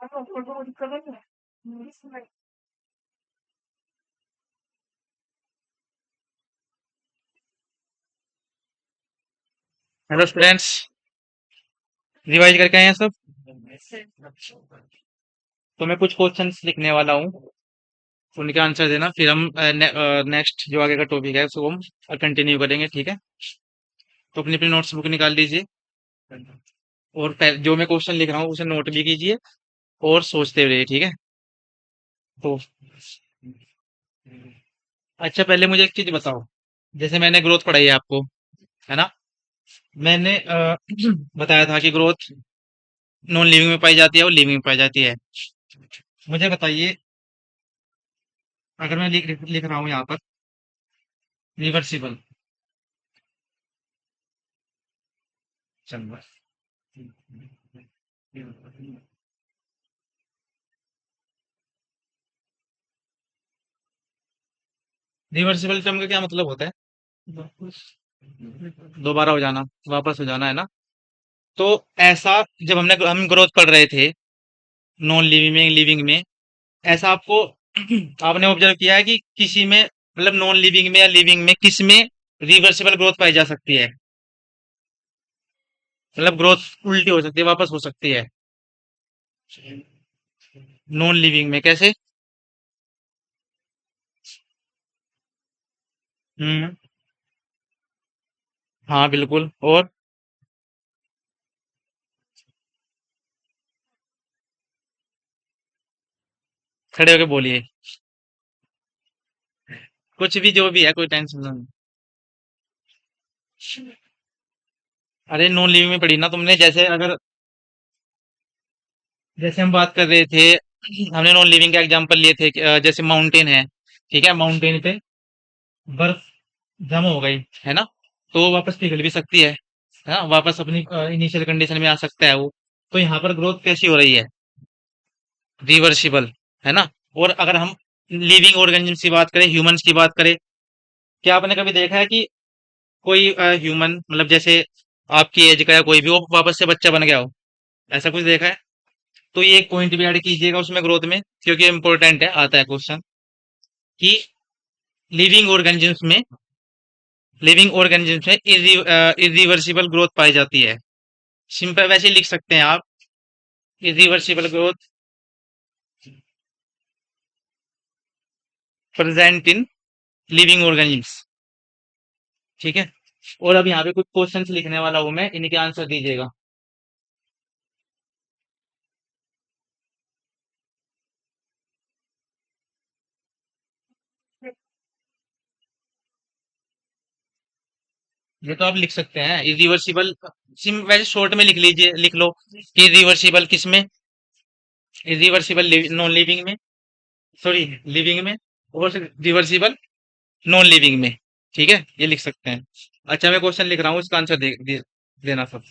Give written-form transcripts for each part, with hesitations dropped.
Hello students, revise करके आए हैं सब। तो मैं कुछ क्वेश्चंस लिखने वाला हूँ, उनके आंसर देना, फिर हम नेक्स्ट जो आगे का टॉपिक है उसको हम कंटिन्यू करेंगे, ठीक है। तो अपनी अपनी नोट्स बुक निकाल लीजिए और जो मैं क्वेश्चन लिख रहा हूँ उसे नोट भी कीजिए और सोचते रहिए, ठीक है। तो अच्छा, पहले मुझे एक चीज बताओ। जैसे मैंने ग्रोथ पढ़ाई है आपको, है ना। मैंने बताया था कि ग्रोथ नॉन लिविंग में पाई जाती है और लिविंग में पाई जाती है। मुझे बताइए, अगर मैं लिख रहा हूँ यहाँ पर रिवर्सिबल, चल रिवर्सिबल टर्म का क्या मतलब होता है? दोबारा हो जाना, वापस हो जाना, है ना। तो ऐसा, जब हम ग्रोथ पढ़ रहे थे नॉन लिविंग में, लिविंग में, ऐसा आपको आपने ऑब्जर्व किया है कि किसी में, मतलब नॉन लिविंग में या लिविंग में, किस में रिवर्सिबल ग्रोथ पाई जा सकती है? मतलब ग्रोथ उल्टी हो सकती है, वापस हो सकती है नॉन लिविंग में, कैसे? हम्म। हाँ बिल्कुल। और खड़े होके बोलिए, कुछ भी, जो भी है, कोई टेंशन नहीं। अरे नॉन लिविंग में पढ़ी ना तुमने। जैसे हम बात कर रहे थे, हमने नॉन लिविंग का एग्जांपल लिए थे कि, जैसे माउंटेन है, ठीक है। माउंटेन पे बर्फ जमा हो गई, है ना। तो वो वापस पिघल भी सकती है ना, वापस अपनी इनिशियल कंडीशन में आ सकता है वो। तो यहाँ पर ग्रोथ कैसी हो रही है? रिवर्सिबल, है ना। और अगर हम लिविंग ऑर्गेनिज्म की बात करें, ह्यूमंस की बात करें, क्या आपने कभी देखा है कि कोई ह्यूमन, मतलब जैसे आपकी एज का या कोई भी, वो वापस से बच्चा बन गया हो? ऐसा कुछ देखा है? तो ये एक पॉइंट भी ऐड कीजिएगा उसमें, ग्रोथ में, क्योंकि इंपॉर्टेंट है, आता है क्वेश्चन कि लिविंग ऑर्गेनिजम्स में, इरिवर्सिबल ग्रोथ पाई जाती है। सिंपल वैसे ही लिख सकते हैं आप, irreversible growth present in living organisms, ठीक है। और अब यहाँ पे कुछ क्वेश्चंस लिखने वाला हूं मैं, इनके आंसर दीजिएगा। ये तो आप लिख सकते हैं, इरिवर्सिबल, सिम वैसे शॉर्ट में लिख लीजिए, लिख लो कि इरिवर्सिबल किस में, इरिवर्सिबल नॉन लिविंग में, सॉरी लिविंग में, और रिवर्सिबल नॉन लिविंग में, ठीक है, ये लिख सकते हैं। अच्छा, मैं क्वेश्चन लिख रहा हूँ, इसका आंसर देना सब।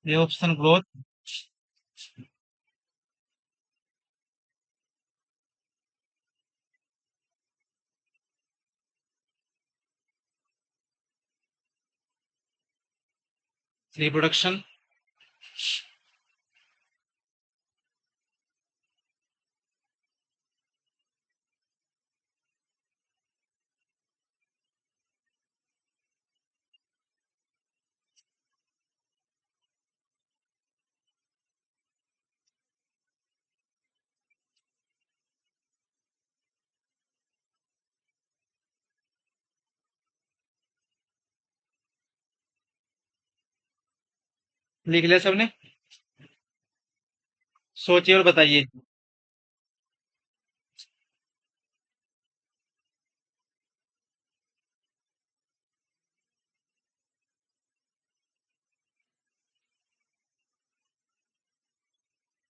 ये ऑप्शन ग्रोथ, रिप्रोडक्शन, लिख लिया सबने? सोचिए और बताइए।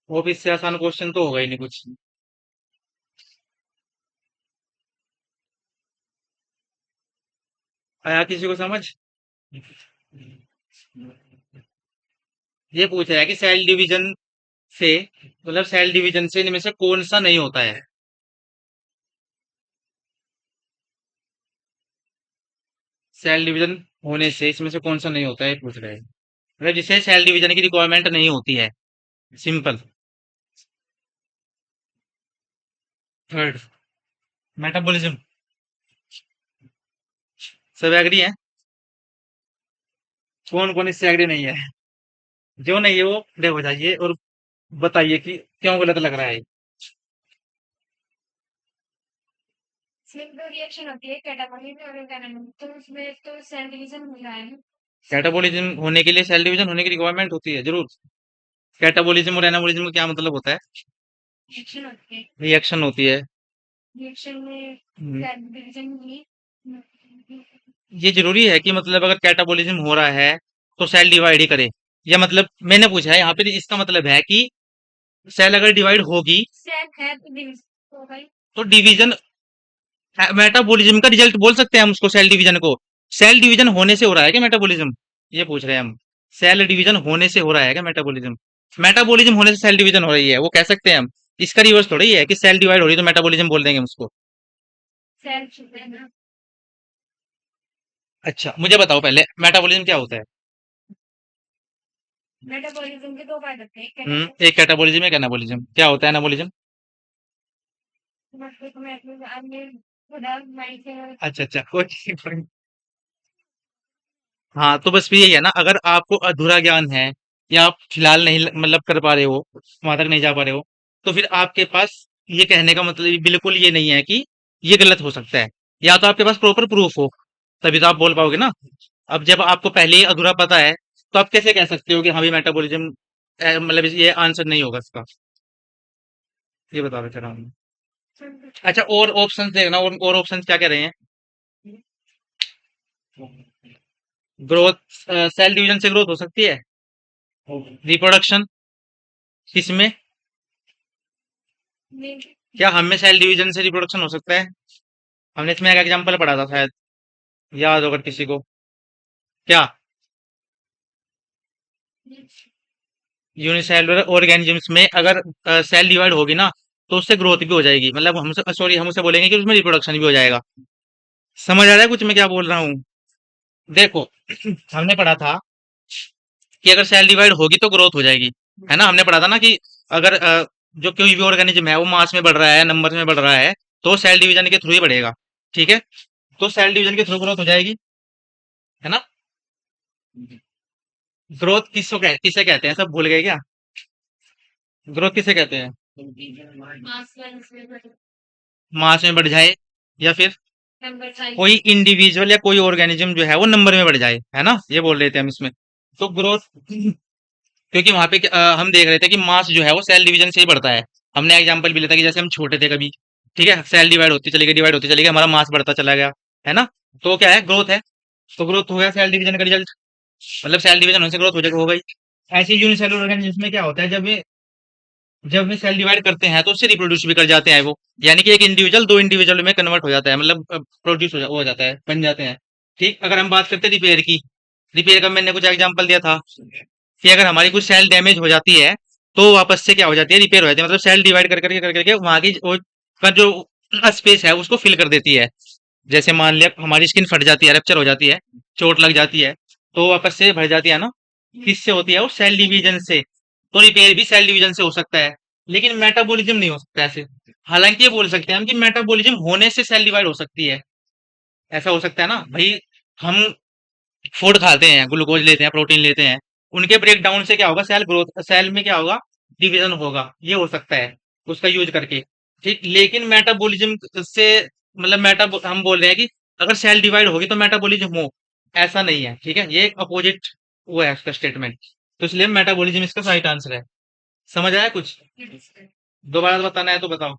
ऑफिस से आसान क्वेश्चन तो होगा ही नहीं कुछ। आया किसी को समझ? ये पूछ रहा है कि सेल डिवीजन से, मतलब सेल डिवीजन से इनमें से कौन सा नहीं होता है? सेल डिवीजन होने से इसमें से कौन सा नहीं होता है, ये पूछ रहे हैं। मतलब जिसे सेल डिवीजन की रिक्वायरमेंट नहीं होती है। सिंपल। Third, metabolism. सब एग्री है? कौन कौन इससे एग्री नहीं है? जो नहीं है वो खड़े हो जाइए और बताइए कि क्यों गलत लग रहा है। इसमें दो रिएक्शन होती है, कैटाबॉलिक और एनाबॉलिक, तो उसमें तो सेल डिवीजन हो रहा है ना। कैटाबॉलिज्म होने के लिए सेल डिवीजन होने की रिक्वायरमेंट होती है जरूर। कैटाबॉलिज्म और एनाबॉलिज्म का क्या मतलब होता है? रिएक्शन होती है, रिएक्शन होती है। रिएक्शन में हम्म, सेल डिवीजन हुई। ये जरूरी है कि मतलब अगर कैटाबॉलिज्म हो रहा है तो सेल डिवाइड ही करे? या मतलब मैंने पूछा है यहाँ पे, इसका मतलब है कि सेल अगर डिवाइड होगी सेल है तो डिवीजन होगा ही। तो डिवीजन, मेटाबॉलिज्म का रिजल्ट बोल सकते हैं हम उसको, सेल डिवीजन को। सेल डिवीजन होने से हो रहा है क्या मेटाबॉलिज्म? ये पूछ रहे हैं हम। सेल डिवीजन होने से हो रहा है क्या मेटाबॉलिज्म? मेटाबॉलिज्म होने से सेल डिवीजन हो रही है वो कह सकते हैं हम। इसका रिवर्स थोड़ी है कि सेल डिवाइड हो रही है तो मेटाबॉलिज्म बोल देंगे हम उसको। सेल छूट है ना। अच्छा मुझे बताओ पहले, मेटाबॉलिज्म क्या होता है? मेटाबॉलिज्म के दो पार्ट होते हैं, एक कैटाबॉलिज्म, एक एनाबॉलिज्म। क्या होता है एनाबॉलिज्म? मतलब मैं अन्य थोड़ा माइंड से। अच्छा अच्छा, कोई। हाँ तो बस यही है ना, अगर आपको अधूरा ज्ञान है या आप फिलहाल नहीं मतलब कर पा रहे हो, वहां तक नहीं जा पा रहे हो, तो फिर आपके पास ये कहने का मतलब बिल्कुल ये नहीं है कि ये गलत हो सकता है। या तो आपके पास प्रॉपर प्रूफ हो, तभी तो आप बोल पाओगे ना। अब जब आपको पहले ही अधूरा पता है तो आप कैसे कह सकते हो कि हाँ भी मेटाबॉलिज्म, मतलब ये आंसर नहीं होगा इसका। ये बता रहे थे हम। अच्छा और ऑप्शन देखना, और ऑप्शन क्या कह रहे हैं? ग्रोथ, सेल डिवीजन से ग्रोथ हो सकती है। रिप्रोडक्शन किसमें? क्या हमें सेल डिवीजन से रिप्रोडक्शन हो सकता है? हमने इसमें एक एग्जांपल पढ़ा था शायद, याद होगा किसी को। क्या? यूनिसेलुलर ऑर्गेनिजम्स में अगर सेल डिवाइड होगी ना तो उससे ग्रोथ भी हो जाएगी, मतलब हमसे, सॉरी, हम उसे बोलेंगे कि उसमें रिप्रोडक्शन भी हो जाएगा। समझ आ रहा है कुछ मैं क्या बोल रहा हूँ? देखो हमने पढ़ा था कि अगर सेल डिवाइड होगी तो ग्रोथ हो जाएगी, है ना? हमने पढ़ा था ना कि अगर जो कोई भी ऑर्गेनिज्म है वो मास में बढ़ रहा है, नंबर में बढ़ रहा है, तो सेल डिवीजन के थ्रू ही बढ़ेगा। ठीक है, तो सेल डिवीजन के थ्रू ग्रोथ हो जाएगी, है ना? ग्रोथ किसे कहते हैं, सब भूल गए क्या? ग्रोथ किसे कहते हैं? मास बैलेंस में मास में बढ़ जाए, या फिर नंबर साइज। कोई इंडिविजुअल या कोई ऑर्गेनिज्म जो है वो नंबर में बढ़ जाए, है ना? ये बोल रहे थे हम इसमें। तो ग्रोथ, क्योंकि वहां पे हम देख रहे थे कि मास जो है वो सेल डिवीजन से ही बढ़ता है। हमने एग्जांपल भी लिया था कि जैसे हम छोटे थे कभी, ठीक है, सेल डिवाइड होती चली गई, डिवाइड होती चली गई, हमारा मास बढ़ता चला गया, है ना? तो क्या है, ग्रोथ है। तो ग्रोथ हो गया सेल डिवीजन का रिजल्ट, मतलब सेल डिवीजन होने से ग्रोथ हो गई। ऐसे यूनिसेलुलर ऑर्गेनिज्म में क्या होता है, जब वे सेल डिवाइड करते हैं तो उससे रिप्रोड्यूस भी कर जाते हैं वो, यानी कि एक इंडिविजुअल दो इंडिविजुअल में कन्वर्ट हो जाता है, मतलब प्रोड्यूस हो जाता है, बन जाते हैं। ठीक, अगर हम बात करते हैं रिपेयर की, रिपेयर का मैंने कुछ एग्जांपल दिया था कि अगर हमारी कुछ सेल डैमेज हो जाती है तो वापस से क्या हो जाती है, रिपेयर हो जाती है, मतलब सेल डिवाइड कर करके वहां की का जो स्पेस है उसको फिल कर देती है। जैसे मान लिया हमारी स्किन फट जाती है, रप्चर हो जाती है, चोट लग जाती है, तो वापस से भर जाती है ना। किससे होती है वो? सेल डिवीजन से। तो रिपेयर भी सेल डिवीजन से हो सकता है, लेकिन मेटाबॉलिज्म नहीं हो सकता ऐसे। हालांकि ये बोल सकते हैं हम कि मेटाबॉलिज्म होने से सेल डिवाइड हो सकती है। ऐसा हो सकता है ना भाई। हम फूड खाते हैं, ग्लूकोज लेते हैं, प्रोटीन लेते हैं, उनके ब्रेक डाउन से क्या होगा, सेल ग्रोथ, सेल में क्या होगा, डिवीजन होगा, ये हो सकता है उसका यूज करके। ठीक, लेकिन मेटाबॉलिज्म से, मतलब मेटा हम बोल रहे हैं कि अगर सेल डिवाइड होगी तो मेटाबॉलिज्म हो, ऐसा नहीं है। ठीक है, ये एक अपोजिट वो है उसका स्टेटमेंट। तो इसलिए मेटाबॉलिज्म इसका सही आंसर है। समझ आया कुछ? दोबारा बताना है तो बताओ।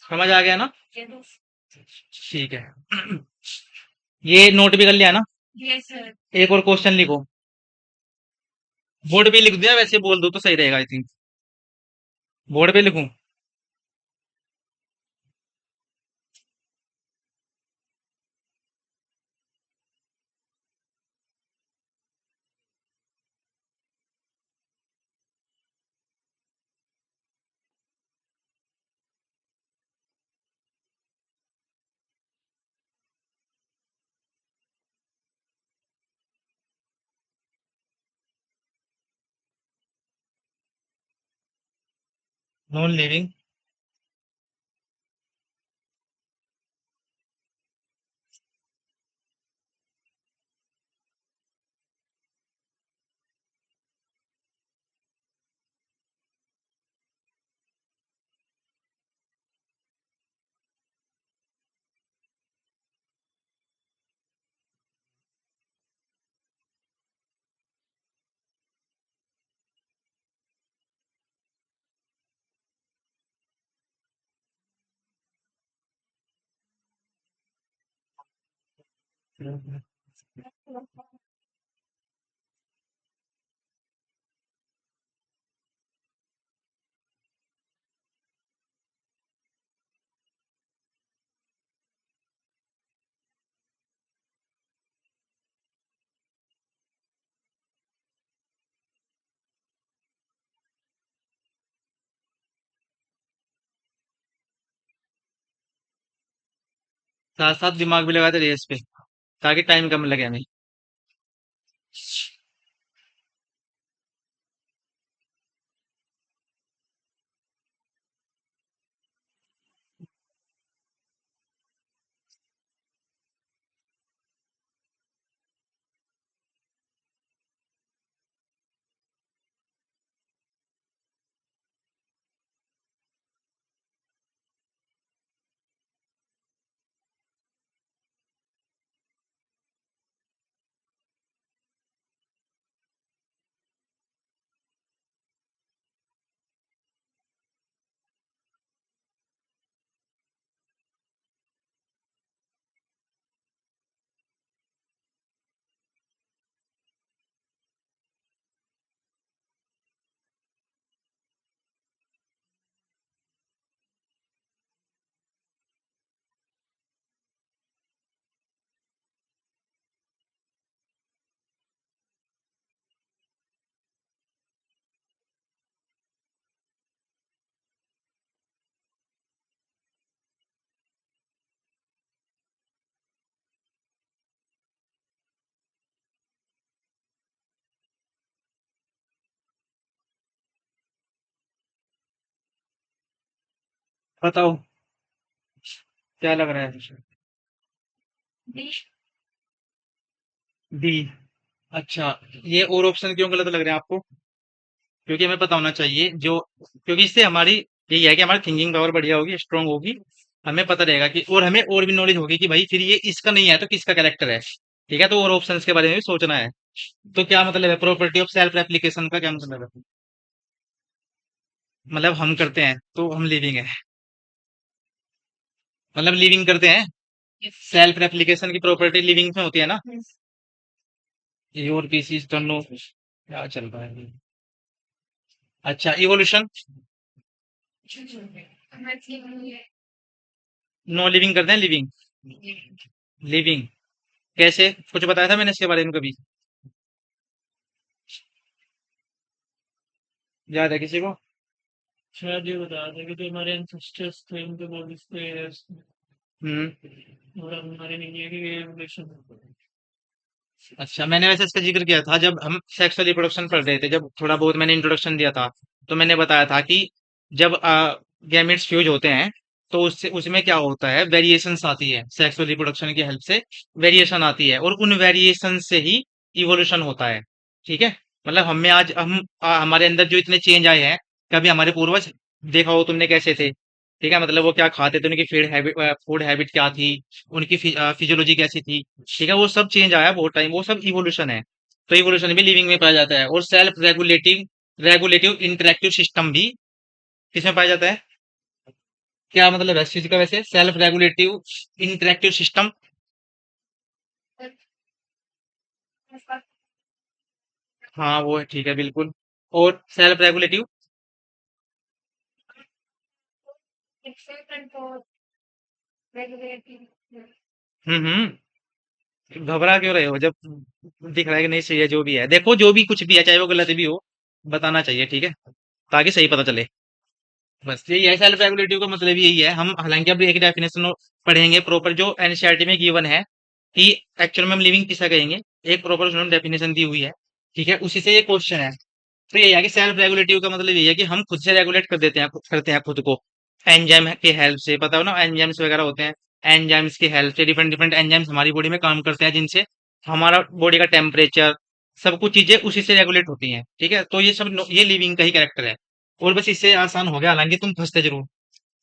समझ आ गया ना? ठीक है। ये नोट भी कर लिया ना? Yes sir. एक और क्वेश्चन लिखो। बोर्ड पे लिख दिया, वैसे बोल दो तो सही रहेगा आई थिंक। बोर्ड पे लिखूं? Non living. साथ साथ दिमाग भी लगाते रहिए इस पे, ताकि टाइम कम लगे हमें। बताओ क्या लग रहा है? डी। डी। अच्छा, ये और ऑप्शन क्यों गलत लग रहे हैं आपको? क्योंकि हमें पता होना चाहिए जो, क्योंकि इससे हमारी यही है कि हमारी थिंकिंग पावर बढ़िया होगी, स्ट्रांग होगी। हमें पता रहेगा कि, और हमें और भी नॉलेज होगी कि भाई फिर ये इसका नहीं है तो किसका कैरेक्टर है। ठीक है, तो और ऑप्शंस के बारे में भी सोचना है। तो क्या मतलब है प्रॉपर्टी ऑफ सेल्फ रेप्लिकेशन का, क्या मतलब है? मतलब हम करते हैं तो हम लिविंग है, मतलब लिविंग करते हैं। सेल्फ रेप्लिकेशन की प्रॉपर्टी लिविंग में होती है ना। Yes. Your pieces turn no, क्या चल रहा है? अच्छा, इवोल्यूशन। मैथ्स की नहीं है। नो लिविंग करते हैं, लिविंग। लिविंग कैसे, कुछ बताया था मैंने इसके बारे में कभी? याद है किसी को? शायद ये बता रहे कि जो हमारे एंसेस्टर्स थे उनके बॉडीज पे हम्म। और हमारे नहीं है कि ये रिलेशन। अच्छा, मैंने वैसे इसका जिक्र किया था जब हम सेक्सुअल रिप्रोडक्शन पढ़ रहे थे, जब थोड़ा बहुत मैंने इंट्रोडक्शन दिया था। तो मैंने बताया था कि जब गैमेट्स फ्यूज होते हैं तो उससे उसमें क्या होता है, वेरिएशंस आती है, सेक्सुअल रिप्रोडक्शन की हेल्प से वेरिएशन आती है, और उन वेरिएशन से ही इवोल्यूशन होता है। ठीक है, मतलब हमें आज हमारे अंदर जो इतने चेंज आए हैं, कभी हमारे पूर्वज देखा हो तुमने कैसे थे? ठीक है, मतलब वो क्या खाते थे, उनकी फूड हैबिट क्या थी, उनकी फिजियोलॉजी कैसी थी। ठीक है, वो सब चेंज आया बहुत टाइम, वो सब इवोल्यूशन है। तो इवोल्यूशन भी लिविंग में पाया जाता है। और self regulative regulative interactive system भी किसमें पाया जाता है? क्या मतलब है इस चीज का वैसे? Self regulative interactive system. हाँ वो है, ठीक है बिल्कुल। और self regulative. Excel control regulatory. घबरा क्यों रहे हो जब दिख रहा है कि नहीं सही है? जो भी है देखो, जो भी कुछ भी है चाहे वो गलत भी हो, बताना चाहिए, ठीक है, ताकि सही पता चले। बस यही है, सेल्फ रेगुलेटिव का मतलब यही है। हम हालांकि अभी एक डेफिनेशन पढ़ेंगे प्रॉपर जो एनसीईआरटी में गिवन है कि एक्चुअल में हम लिविंग किसे कहेंगे। एक प्रॉपर उन्होंने डेफिनेशन दी हुई है, ठीक है, उसी से ये क्वेश्चन है। तो यही है कि सेल्फ रेगुलेटिव का मतलब यही है कि हम खुद से रेगुलेट कर देते हैं, करते हैं खुद को एंजाइम की हेल्प से। पता हो ना, एंजाइम्स वगैरह होते हैं, एंजाइम्स की हेल्प से डिफरेंट डिफरेंट एंजाइम्स हमारी बॉडी में काम करते हैं, जिनसे हमारा बॉडी का टेम्परेचर, सब कुछ चीजें उसी से रेगुलेट होती हैं, ठीक है। तो ये सब ये लिविंग का ही कैरेक्टर है। और बस इससे आसान हो गया, हालांकि तुम फंसते जरूर।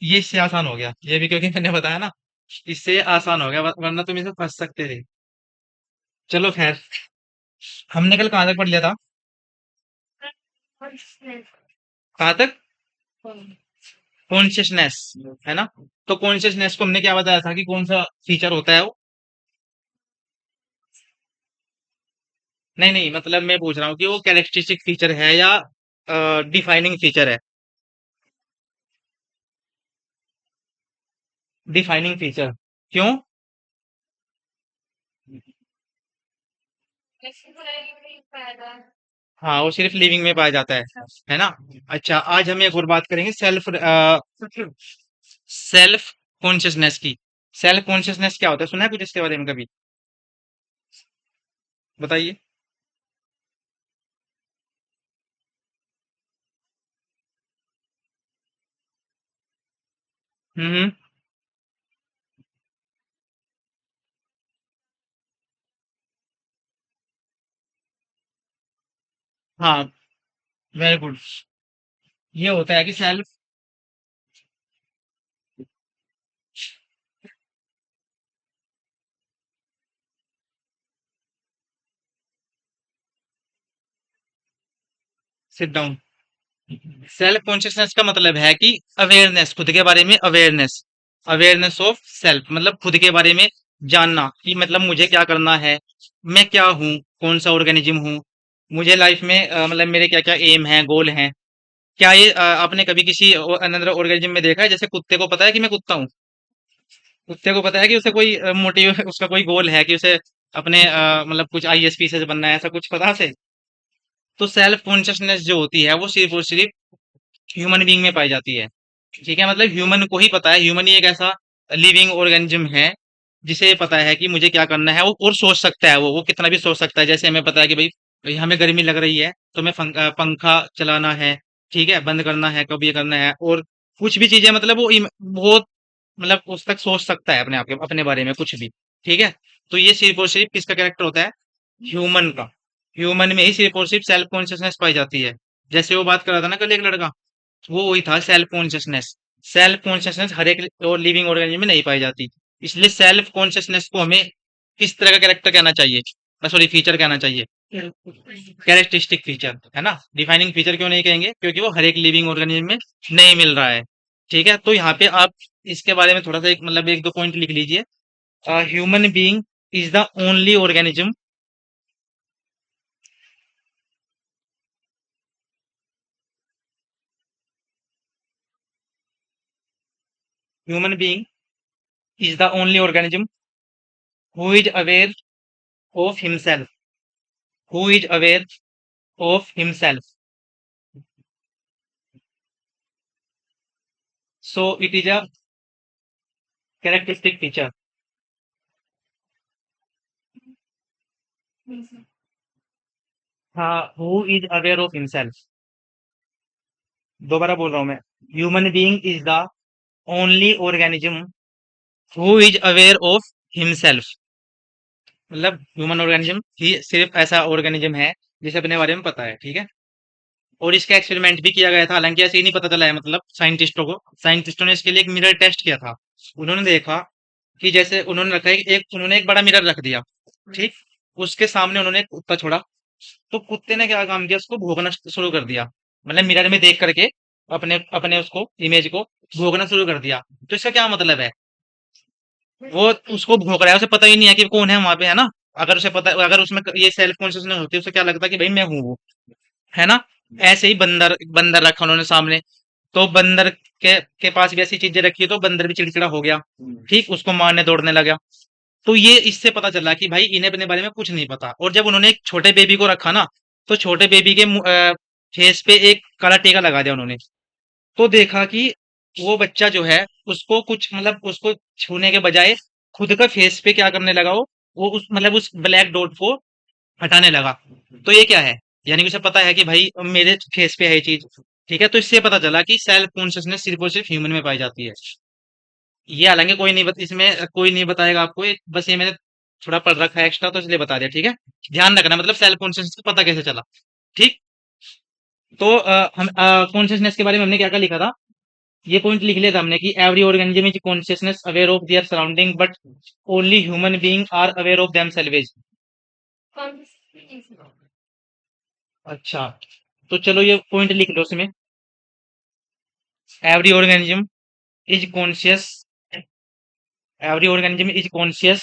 ये इससे आसान हो गया, ये भी क्योंकि मैंने बताया ना, इससे आसान हो गया, वरना तुम इसे फंस सकते थे। चलो खैर, हमने कल कहाँ तक पढ़ लिया था? कहाँ तक? कॉन्शियसनेस, है ना? तो कॉन्शियसनेस को हमने क्या बताया था कि कौन सा फीचर होता है वो? नहीं नहीं, मतलब मैं पूछ रहा हूँ कि वो कैरेक्टरिस्टिक फीचर है या डिफाइनिंग फीचर है? Defining feature. क्यों? हाँ, वो सिर्फ लिविंग में पाया जाता है ना? अच्छा, आज हम एक और बात करेंगे सेल्फ कॉन्शियसनेस की। सेल्फ कॉन्शियसनेस क्या होता है? सुना है कुछ इसके बारे में कभी? बताइए। हम्म। हाँ, वेरी गुड। ये होता है कि self, sit down. Self consciousness का मतलब है कि अवेयरनेस, खुद के बारे में अवेयरनेस, अवेयरनेस ऑफ सेल्फ, मतलब खुद के बारे में जानना कि मतलब मुझे क्या करना है, मैं क्या हूँ, कौन सा ऑर्गेनिज्म हूँ, मुझे लाइफ में मतलब मेरे क्या क्या एम है, गोल हैं। क्या ये आपने कभी किसी अनदर ऑर्गेनिज्म में देखा है? जैसे कुत्ते को पता है कि मैं कुत्ता हूँ, कुत्ते को पता है कि उसे कोई मोटिव, उसका कोई गोल है कि उसे अपने मतलब कुछ आईएएस पीसीएस बनना है, ऐसा कुछ पता से? तो सेल्फ कॉन्शियसनेस जो होती है वो सिर्फ और सिर्फ ह्यूमन बीइंग में पाई जाती है, ठीक है। मतलब ह्यूमन को ही पता है, ह्यूमन ही एक ऐसा लिविंग ऑर्गेनिज्म है जिसे ये पता है कि मुझे क्या करना है। वो और सोच सकता है, वो कितना भी सोच सकता है। जैसे हमें पता है कि भाई हमें गर्मी लग रही है, तो हमें पंखा चलाना है, ठीक है, बंद करना है, कब ये करना है, और कुछ भी चीजें, मतलब वो बहुत, मतलब उस तक सोच सकता है अपने आप के, अपने बारे में कुछ भी, ठीक है। तो ये सिर्फ और सिर्फ किसका कैरेक्टर होता है? ह्यूमन का। ह्यूमन में ही सिर्फ और सिर्फ सेल्फ कॉन्शियसनेस पाई जाती है। जैसे वो बात कर रहा था ना कल एक लड़का, वो वही था सेल्फ कॉन्शियसनेस। सेल्फ कॉन्शियसनेस हर एक और लिविंग ऑर्गेनिज्म में नहीं पाई जाती। इसलिए सेल्फ कॉन्शियसनेस को हमें किस तरह का कैरेक्टर कहना चाहिए, सॉरी फीचर कहना चाहिए? कैरेक्टरिस्टिक फीचर, है ना। डिफाइनिंग फीचर क्यों नहीं कहेंगे? क्योंकि वो हर एक लिविंग ऑर्गेनिज्म में नहीं मिल रहा है, ठीक है। तो यहाँ पे आप इसके बारे में थोड़ा सा एक मतलब एक दो पॉइंट लिख लीजिए। Human being is the only organism, human being is the only organism who is aware of himself, who is aware of himself, so it is a characteristic feature। हाँ, who is aware of himself. दोबारा बोल रहा हूं मैं, human being is the only organism who is aware of himself. मतलब human organism ही सिर्फ ऐसा organism है जिसे अपने बारे में पता है, ठीक है। और इसका एक्सपेरिमेंट भी किया गया था, हालांकि ऐसे ही नहीं पता चला है, मतलब साइंटिस्टों को, साइंटिस्टों ने इसके लिए एक मिरर टेस्ट किया था। उन्होंने देखा कि जैसे उन्होंने रखा है, एक उन्होंने एक बड़ा मिरर रख दिया, ठीक, उसके सामने उन्होंने एक कुत्ता छोड़ा, तो कुत्ते ने क्या काम किया, उसको भोंकना शुरू कर दिया, मतलब मिरर में देख करके अपने अपने उसको इमेज को भोंकना शुरू कर दिया। तो इसका क्या मतलब है, वो उसको भोंक रहा है, उसे पता ही नहीं है कि कौन है वहां पे, है ना। अगर उसे पता, अगर उसमें ये सेल्फ कॉन्शियसनेस होती है, उसे क्या लगता है कि भाई मैं हूँ वो, है ना। ऐसे ही बंदर बंदर रखा उन्होंने सामने, तो बंदर के पास भी ऐसी चीजें रखी, तो बंदर भी चिड़चिड़ा हो गया, ठीक, उसको मारने दौड़ने लगा। तो ये इससे पता चला कि भाई इन्हें अपने बारे में कुछ नहीं पता। और जब उन्होंने एक छोटे बेबी को रखा ना, तो छोटे बेबी के फेस पे एक काला टीका लगा दिया उन्होंने। तो देखा कि वो बच्चा जो है, उसको कुछ मतलब उसको छूने के बजाय खुद का फेस पे क्या करने लगा, वो उस मतलब उस ब्लैक डॉट को हटाने लगा। तो ये क्या है, यानी कि उसे पता है कि भाई मेरे फेस पे है ये चीज, ठीक है। तो इससे पता चला कि सेल्फ कॉन्शियसनेस सिर्फ और सिर्फ ह्यूमन में पाई जाती है। ये हालांकि कोई नहीं इसमें कोई नहीं बताएगा आपको, बस ये मैंने थोड़ा पढ़ रखा है एक्स्ट्रा, तो इसलिए बता दिया, ठीक है। ध्यान रखना, मतलब सेल्फ कॉन्शियसनेस पता कैसे चला, ठीक। तो हम कॉन्शियसनेस के बारे में हमने क्या क्या लिखा था, ये पॉइंट लिख लिया था हमने कि every organism is consciousness aware of their surrounding, but only human being are aware of themselves. अच्छा, तो चलो ये पॉइंट लिख लो उसमें, every organism is conscious, every organism is conscious,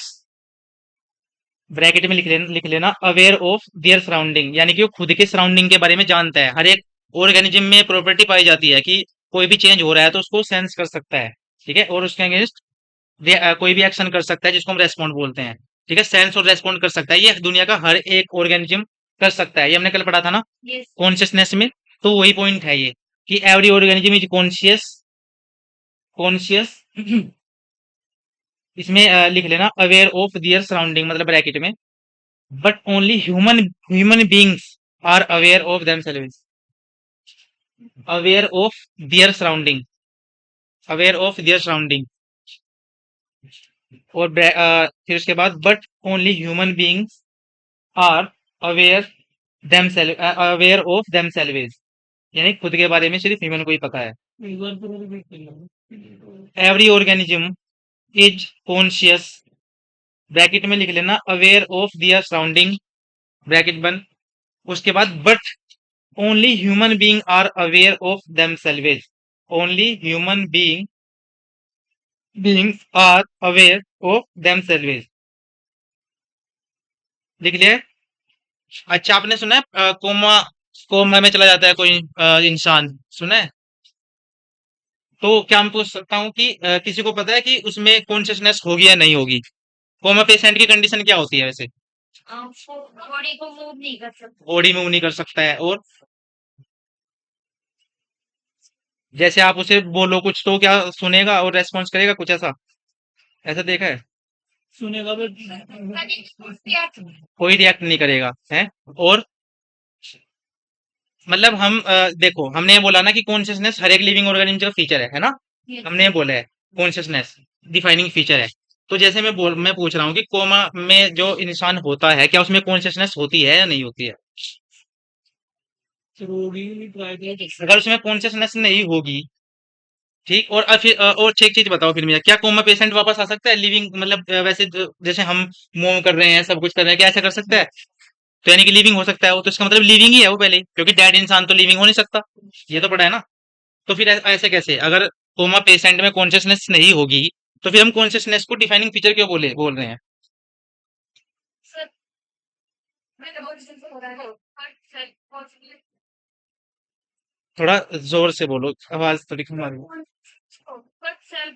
bracket में लिख लेना अवेयर ऑफ देयर सराउंडिंग, यानी कि वो खुद के सराउंडिंग के बारे में जानता है। हर एक ऑर्गेनिज्म में प्रॉपर्टी पाई जाती है कि कोई भी चेंज हो रहा है तो उसको सेंस कर सकता है, ठीक है, और उसके अगेंस्ट कोई भी एक्शन कर सकता है, जिसको हम रेस्पॉन्ड बोलते हैं, ठीक है। सेंस और रेस्पॉन्ड कर सकता है, ये दुनिया का हर एक ऑर्गेनिज्म कर सकता है, ये हमने कल पढ़ा था ना यस। कॉन्शियसनेस में। तो वही पॉइंट है ये, कि every organism is conscious, conscious इसमें लिख लेना अवेयर ऑफ दियर सराउंडिंग, मतलब ब्रैकेट में, but only human human beings are aware of themselves, aware of their surrounding, aware of their surrounding. और फिर उसके बाद but only human beings are aware aware of themselves, यानी खुद के बारे में सिर्फ ह्यूमन को ही पता है। एक बार फिर रिपीट कर लो। Every organism is conscious, bracket में लिख लेना aware of their surrounding, bracket बंद। उसके बाद but only human being are aware of themselves, only human beings are aware of themselves, लिख लिया है? अच्छा, आपने सुना है कोमा कोमा में चला जाता है कोई इंसान, सुना है? तो क्या मैं पूछ सकता हूँ कि किसी को पता है कि उसमें कॉन्शियसनेस होगी या नहीं होगी? कोमा पेशेंट की कंडीशन क्या होती है वैसे? बॉडी को मूव नहीं कर सकते। बॉडी मूव नहीं कर सकता है, और जैसे आप उसे बोलो कुछ तो क्या सुनेगा और रेस्पॉन्स करेगा, कुछ ऐसा ऐसा देखा है? सुनेगा बट कोई रिएक्ट नहीं करेगा, है। और मतलब हम देखो, हमने ये बोला ना कि कॉन्शियसनेस हर एक लिविंग ऑर्गेनिज्म का फीचर है ना। हमने ये बोला है कॉन्शियसनेस डिफाइनिंग फीचर है। तो जैसे मैं पूछ रहा हूँ कि कोमा में जो इंसान होता है, क्या उसमें कॉन्शियसनेस होती है या नहीं होती है? रोगी ट्राई कर सकते अगर उसमें कॉन्शियसनेस नहीं होगी, ठीक, और फिर और एक चीज बताओ फिर मुझे, क्या कोमा पेशेंट वापस आ सकता है लिविंग, मतलब वैसे जैसे हम मूव कर रहे हैं, सब कुछ कर रहे हैं, क्या ऐसा कर सकता है? तो यानी कि लिविंग हो सकता है वो, तो इसका मतलब लिविंग ही है वो पहले ही, क्योंकि डेड इंसान तो लिविंग हो नहीं सकता, ये तो पता है ना। तो फिर ऐसे कैसे, अगर कोमा पेशेंट में कॉन्शियसनेस नहीं होगी, तो फिर हम कॉन्शियसनेस को डिफाइनिंग फीचर क्यों बोल रहे हैं? सर, मैंने बहुत दिन से हो रहा है सर, पॉसिबल थोड़ा जोर से बोलो, आवाज थोड़ी कम आ रही है। बट सेल्फ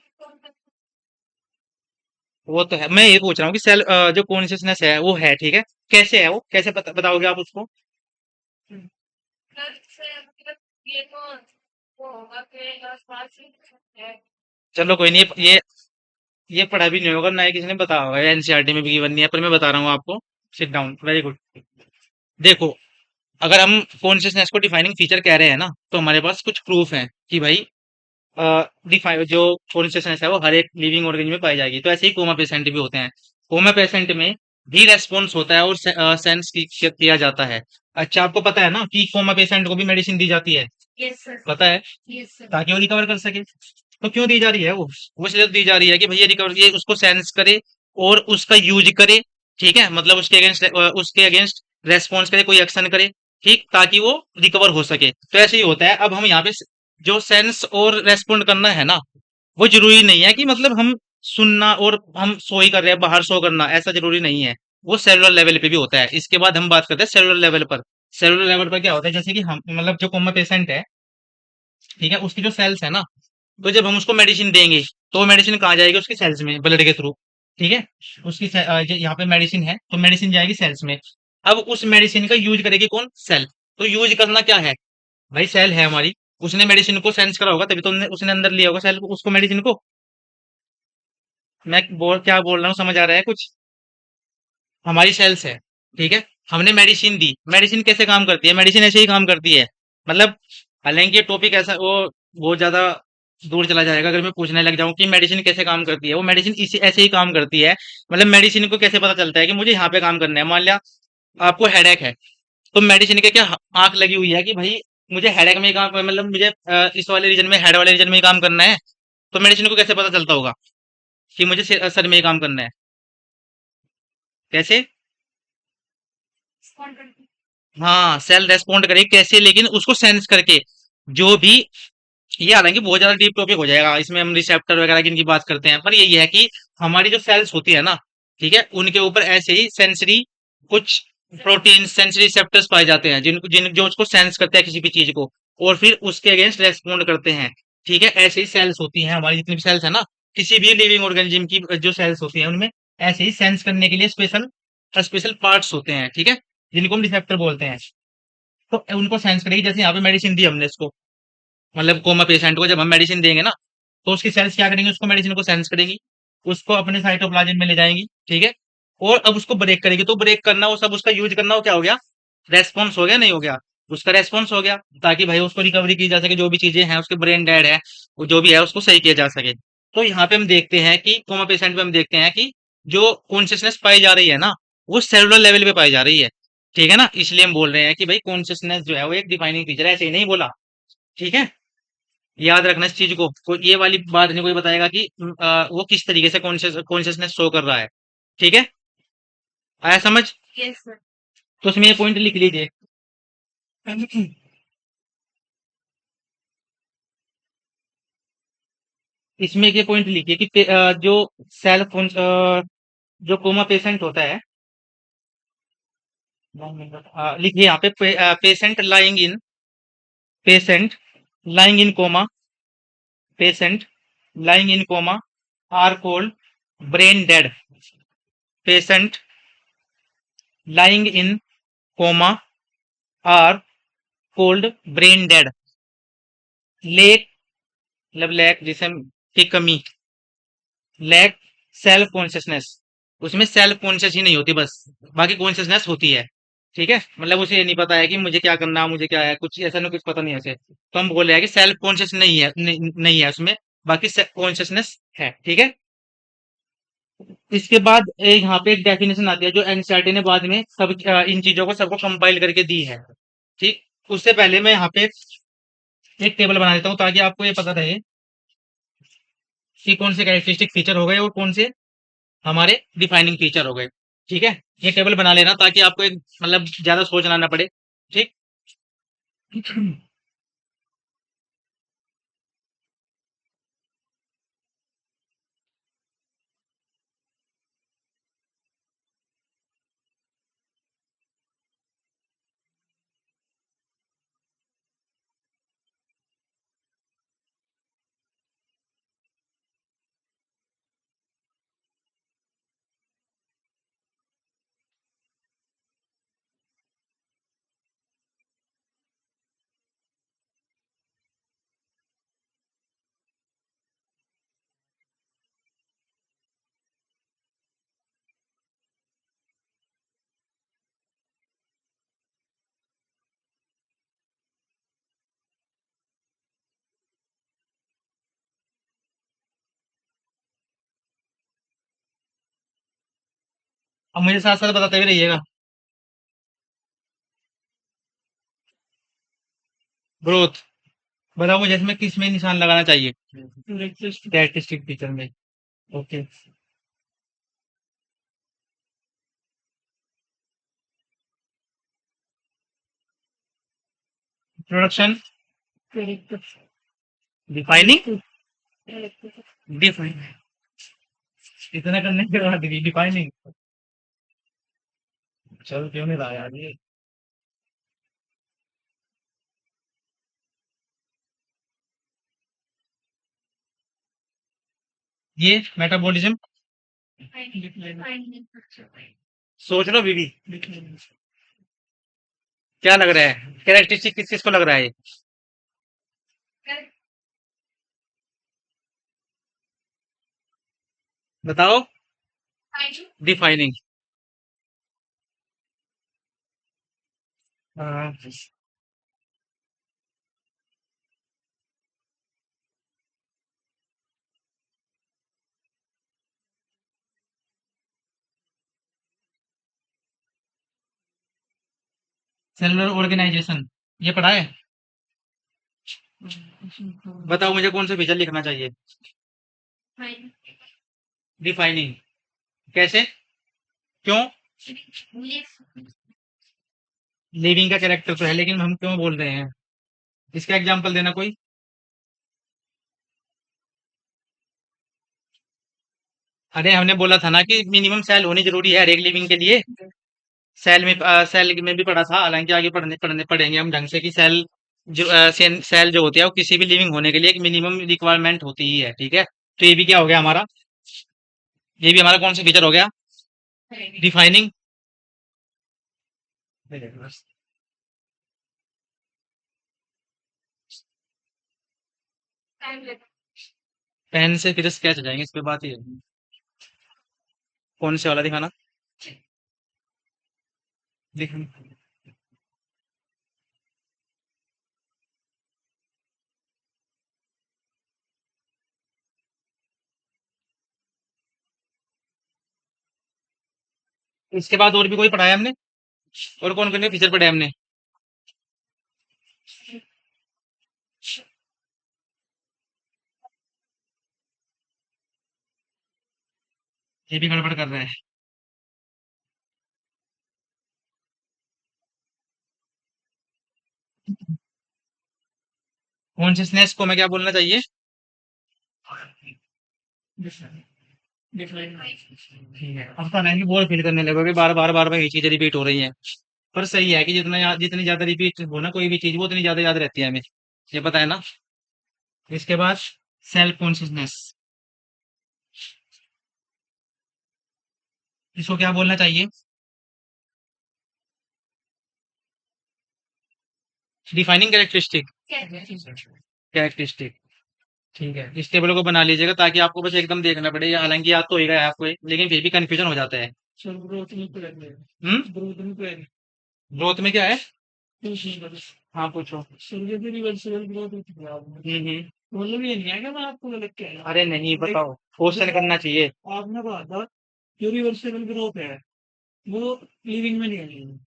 वो तो है, मैं ये पूछ रहा हूँ कि सेल जो कॉन्शियसनेस है वो है, ठीक है, कैसे है वो, कैसे बताओगे आप उसको? से मतलब ये तो वो होगा कि आसपास ही है। चलो कोई नहीं, ये पढ़ा भी नहीं होगा ना, ये किसी ने बताया होगा, एनसीईआरटी में भी गिवन नहीं है, पर मैं बता रहा हूँ आपको। Sit down, very good. देखो, अगर हम कॉन्शियसनेस को डिफाइनिंग फीचर कह रहे हैं ना, तो हमारे पास कुछ प्रूफ हैं कि भाई डिफाइन जो कॉन्शियसनेस है वो हर एक लिविंग ऑर्गेनिज्म में पाई जाएगी। तो ऐसे ही कोमा पेशेंट भी होते हैं, कोमा पेशेंट में भी रेस्पॉन्स होता है और सेंस किया जाता है। अच्छा, आपको पता है ना कि कोमा पेशेंट को भी मेडिसिन दी जाती है, यस सर। पता है, यस सर। ताकि वो रिकवर कर सके। तो क्यों दी जा रही है वो इसलिए तो दी जा रही है कि भैया रिकवर, ये उसको सेंस करे और उसका यूज करे, ठीक है, मतलब उसके अगेंस्ट रेस्पॉन्स करे, कोई एक्शन करे, ठीक, ताकि वो रिकवर हो सके। तो ऐसे ही होता है। अब हम यहाँ पे जो सेंस और रेस्पॉन्ड करना है ना, वो जरूरी नहीं है कि मतलब हम सुनना और हम सो ही कर रहे हैं, बाहर सो करना, ऐसा जरूरी नहीं है। वो सेलुलर लेवल पे भी होता है। इसके बाद हम बात करते हैं सेलुलर लेवल पर। सेलुलर लेवल पर क्या होता है, जैसे कि हम मतलब जो कोमा पेशेंट है, ठीक है, उसकी जो सेल्स है ना, तो जब हम उसको मेडिसिन देंगे, तो वो मेडिसिन कहाँ जाएगी, उसकी सेल्स में, ब्लड के थ्रू, ठीक है। उसकी यहाँ पे मेडिसिन है, तो मेडिसिन जाएगी सेल्स में। अब उस मेडिसिन का यूज करेगी कौन, सेल। तो यूज करना क्या है भाई, सेल है हमारी, उसने मेडिसिन को सेंस करा होगा, तभी तो उसने अंदर लिया होगा सेल को, उसको, मेडिसिन को। मैं क्या बोल रहा हूँ, समझ आ रहा है कुछ। हमारी सेल्स है, ठीक है, हमने मेडिसिन दी। मेडिसिन कैसे काम करती है, मेडिसिन ऐसे ही काम करती है, मतलब हालांकि ये टॉपिक ऐसा वो बहुत ज्यादा दूर चला जाएगा अगर मैं पूछने लग जाऊं कि मेडिसिन कैसे काम करती है। वो मेडिसिन इसी ऐसे ही काम करती है। मतलब मेडिसिन को कैसे पता चलता है कि मुझे यहाँ पे काम करना है। मान लिया आपको हेडेक है, तो मेडिसिन के क्या आंख लगी हुई है कि भाई मुझे हेडेक में ही काम, मतलब मुझे इस वाले रीजन में, हेड वाले रीजन में ही काम करना है। तो मेडिसिन को कैसे पता चलता होगा कि मुझे सर में ही काम करना है, कैसे। रिस्पॉन्ड करती हाँ, सेल रेस्पॉन्ड करेगी कैसे, लेकिन उसको सेंस करके। जो भी, ये हालांकि बहुत ज्यादा डीप टॉपिक हो जाएगा, इसमें हम रिसेप्टर वगैरह की इनकी बात करते हैं, पर यही है कि हमारी जो सेल्स होती है ना, ठीक है, उनके ऊपर ऐसे ही सेंसरी कुछ प्रोटीन, सेंसरी रिसेप्टर्स पाए जाते हैं, जिन जो उसको सेंस करते हैं किसी भी चीज को, और फिर उसके अगेंस्ट रेस्पॉन्ड करते हैं। ठीक है, ऐसे ही सेल्स होती हैं हमारी, जितनी भी सेल्स है ना, किसी भी लिविंग ऑर्गेनिज्म की जो सेल्स होती हैं, उनमें ऐसे ही सेंस करने के लिए स्पेशल स्पेशल पार्ट्स होते हैं, ठीक है, जिनको हम रिसेप्टर बोलते हैं। तो उनको सेंस करेगी। जैसे यहाँ पे मेडिसिन दी हमने इसको, मतलब कोमा पेशेंट को जब हम मेडिसिन देंगे ना, तो उसकी सेल्स क्या करेंगी, उसको मेडिसिन को सेंस करेंगी, उसको अपने साइटोप्लाज्म में ले जाएंगी, ठीक है, और अब उसको ब्रेक करेगी। तो ब्रेक करना, वो सब उसका यूज करना, वो क्या हो गया, रेस्पॉन्स हो गया, नहीं हो गया, उसका रेस्पॉन्स हो गया, ताकि भाई उसको रिकवरी की जा सके, जो भी चीजें हैं उसके, ब्रेन डेड है, वो जो भी है उसको सही किया जा सके। तो यहाँ पे हम देखते हैं कि कोमा पेशेंट में हम देखते हैं कि जो कॉन्शियसनेस पाई जा रही है ना, वो सेलुलर लेवल पे पाई जा रही है, ठीक है ना। इसलिए हम बोल रहे हैं कि भाई कॉन्शियसनेस जो है वो एक डिफाइनिंग फीचर है, ऐसे ही नहीं बोला, ठीक है। याद रखना इस चीज को, ये वाली बात नहीं कोई बताएगा कि वो किस तरीके से कॉन्शियसनेस शो कर रहा है, ठीक है। आया समझ। है। Yes sir. तो उसमें ये पॉइंट लिख लीजिए। इसमें ये पॉइंट लिखिए कि जो सेल्फ, जो कोमा पेशेंट होता है, लिखिए यहाँ पे, patient lying in coma, patient lying in coma are called brain dead. Patient lying in coma are called brain dead. Lake, मतलब लैक जिसे की कमी, लैक सेल्फ कॉन्शियसनेस। उसमें सेल्फ कॉन्शियस ही नहीं होती बस, बाकी कॉन्शियसनेस होती है, ठीक है। मतलब उसे ये नहीं पता है कि मुझे क्या करना, मुझे क्या है, कुछ ऐसा नहीं, कुछ पता नहीं है उसे। तो हम बोल रहे हैं कि सेल्फ कॉन्शियस नहीं है, नहीं है उसमें, बाकी कॉन्शियसनेस है, ठीक है। इसके बाद यहाँ पे एक डेफिनेशन आती है जो एनसीईआरटी ने बाद में सब इन चीजों को सबको कंपाइल करके दी है, ठीक। उससे पहले मैं यहाँ पे एक टेबल बना देता हूँ, ताकि आपको ये पता रहे कि कौन से कैरेक्टरिस्टिक फीचर हो गए और कौन से हमारे डिफाइनिंग फीचर हो गए, ठीक है। ये टेबल बना लेना ताकि आपको एक मतलब ज्यादा सोचना ना पड़े, ठीक। अब मुझे साथ साथ बताते हुए रहिएगा। ग्रोथ, बताओ मुझे इसमें किस में निशान लगाना चाहिए, कैरेक्टरिस्टिक फीचर में। Okay, production, correct defining, defining, इतना करने के बाद भी डिफाइनिंग। चल क्यों नहीं रहा यार ये मेटाबॉलिज्म। डिफाइनिंग सोच लो बीबी, डिफाइनिंग क्या लग रहा है कैरेक्टरिस्टिक किस किस को लग रहा है ये? बताओ। डिफाइनिंग। सेलुलर ऑर्गेनाइजेशन, ये पढ़ा है? बताओ मुझे कौन सा फीचर लिखना चाहिए? डिफाइनिंग। कैसे? क्यों? लिविंग का कैरेक्टर तो है लेकिन हम क्यों बोल रहे हैं? इसका एग्जांपल देना कोई। अरे हमने बोला था ना कि मिनिमम सेल होनी जरूरी है हर एक लिविंग के लिए। सेल में भी पढ़ा था, हालांकि आगे पढ़ने पढ़ने पढ़ेंगे हम ढंग से कि सेल जो सेल जो होती है वो किसी भी लिविंग होने के लिए एक मिनिमम रिक्वायरमेंट होती ही है, ठीक है। तो ये भी क्या हो गया हमारा, ये भी हमारा कौन सा फीचर हो गया? डिफाइनिंग। पेन से फिर स्केच हो जाएंगे, इस पे बात ही है। कौन से वाला दिखाना? दिखाना। इसके बाद और भी कोई पढ़ाया हमने? और कौन कौन से फीचर पढ़े हमने? ये भी गड़बड़ कर रहा है। कॉन्शियसनेस को मैं क्या बोलना चाहिए? डिफाइनिंग ठीक है, अब तो नहीं बोर फील करने लगोगे, बार बार ये चीजें रिपीट हो रही हैं। पर सही है कि जितनी ज्यादा रिपीट हो ना कोई भी चीज वो उतनी ज्यादा याद रहती है हमें, ये पता है ना। इसके बाद सेल्फ कॉन्शियसनेस, इसको क्या बोलना चाहिए? Defining characteristic. कैरेक्टरिस्टिक। ठीक है, इस टेबल को बना लीजिएगा ताकि आपको बस एकदम देखना पड़े, हालांकि याद तो होगा आपको लेकिन फिर भी कंफ्यूजन हो जाता है। सर ग्रोथ में प्लान है हम्म। ग्रोथ में प्लान ग्रोथ में क्या है? है हाँ पूछो। सर जैसे रिवर्सिबल ग्रोथ होती है मतलब ये नहीं है कि मैं आपको गलत कह रहा हूँ अरे नहीं, देख बताओ, क्वेश्चन करना चाहिए। आपने कहा था जो रिवर्सिबल ग्रोथ है वो लिविंग में नहीं है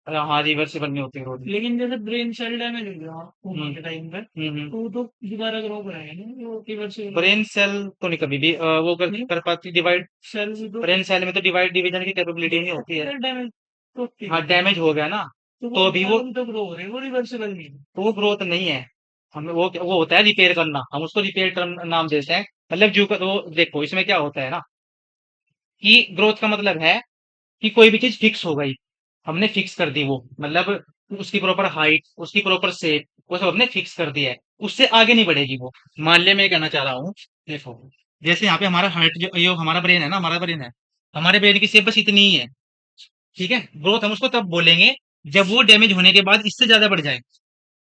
अरे हाँ, रिवर्सिबल नहीं होती ग्रोथ। लेकिन जैसे ब्रेन सेल डैमेज हो गया हम्म। होने के टाइम पे हम्म। तो वो तो दोबारा ग्रो कराएंगे ना वो रिवर्सिबल ब्रेन सेल तो नहीं कभी भी वो कर पाती डिवाइड। सेल भी तो ब्रेन सेल में तो डिवाइड डिवीजन की कैपेबिलिटी नहीं होती है। सेल डैमेज तो ठीक हाँ, है डैमेज हो गया ना, तो वो तो भी वो दोबारा भी तो ग्रो हो रहे हैं वो रिवर्सिबल नहीं है तो वो ग्रोथ नहीं है। हमें वो होता है रिपेयर करना, हम उसको रिपेयर टर्म नाम देते हैं। मतलब जो वो देखो इसमें क्या होता है ना कि ग्रोथ का मतलब है कि कोई भी चीज फिक्स हो गई, हमने फिक्स कर दी वो, मतलब उसकी प्रॉपर हाइट, उसकी प्रॉपर शेप, वो सब हमने फिक्स कर दिया है, उससे आगे नहीं बढ़ेगी वो। मान लिया मैं ये कहना चाह रहा हूँ, देखो जैसे यहाँ पे हमारा हार्ट जो हमारा ब्रेन है ना, हमारा ब्रेन है, हमारे ब्रेन की शेप बस इतनी ही है, ठीक है। ग्रोथ हम उसको तब बोलेंगे जब वो डैमेज होने के बाद इससे ज्यादा बढ़ जाए।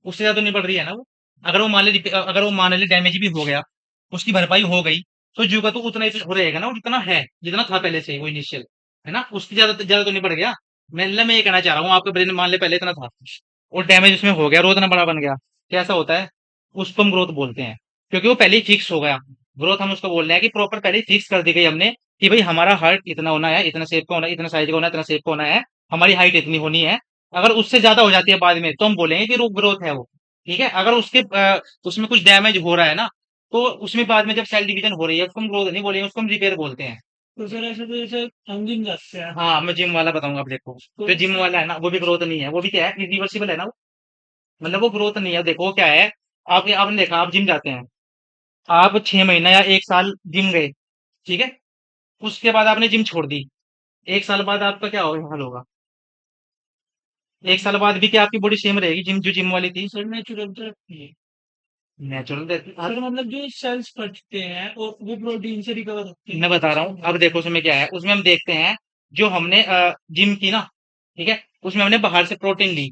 उससे ज्यादा तो नहीं बढ़ रही है ना वो। अगर वो मान ले डैमेज भी हो गया, उसकी भरपाई हो गई, तो जू का तो उतना ही हो रहेगा ना, वो जितना है, जितना था पहले से वो इनिशियल, है ना, उसकी ज्यादा तो नहीं बढ़ गया। मैं ये कहना चाह रहा हूँ, आपके ब्रेन मान ले पहले इतना था और डैमेज उसमें हो गया और वो इतना बड़ा बन गया, कैसा होता है? उसको हम ग्रोथ बोलते हैं, क्योंकि वो पहले ही फिक्स हो गया। ग्रोथ हम उसको बोल रहे हैं कि प्रॉपर पहले ही फिक्स कर दी गई हमने कि भाई हमारा हार्ट इतना होना है, इतना शेप का होना है, इतना साइज का होना है, इतना शेप का होना है, हमारी हाइट इतनी होनी है। अगर उससे ज्यादा हो जाती है बाद में तो हम बोलेंगे कि वो ग्रोथ है वो, ठीक है। अगर उसमें कुछ डैमेज हो रहा है ना, तो उसमें बाद में जब सेल डिवीजन हो रही है उसको हम ग्रोथ नहीं बोलेंगे, उसको हम रिपेयर बोलते हैं। तो सर ऐसे तो जैसे हम जिम जाते हैं हाँ, मैं जिम वाला बताऊंगा, आप देखो। तो जो जिम वाला है ना वो भी ग्रोथ नहीं है, वो भी क्या है, रिवर्सिबल है ना वो। मतलब वो ग्रोथ नहीं है। देखो वो क्या है, आप आपने देखा, आप जिम जाते हैं, आप 6 महीना या 1 साल जिम गए, ठीक है, उसके बाद आपने जिम छोड़ दी, 1 साल बाद आपका क्या हाल होगा? 1 साल बाद भी क्या आपकी बॉडी सेम रहेगी, जिम जो जिम वाली थी? सर नेचुरल तो रखती है। नेचुरल। सर मतलब जो सेल्स फटते हैं और वो प्रोटीन से रिकवर होते हैं। मैं बता रहा हूँ, अब देखो उसमें क्या है, उसमें हम देखते हैं जो हमने जिम की ना, ठीक है, उसमें हमने बाहर से प्रोटीन ली,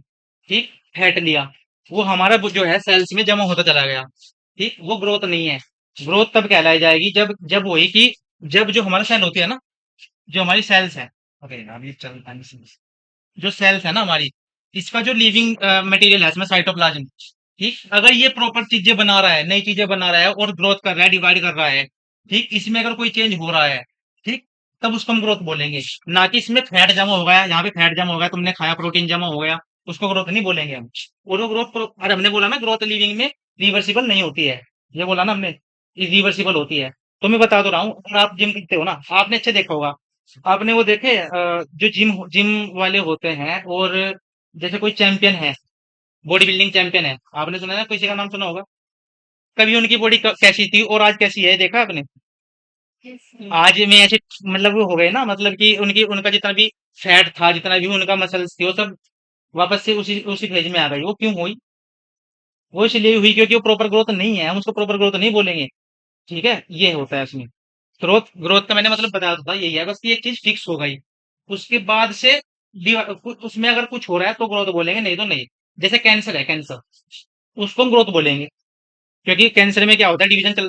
ठीक, फैट लिया, वो हमारा वो जो है सेल्स में जमा होता चला गया, ठीक, वो ग्रोथ नहीं है। ग्रोथ तब कहलाई जाएगी जब जब वही कि जब जो हमारा सेल होती है ना, जो हमारी सेल्स है, अरे यार ये चलता नहीं, जो सेल्स है ना हमारी, इसका जो लिविंग मटेरियल है इसमें साइटोप्लाज्म, ठीक, अगर ये प्रॉपर चीजें बना रहा है, नई चीजें बना रहा है और ग्रोथ कर रहा है, डिवाइड कर रहा है, ठीक, इसमें अगर कोई चेंज हो रहा है, ठीक, तब उसको हम ग्रोथ बोलेंगे। ना कि इसमें फैट जमा हो गया, यहाँ पे फैट जमा हो गया, तुमने खाया, प्रोटीन जमा हो गया, उसको ग्रोथ नहीं बोलेंगे हम। और वो ग्रोथ, अरे हमने बोला ना ग्रोथ लिविंग में रिवर्सिबल नहीं होती है, ये बोला ना हमने, रिवर्सिबल होती है। तो मैं बता तो रहा हूँ, अगर आप जिम करते हो ना, आपने अच्छे देखा होगा, आपने वो देखे जो जिम जिम वाले होते हैं, और जैसे कोई चैंपियन है, बॉडी बिल्डिंग चैंपियन है, आपने सुना है ना, किसी का नाम सुना होगा, कभी उनकी बॉडी कैसी थी और आज कैसी है, देखा आपने? आज में ऐसे मतलब वो हो गए ना, मतलब कि उनकी उनका जितना भी फैट था, जितना भी उनका मसल्स थी, वो सब वापस से उसी उसी फेज में आ गई। वो क्यों हुई? वो इसलिए हुई क्योंकि वो प्रॉपर ग्रोथ नहीं है, हम उसको प्रॉपर ग्रोथ नहीं बोलेंगे, ठीक है, ये होता है उसमें। ग्रोथ ग्रोथ का मैंने मतलब बताया तो था, यही है बस कि एक चीज फिक्स हो गई, उसके बाद से उसमें अगर कुछ हो रहा है तो ग्रोथ बोलेंगे, नहीं तो नहीं। जैसे कैंसर है, कैंसर, उसको हम ग्रोथ बोलेंगे, क्योंकि कैंसर में क्या होता है,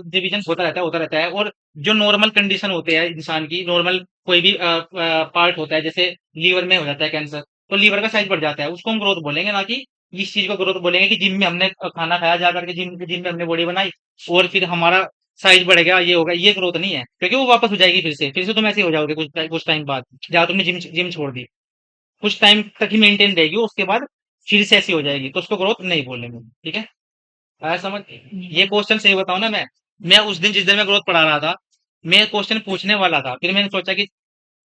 डिवीजन होता रहता है, और जो नॉर्मल कंडीशन होते हैं इंसान की, नॉर्मल कोई भी पार्ट होता है, जैसे लीवर में हो जाता है कैंसर, तो लीवर का साइज बढ़ जाता है, उसको हम ग्रोथ बोलेंगे, ना कि इस चीज को ग्रोथ बोलेंगे कि जिम में हमने खाना खाया, जा करके जिम जिम में हमने बॉडी बनाई और फिर हमारा साइज बढ़ गया, ये होगा, ये ग्रोथ नहीं है, क्योंकि वो वापस हो जाएगी, फिर से तुम ऐसे ही हो जाओगे कुछ टाइम बाद, जहाँ तुमने जिम जिम छोड़ दी, कुछ टाइम तक ही मेंटेन रहेगी, उसके बाद फिर से ऐसी हो जाएगी, तो उसको ग्रोथ नहीं बोलेंगे, ठीक है? आया समझ? ये क्वेश्चन सही बताऊं ना, मैं उस दिन जिस दिन मैं ग्रोथ पढ़ा रहा था, मैं क्वेश्चन पूछने वाला था, फिर मैंने सोचा कि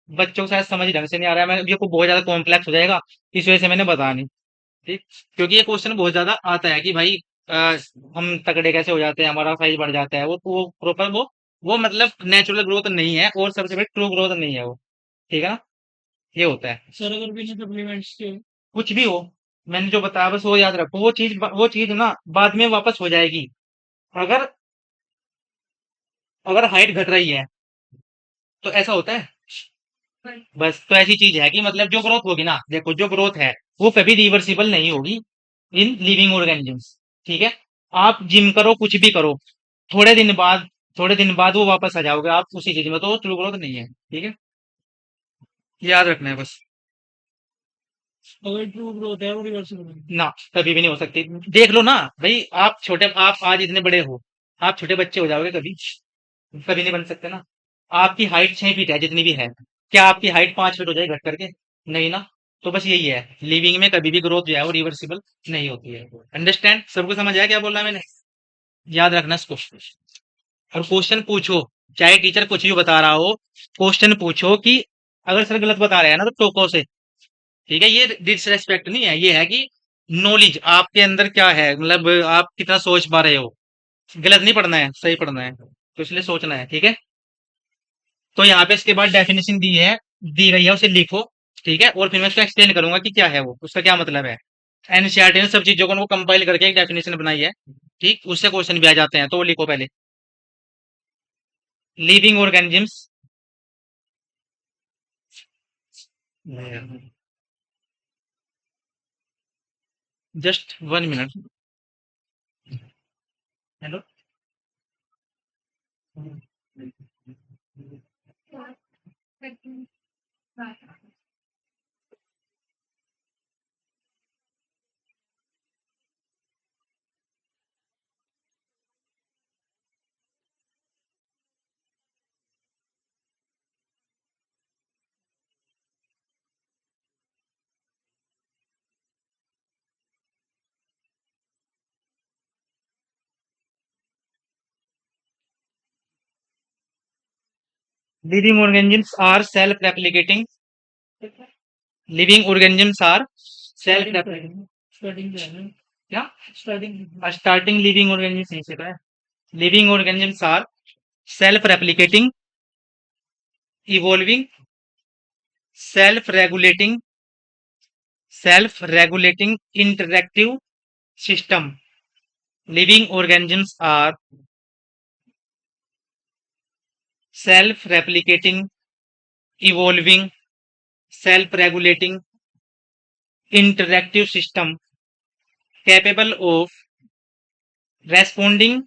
बच्चों को शायद समझ ढंग से नहीं आ रहा है, मैं ये को बहुत ज्यादा कॉम्प्लेक्स हो जाएगा, इस वजह से मैंने बताया नहीं, ठीक, क्योंकि ये क्वेश्चन बहुत ज्यादा आता है कि भाई आ, हम तगड़े कैसे हो जाते हैं, हमारा साइज बढ़ जाता है, वो प्रॉपर वो मतलब नेचुरल ग्रोथ नहीं है, और सबसे बड़ी ट्रू ग्रोथ नहीं है वो, ठीक है ना? ये होता है। सर अगर बिना सप्लीमेंट्स के। कुछ भी हो, मैंने जो बताया बस वो याद रखो, वो चीज ना बाद में वापस हो जाएगी, अगर अगर हाइट घट रही है तो ऐसा होता है, बस तो ऐसी चीज है कि मतलब जो ग्रोथ होगी ना, देखो जो ग्रोथ है वो कभी रिवर्सिबल नहीं होगी इन लिविंग ऑर्गेनिजम्स, ठीक है? आप जिम करो, कुछ भी करो, थोड़े दिन बाद थोड़े दिन बाद वो वापस आ जाओगे आप उसी चीज में, तो ट्रू ग्रोथ नहीं है, ठीक है, याद रखना है बस। अगर ट्रू ग्रोथ है वो रिवर्सिबल है। ना, कभी भी नहीं हो सकती। देख लो ना भाई, आप आज इतने बड़े हो, आप छोटे बच्चे हो जाओगे कभी? कभी नहीं बन सकते ना। आपकी हाइट 6 फीट है जितनी भी है, क्या आपकी हाइट 5 फीट हो जाएगी घट करके? नहीं ना। तो बस यही है, लिविंग में कभी भी ग्रोथ जो है वो रिवर्सिबल नहीं होती है। अंडरस्टैंड? सबको समझ आया क्या बोला मैंने? याद रखना इसको। और क्वेश्चन पूछो, चाहे टीचर कुछ भी बता रहा हो, क्वेश्चन पूछो कि अगर सर गलत बता रहे हैं ना तो टोको से, ठीक है? ये डिसरेस्पेक्ट नहीं है, ये है कि नॉलेज आपके अंदर क्या है, मतलब आप कितना सोच पा रहे हो। गलत नहीं पढ़ना है, सही पढ़ना है, तो इसलिए सोचना है, ठीक है? तो यहाँ पे इसके बाद डेफिनेशन दी गई है, उसे लिखो, ठीक है, और फिर मैं उसको एक्सप्लेन करूंगा कि क्या है वो, उसका क्या मतलब है। एनसीईआरटी ने सब चीजों को कंपाइल करके एक डेफिनेशन बनाई है, ठीक, उससे क्वेश्चन भी आ जाते हैं, तो वो लिखो पहले। Living organisms, just 1 minute. Hello. Living organisms are self replicating, living organisms are self, starting पे है ना? क्या स्टार्टिंग स्टार्टिंग लिविंग ऑर्गेनिज्म नहीं से है। Living organisms are self replicating, evolving, self regulating, self regulating interactive system. Living organisms are self-replicating, evolving, self-regulating, interactive system capable of responding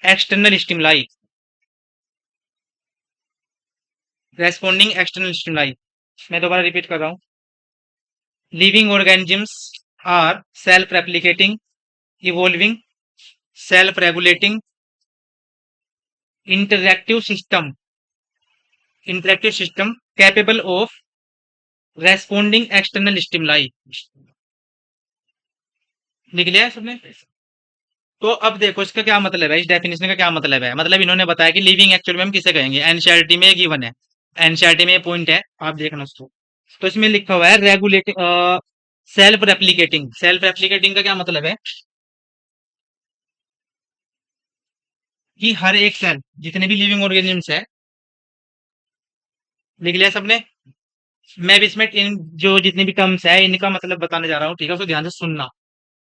external stimuli. Responding external stimuli. मैं दोबारा repeat कर रहा हूँ. Living organisms are self-replicating, evolving, self-regulating, interactive system capable of responding external stimuli. लिख लिया है सबने? तो अब देखो इसका क्या मतलब है, इस डेफिनेशन का क्या मतलब है। मतलब इन्होंने बताया कि लिविंग एक्चुअल में हम किसे कहेंगे, एनसीईआरटी में गिवन है, एनसीईआरटी में ये पॉइंट है, आप देखना उसको। तो इसमें लिखा हुआ है regulating, self replicating. Self replicating का क्या मतलब है कि हर एक सेल, जितने भी लिविंग ऑर्गेनिजम्स है, लिख लिया सबने? मैं भी इसमें इन जो जितनी भी टर्म्स है इनका मतलब बताने जा रहा हूँ, ठीक है, उसको ध्यान से सुनना।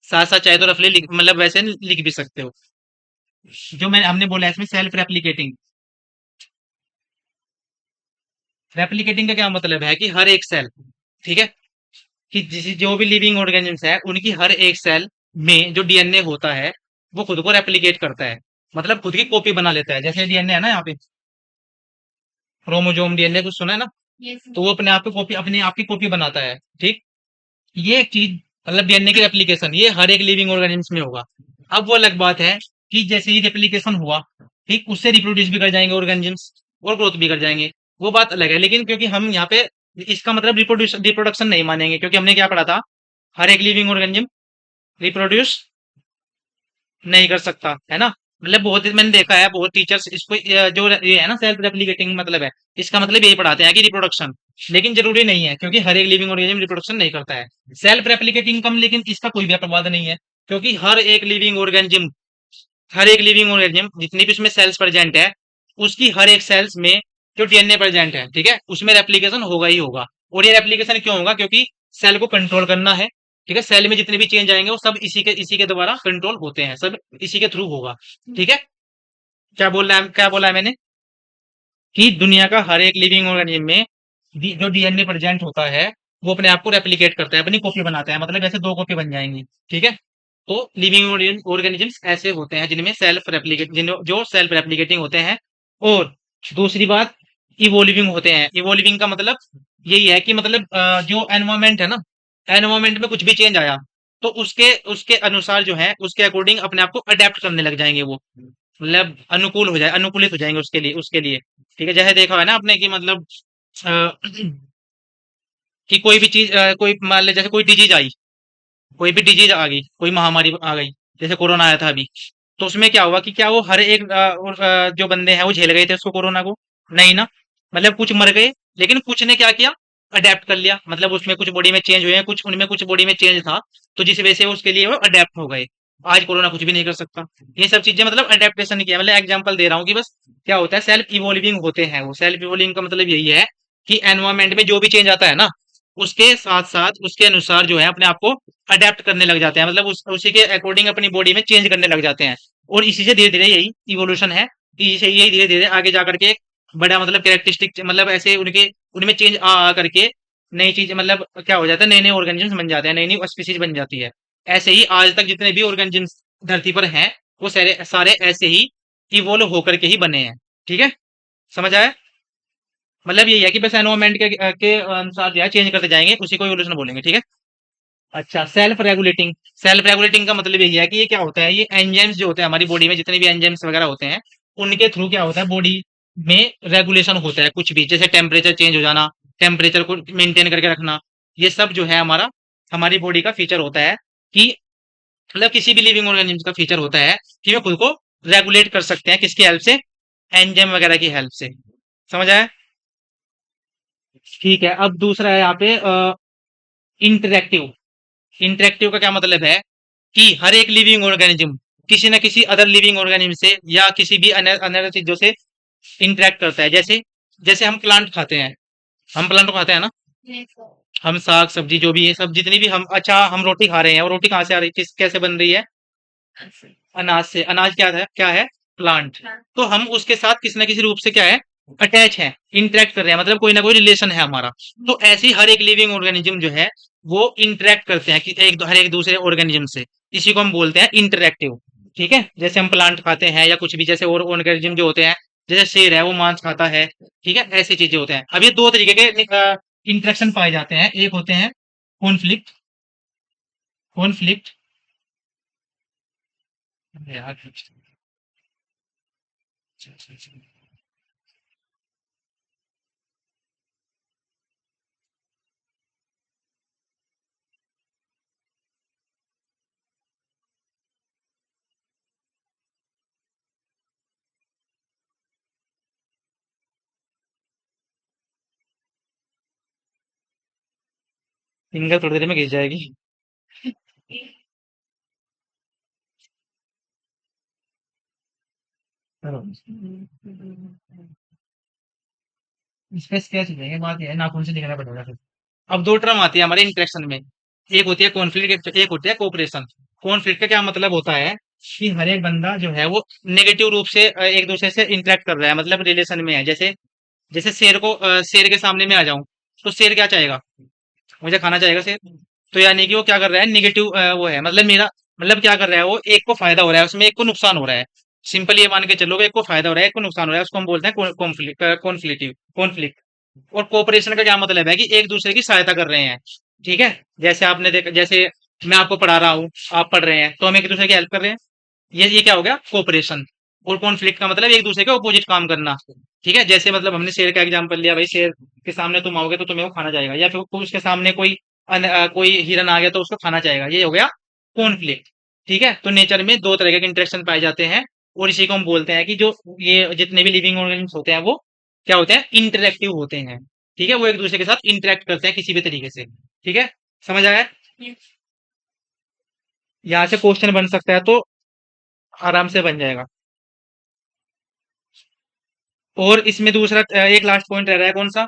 साथ साथ चाहे तो रफली मतलब वैसे लिख भी सकते हो। जो मैं हमने बोला है इसमें सेल्फ रेप्लिकेटिंग, रेप्लिकेटिंग का क्या मतलब है कि हर एक सेल, ठीक है, कि जो भी लिविंग ऑर्गेनिजम्स है उनकी हर एक सेल में जो डीएनए होता है वो खुद को रेप्लिकेट करता है, मतलब खुद की कॉपी बना लेता है। जैसे डीएनए है ना, यहाँ पे क्रोमोजोम डीएनए कुछ सुना है ना, यस तो वो अपने आप की कॉपी बनाता है, ठीक। ये एक चीज, मतलब डीएनए की रेप्लिकेशन ये हर एक लिविंग ऑर्गेनिज्म में होगा। अब वो अलग बात है कि जैसे ही रेप्लिकेशन हुआ, ठीक, उससे रिप्रोड्यूस भी कर जाएंगे ऑर्गेनिजम्स और ग्रोथ भी कर जाएंगे, वो बात अलग है। लेकिन क्योंकि हम यहाँ पे इसका मतलब रिप्रोडक्शन नहीं मानेंगे, क्योंकि हमने क्या पढ़ा था, हर एक लिविंग ऑर्गेनिज्म रिप्रोड्यूस नहीं कर सकता, है ना। मतलब बहुत मैंने देखा है बहुत टीचर्स इसको जो ये है ना सेल्फ रेप्लिकेटिंग मतलब है, इसका मतलब यही पढ़ाते हैं कि रिप्रोडक्शन। लेकिन जरूरी नहीं है, क्योंकि हर एक लिविंग ऑर्गेनिज्म रिप्रोडक्शन नहीं करता है। सेल्फ रेप्लिकेटिंग कम, लेकिन इसका कोई भी अपवाद नहीं है, क्योंकि हर एक लिविंग ऑर्गेनिज्म जितनी भी उसमें सेल्स प्रेजेंट है, उसकी हर एक सेल्स में जो डीएनए प्रेजेंट है, ठीक है, उसमें रेप्लिकेशन होगा ही होगा। और ये रेप्लिकेशन क्यों होगा, क्योंकि सेल को कंट्रोल करना है, ठीक है। सेल में जितने भी चेंज आएंगे वो सब इसी के द्वारा कंट्रोल होते हैं, सब इसी के थ्रू होगा, ठीक है। क्या बोला है मैंने कि दुनिया का हर एक लिविंग ऑर्गेनिज्म में जो डीएनए प्रेजेंट होता है वो अपने आप को रेप्लिकेट करता है, अपनी कॉपी बनाता है, मतलब ऐसे दो कॉपी बन जाएंगी, ठीक है। तो लिविंग ऑर्गेनिजम्स ऐसे होते हैं जिनमें जो सेल्फ रेप्लिकेटिंग होते हैं। और दूसरी बात, इवोल्विंग होते हैं। इवोल्विंग का मतलब यही है कि मतलब जो एनवायरमेंट है ना, एनवायरमेंट में कुछ भी चेंज आया तो उसके उसके अनुसार जो है उसके अकॉर्डिंग अपने आप को अडेप्ट करने लग जाएंगे वो, मतलब अनुकूलित हो जाएंगे उसके लिए, ठीक है। जैसे देखा है ना आपने कि मतलब अ, कि कोई भी चीज कोई मान ले जैसे कोई भी डिजीज आ गई, कोई महामारी आ गई, जैसे कोरोना आया था अभी, तो उसमें क्या हुआ कि क्या वो हर एक जो बंदे हैं वो झेल गए थे उसको, कोरोना को? नहीं ना। मतलब कुछ मर गए, लेकिन कुछ ने क्या किया, अडेप्ट कर लिया, मतलब उसमें कुछ बॉडी में चेंज हुए हैं, कुछ उनमें कुछ बॉडी में चेंज था, तो जिस वजह से उसके लिए वो अडेप्ट हो गए। आज कोरोना कुछ भी नहीं कर सकता। ये सब चीजें मतलब अडेप्टेशन किया, मतलब एग्जांपल दे रहा हूँ कि बस क्या होता है, सेल्फ इवोल्विंग होते हैं वो। सेल्फ इवोल्विंग का मतलब यही है कि एनवायरमेंट में जो भी चेंज आता है ना, उसके साथ साथ उसके अनुसार जो है अपने आप को अडेप्ट करने लग जाते हैं, मतलब उसी के अकॉर्डिंग अपनी बॉडी में चेंज करने लग जाते हैं। और इसी से धीरे धीरे यही इवोल्यूशन है, कि इसे यही धीरे धीरे आगे जा करके एक बड़ा मतलब कैरेक्टरिस्टिक, मतलब ऐसे उनके उनमें चेंज आ करके नई चीज, मतलब क्या हो जाता है, नए नए ऑर्गेनिजम्स बन जाते हैं, नई नई स्पीसीज बन जाती है। ऐसे ही आज तक जितने भी ऑर्गेनिजम्स धरती पर हैं वो सारे सारे ऐसे ही इवोल्व होकर के ही बने हैं, ठीक है। समझ आया? मतलब यही है कि बस एनवायरमेंट के अनुसार जो है चेंज करते जाएंगे, उसी को इवोल्यूशन बोलेंगे, ठीक है। अच्छा, सेल्फ रेगुलेटिंग। सेल्फ रेगुलेटिंग का मतलब यही है कि ये क्या होता है, ये एंजाइम्स जो होते हैं हमारी बॉडी में, जितने भी एंजाइम्स वगैरह होते हैं उनके थ्रू क्या होता है, बॉडी में रेगुलेशन होता है कुछ भी, जैसे टेम्परेचर चेंज हो जाना, टेम्परेचर को मेंटेन करके रखना, ये सब जो है हमारी बॉडी का फीचर होता है कि मतलब किसी भी लिविंग ऑर्गेनिज्म का फीचर होता है कि वे खुद को रेगुलेट कर सकते हैं, किसकी हेल्प से, एंजाइम वगैरह की हेल्प से। समझ आया? ठीक है। अब दूसरा है यहाँ पे इंटरेक्टिव। इंटरेक्टिव का क्या मतलब है कि हर एक लिविंग ऑर्गेनिज्म किसी न किसी अदर लिविंग ऑर्गेनिज्म से या किसी भी अनदर चीजों से इंटरेक्ट करता है। जैसे जैसे हम प्लांट खाते हैं, हम प्लांट को खाते हैं ना, Yes, sir. हम साग सब्जी जो भी है सब जितनी भी हम, अच्छा हम रोटी खा रहे हैं, और रोटी कहाँ से आ रही है, कैसे बन रही है, अनाज से। अनाज क्या है, प्लांट। Plant. तो हम उसके साथ किसी न किसी रूप से क्या है, अटैच है, इंटरेक्ट कर रहे हैं, मतलब कोई ना कोई रिलेशन है हमारा। तो ऐसे ही हर एक लिविंग ऑर्गेनिज्म जो है वो इंटरेक्ट करते हैं कि हर एक दूसरे ऑर्गेनिज्म से। इसी को हम बोलते हैं इंटरेक्टिव। ठीक है, जैसे हम प्लांट खाते हैं या कुछ भी, जैसे और ऑर्गेनिज्म जो होते हैं, जैसे शेर है वो मांस खाता है। ठीक है, ऐसी चीजें होते हैं। अब ये दो तरीके के इंटरेक्शन पाए जाते हैं। एक होते हैं कॉन्फ्लिक्ट, कॉन्फ्लिक्ट यार, फिंगर थोड़ी देर में घिस जाएगी। इस पे स्केच देंगे, बात ये है नाखून से दिखाना पड़ेगा फिर। अब दो टर्म आती है हमारे इंटरेक्शन में। एक होती है कॉन्फ्लिक्ट, एक होती है कोऑपरेशन। कॉन्फ्लिक्ट का क्या मतलब होता है कि हर एक बंदा जो है वो नेगेटिव रूप से एक दूसरे से इंटरेक्ट कर रहा है, मतलब रिलेशन में है। जैसे जैसे शेर के सामने में आ जाऊं, तो शेर क्या चाहेगा, मुझे खाना चाहेगा शेर। तो यानी कि वो क्या कर रहा है, नेगेटिव वो है, मतलब मेरा, मतलब क्या कर रहा है वो, एक को फायदा हो रहा है उसमें, एक को नुकसान हो रहा है। सिंपल ये मान के चलोगे, एक को फायदा हो रहा है, एक को नुकसान हो रहा है, उसको हम बोलते हैं कॉन्फ्लिक्ट, कॉन्फ्लिक्टिव कॉन्फ्लिक्ट। और कोऑपरेशन का क्या मतलब है कि एक दूसरे की सहायता कर रहे हैं। ठीक है, जैसे आपने देखा, जैसे मैं आपको पढ़ा रहा हूँ, आप पढ़ रहे हैं, तो हम एक दूसरे की हेल्प कर रहे हैं। ये क्या हो गया, कोऑपरेशन। और कॉन्फ्लिक्ट का मतलब एक दूसरे के ऑपोजिट काम करना। ठीक है, जैसे मतलब हमने शेर का एग्जांपल लिया, भाई शेर के सामने तुम आओगे तो तुम्हें वो खाना जाएगा, या फिर उसके सामने कोई हिरन आ गया तो उसको खाना चाहेगा, ये हो गया कॉन्फ्लिक्ट। ठीक है, तो नेचर में दो तरह के इंटरेक्शन पाए जाते हैं, और इसी को हम बोलते हैं कि जो ये जितने भी लिविंग ऑर्गेनिज्म होते हैं वो क्या होते हैं, इंटरेक्टिव होते हैं। ठीक है, वो एक दूसरे के साथ इंटरेक्ट करते हैं किसी भी तरीके से। ठीक है, समझ आया। Yes. यहाँ से क्वेश्चन बन सकता है, तो आराम से बन जाएगा। और इसमें दूसरा एक लास्ट पॉइंट रह रहा है, कौन सा,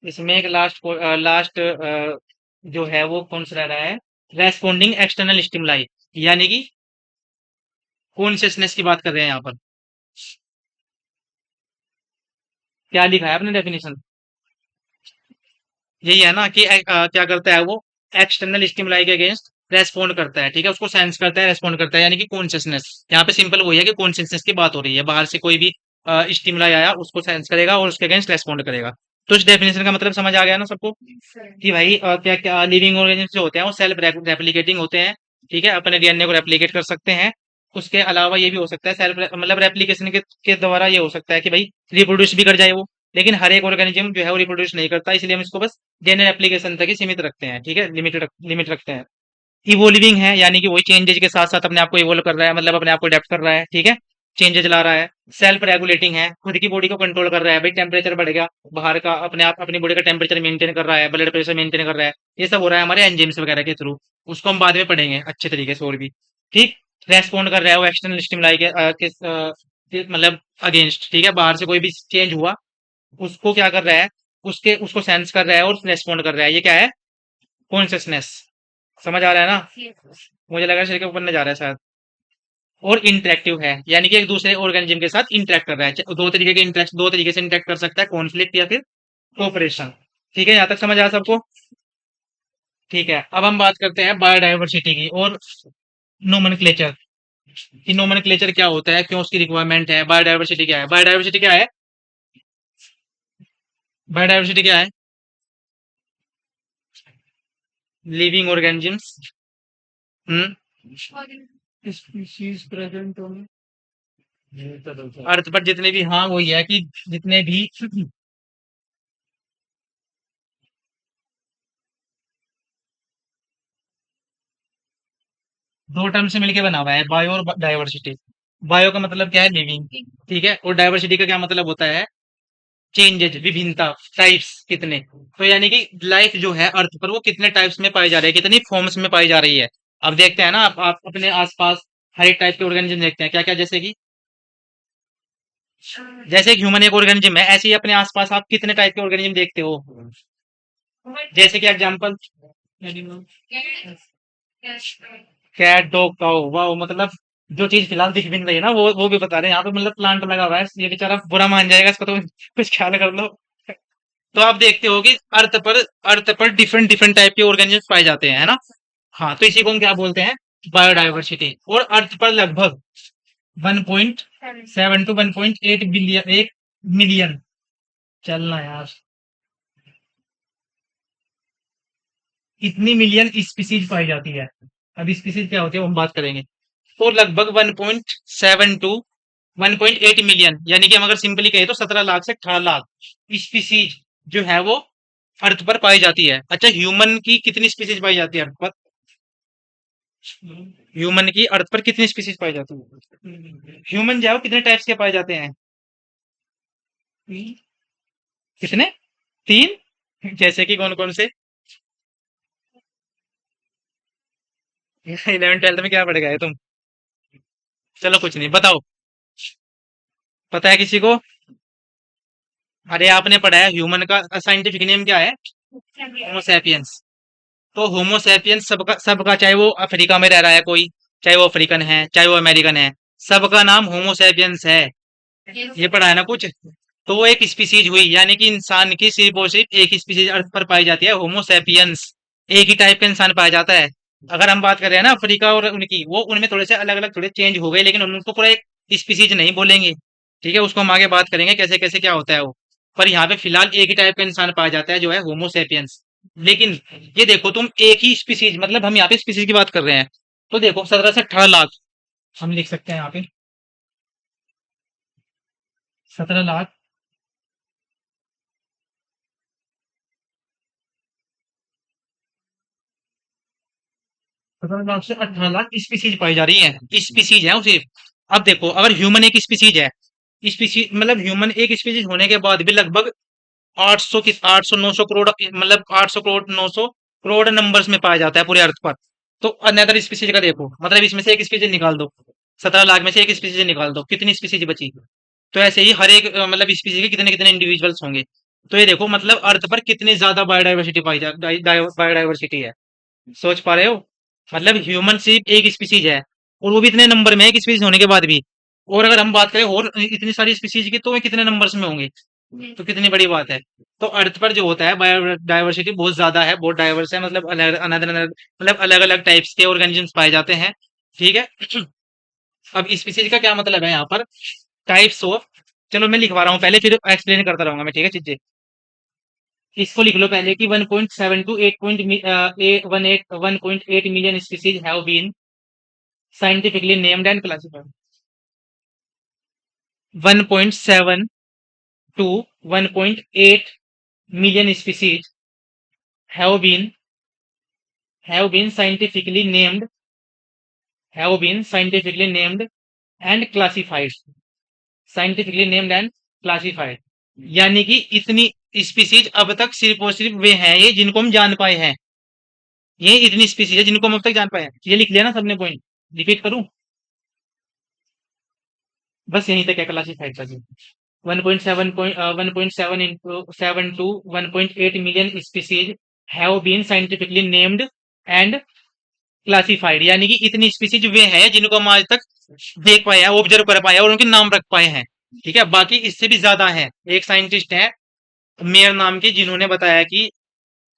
इसमें एक लास्ट जो है वो कौन सा रह रहा है, रेस्पोंडिंग एक्सटर्नल स्टिमुलाई, यानी कि कॉन्शियसनेस की बात कर रहे हैं यहाँ पर। क्या लिखा है अपने डेफिनेशन, यही है ना कि क्या करता है वो, एक्सटर्नल स्टिमुलाई के अगेंस्ट रेस्पॉन्ड करता है। ठीक है, उसको सेंस करता है, रेस्पॉन्ड करता है, यानी कि कॉन्शियसनेस। यहाँ पे सिंपल वही है कि कॉन्शियसनेस की बात हो रही है, बाहर से कोई भी स्टिमुलाई आया उसको सेंस करेगा और उसके अगेंस्ट रेस्पॉन्ड करेगा। तो इस डेफिनेशन का मतलब समझ आ गया ना सबको, Yes, sir. कि भाई क्या क्या लिविंग ऑर्गेनिज्म जो होते हैं वो सेल्फ रेप्लिकेटिंग होते हैं। ठीक है, अपने डीएनए को रेप्लिकेट कर सकते हैं। उसके अलावा ये भी हो सकता है, सेल्फ मतलब रेप्लिकेशन के द्वारा ये हो सकता है कि भाई रिप्रोड्यूस भी कर जाए वो। लेकिन हर एक ऑर्गेनिज्म जो है वो रिप्रोड्यूस नहीं करता, इसलिए हम इसको बस डीएनए रेप्लिकेशन तक ही सीमित रखते हैं। ठीक है, लिमिट रखते हैं। इवोल्विंग है, यानी कि वही चेंजेज के साथ साथ अपने आप को इवोल्व कर रहा है, मतलब अपने आप को अडेप्ट कर रहा है। ठीक है, चेंजेज ला रहा है। सेल्फ रेगुलेटिंग है, खुद की बॉडी को कंट्रोल कर रहा है, भाई टेम्परेचर बढ़ गया बाहर का, अपने आप अपनी बॉडी का टेम्परेचर मेंटेन कर रहा है, ब्लड प्रेशर मेंटेन कर रहा है। ये सब हो रहा है हमारे एंजाइम्स वगैरह के थ्रू। उसको हम बाद में पढ़ेंगे अच्छे तरीके से और भी। ठीक, रेस्पॉन्ड कर रहा है वो एक्सटर्नल स्टिमुलाई मतलब अगेंस्ट। ठीक है, बाहर से कोई भी चेंज हुआ उसको क्या कर रहा है, उसको सेंस कर रहा है और रेस्पॉन्ड कर रहा है। ये क्या है, कॉन्शियसनेस। समझ आ रहा है ना, Yes, sir. मुझे लगा शरीर के ऊपर न जा रहा है शायद। और इंटरेक्टिव है, यानी कि एक दूसरे ऑर्गेनिज्म के साथ इंटरेक्ट कर रहा है। दो तरीके से इंटरेक्ट कर सकता है, कॉन्फ्लिक्ट या फिर कोऑपरेशन। ठीक है, यहाँ तक समझ आया सबको। ठीक है, अब हम बात करते हैं बायोडायवर्सिटी की और नोमेनक्लेचर, कि नोमेनक्लेचर क्या होता है, क्यों उसकी रिक्वायरमेंट है, बायोडायवर्सिटी क्या है। बायोडायवर्सिटी क्या है, बायोडायवर्सिटी क्या है, लिविंग ऑर्गेनिजम्स। हम्म, स्पीशीज प्रेजेंट होंगे। ये तो होता है। अर्थ पर जितने भी, हाँ वही है कि जितने भी दो टर्म से मिलके बना हुआ है, बायो और डाइवर्सिटी। बायो का मतलब क्या है, लिविंग। ठीक है, और डाइवर्सिटी का क्या मतलब होता है, चेंजेज, विभिन्नता, टाइप्स कितने। तो यानी कि लाइफ जो है अर्थ पर वो कितने टाइप्स में पाई जा रही है, कितनी फॉर्म्स में पाई जा रही है। अब देखते हैं ना, आप अपने आसपास हर एक टाइप के ऑर्गेनिज्म देखते हैं, क्या क्या, जैसे कि जैसे एक ह्यूमन एक ऑर्गेनिज्म है, ऐसे ही अपने आसपास आप कितने टाइप के ऑर्गेनिज्म देखते हो। जैसे कि एग्जांपल, एनिमल। कैट, डॉग, काऊ, वाओ, मतलब जो चीज फिलहाल दिख भी नहीं रही है ना, वो भी बता रहे हैं यहाँ पे। मतलब प्लांट लगा हुआ है, ये बेचारा बुरा मान जाएगा इसको, तो कुछ ख्याल कर लो। तो आप देखते हो कि अर्थ पर डिफरेंट डिफरेंट टाइप के ऑर्गेनिज्म पाए जाते हैं, है ना। हाँ, तो इसी को हम क्या बोलते हैं, बायोडाइवर्सिटी। और अर्थ पर लगभग 1.7 टू 1.8 बिलियन, 1 मिलियन, चलना यार, इतनी मिलियन स्पीसीज पाई जाती है। अब स्पीसीज क्या होती है वो हम बात करेंगे। तो लगभग 1.7 टू 1.8 मिलियन, यानी कि हम अगर सिंपली कहें तो 17 लाख से 18 लाख स्पीसीज जो है वो अर्थ पर पाई जाती है। अच्छा, ह्यूमन की कितनी स्पीसीज पाई जाती है अर्थ पर। ह्यूमन की अर्थ पर कितनी स्पीसीज पाई जाती है। ह्यूमन जो है वो कितने टाइप्स के पाए जाते हैं। कितने, 3। जैसे कि कौन कौन से। 11th 12th में क्या पढ़ गए तुम। चलो कुछ नहीं, बताओ, पता है किसी को। अरे आपने पढ़ा है ह्यूमन का साइंटिफिक नेम क्या है, होमो सैपियंस। तो होमो सैपियंस सबका सबका, चाहे वो अफ्रीका में रह रहा है कोई, चाहे वो अफ्रीकन है, चाहे वो अमेरिकन है, सबका नाम होमो सैपियंस है। ये पढ़ा है ना कुछ। तो वो एक स्पीसीज हुई, यानी कि इंसान की सिर्फ और सिर्फ एक ही स्पीसीज अर्थ पर पाई जाती है, होमो सैपियंस। एक ही टाइप का इंसान पाया जाता है। अगर हम बात कर रहे हैं ना अफ्रीका और उनकी, वो उनमें थोड़े से अलग अलग थोड़े चेंज हो गए, लेकिन उनको पूरा एक स्पीसीज नहीं बोलेंगे। ठीक है, उसको हम आगे बात करेंगे कैसे कैसे क्या होता है वो। पर यहाँ पे फिलहाल एक ही टाइप का इंसान पाया जाता है, जो है होमो सैपियंस। लेकिन ये देखो तुम, एक ही स्पीसीज, मतलब हम यहाँ पे स्पीसीज की बात कर रहे हैं। तो देखो 17 से 18 लाख हम लिख सकते हैं यहाँ पे, 17 लाख, 17 लाख से 18 लाख स्पीसीज पाई जा रही है, स्पीसीज है उसे। अब देखो, अगर ह्यूमन एक स्पीसीज है, स्पीसीज मतलब ह्यूमन एक स्पीसीज होने के बाद भी लगभग 800 की 800 900 करोड़, मतलब 800 करोड़ 900 करोड़ नंबर्स में पाया जाता है पूरे अर्थ पर। तो अनदर स्पीसीज का देखो, मतलब इसमें से एक स्पीसीज निकाल दो, 17 लाख में से एक स्पीसीज निकाल दो, कितनी स्पीसीज बची। तो ऐसे ही हर एक मतलब स्पीसीज के कितने कितने इंडिविजुअल्स होंगे। तो ये देखो, मतलब अर्थ पर कितनी ज्यादा बायोडाइवर्सिटी पाई जा बायोडाइवर्सिटी है। सोच पा रहे हो। मतलब ह्यूमन सिर्फ एक स्पीसीज है, और वो भी इतने नंबर में है, एक स्पीसीज होने के बाद भी। और अगर हम बात करें और इतनी सारी स्पीसीज की, तो वे कितने नंबर्स में होंगे। तो कितनी बड़ी बात है। तो अर्थ पर जो होता है बायोडाइवर्सिटी बहुत ज्यादा है, बहुत डाइवर्स है, मतलब अलग अलग मतलब अलग अलग टाइप्स के ऑर्गेनिजम्स पाए जाते हैं। ठीक है। अब स्पीसीज का क्या मतलब है यहाँ पर, टाइप्स ऑफ। चलो मैं लिखवा रहा हूँ पहले, फिर एक्सप्लेन करता रहूंगा मैं, ठीक है चीजें। इसको लिख लो पहले कि 1.7 to 1.8 million species have been scientifically named and classified. 1.7 to 1.8 million species have been have been scientifically named have been scientifically named and classified, scientifically named and classified. यानी कि इतनी स्पीसीज अब तक सिर्फ और सिर्फ वे हैं ये जिनको हम जान पाए हैं। ये इतनी स्पीसीज है जिनको हम अब तक जान पाए हैं। ये लिख लिया ना सबने पॉइंट, रिपीट करूं। बस यहीं तक है क्लासिफाइड का जी। 1.7 into 7 to 1.8 million species have been scientifically named and classified, यानी कि इतनी स्पीसीज वे हैं जिनको हम आज तक देख पाए हैं, ऑब्जर्व कर पाए हैं और उनके नाम रख पाए हैं। ठीक है, बाकी इससे भी ज्यादा है। एक साइंटिस्ट है मेयर नाम की, जिन्होंने बताया कि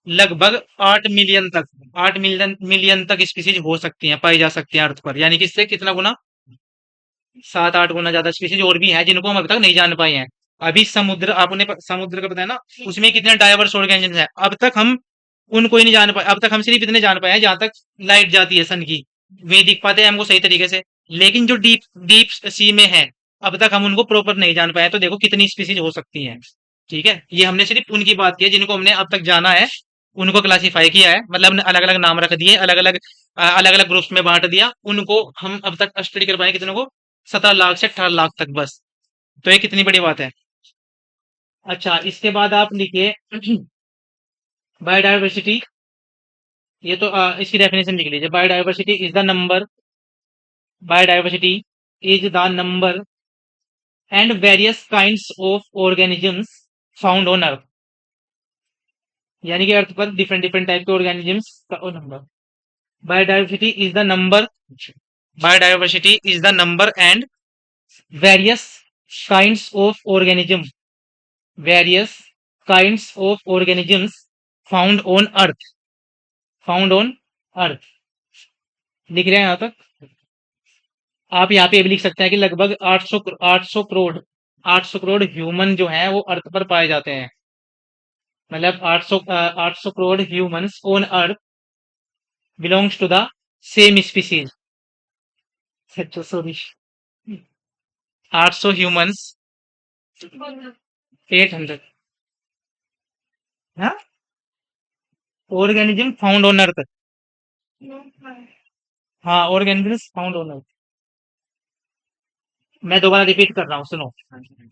लगभग 8 मिलियन तक, 8 मिलियन तक स्पीसीज हो सकती हैं, पाई जा सकती हैं अर्थ पर। यानी कि इससे कितना गुना, 7 8 गुना ज्यादा स्पीसीज और भी हैं जिनको हम अभी तक नहीं जान पाए हैं। अभी समुद्र, आपने समुद्र का पता है ना, उसमें कितने डाइवर्स ऑर्गेनिज्म है, अब तक हम उनको ही नहीं जान पाए। अब तक हम सिर्फ इतने जान पाए हैं जहां तक लाइट जाती है सन की, वे दिख पाते हैं हमको सही तरीके से। लेकिन जो डीप डीप सी में है, अब तक हम उनको प्रॉपर नहीं जान पाए। तो देखो कितनी स्पीसीज हो सकती हैं। ठीक है, ये हमने सिर्फ उनकी बात की है जिनको हमने अब तक जाना है, उनको क्लासिफाई किया है, मतलब हमने अलग अलग नाम रख दिए, अलग अलग अलग अलग ग्रुप्स में बांट दिया उनको। हम अब तक स्टडी कर पाए कितनों को, 17 लाख से 18 लाख तक बस। तो ये कितनी बड़ी बात है। अच्छा, इसके बाद आप लिखिए बायोडायवर्सिटी। ये तो इसकी डेफिनेशन लिख लीजिए। Biodiversity is the number, biodiversity is the number and various kinds of organisms found on अर्थ। यानी कि अर्थ पर डिफरेंट डिफरेंट टाइप के ऑर्गेनिजम्स का number. Biodiversity is the number, biodiversity is the number and various kinds of organism, various kinds of organisms found on earth, found on अर्थ। लिख रहे हैं यहाँ तक? आप यहाँ पे ये भी लिख सकते हैं कि लगभग 800 करोड़ 800 करोड़ ह्यूमन जो हैं वो अर्थ पर पाए जाते हैं। मतलब 800 crore humans on earth belongs to the same species. अच्छा सॉरी, 800 ह्यूमंस, बोलना 800 हाँ organism found on earth. No हाँ, ऑर्गेनिजम्स फाउंड ऑन अर्थ। मैं दोबारा रिपीट कर रहा हूँ, सुनो।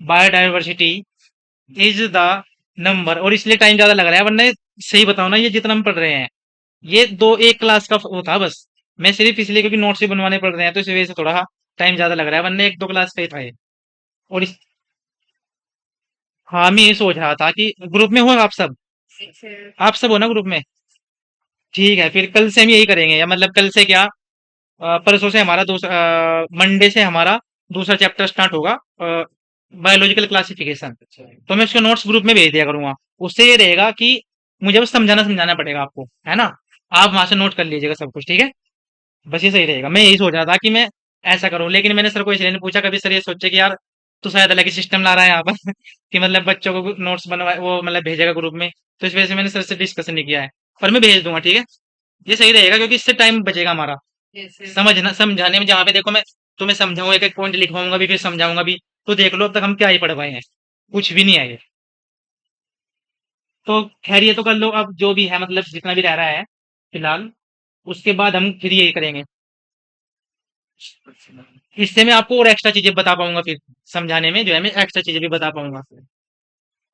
बायोडायवर्सिटी इज द नंबर, और इसलिए टाइम ज्यादा लग रहा है, वरना सही बताओ ना, ये जितना हम पढ़ रहे हैं ये दो एक क्लास का वो था बस। मैं सिर्फ इसलिए क्योंकि नोट्स भी बनवाने पड़ रहे हैं तो इस वजह से थोड़ा टाइम ज्यादा लग रहा है, वरना एक दो क्लास का ही था ये। और इस हाँ, मैं ये सोच रहा था कि ग्रुप में हो आप सब, आप सब हो ना ग्रुप में? ठीक है, फिर कल से हम यही करेंगे, या मतलब कल से क्या, परसों से हमारा दूसरा, मंडे से हमारा दूसरा चैप्टर स्टार्ट होगा, बायोलॉजिकल क्लासिफिकेशन। तो मैं उसके नोट्स ग्रुप में भेज दिया करूंगा। उससे ये रहेगा कि मुझे बस समझाना समझाना पड़ेगा आपको, है ना? आप वहां से नोट कर लीजिएगा सब कुछ, ठीक है? बस ये सही रहेगा। मैं यही सोच रहा था कि मैं ऐसा करूं, लेकिन मैंने सर को इसलिए नहीं पूछा, कभी सर ये सोचे कि यार तू शायद अलग ही सिस्टम ला रहा है यहाँ पर कि मतलब बच्चों को नोट्स बनवा वो मतलब भेजेगा ग्रुप में। तो इस वजह से मैंने सर से डिस्कशन नहीं किया है, पर मैं भेज दूंगा, ठीक है? ये सही रहेगा क्योंकि इससे टाइम बचेगा हमारा समझना समझाने में। जहाँ पे देखो मैं तुम्हें समझाऊंगा, एक एक पॉइंट लिखवाऊंगा भी, फिर समझाऊंगा भी, तो देख लो अब तक हम क्या ही पढ़ पाए हैं, कुछ भी नहीं आए। तो खैर ये तो कर लो, अब जो भी है मतलब जितना भी रह रहा है फिलहाल, उसके बाद हम फिर यही करेंगे। इससे मैं आपको और एक्स्ट्रा चीजें बता पाऊंगा, फिर समझाने में जो है मैं एक्स्ट्रा चीजें भी बता पाऊंगा।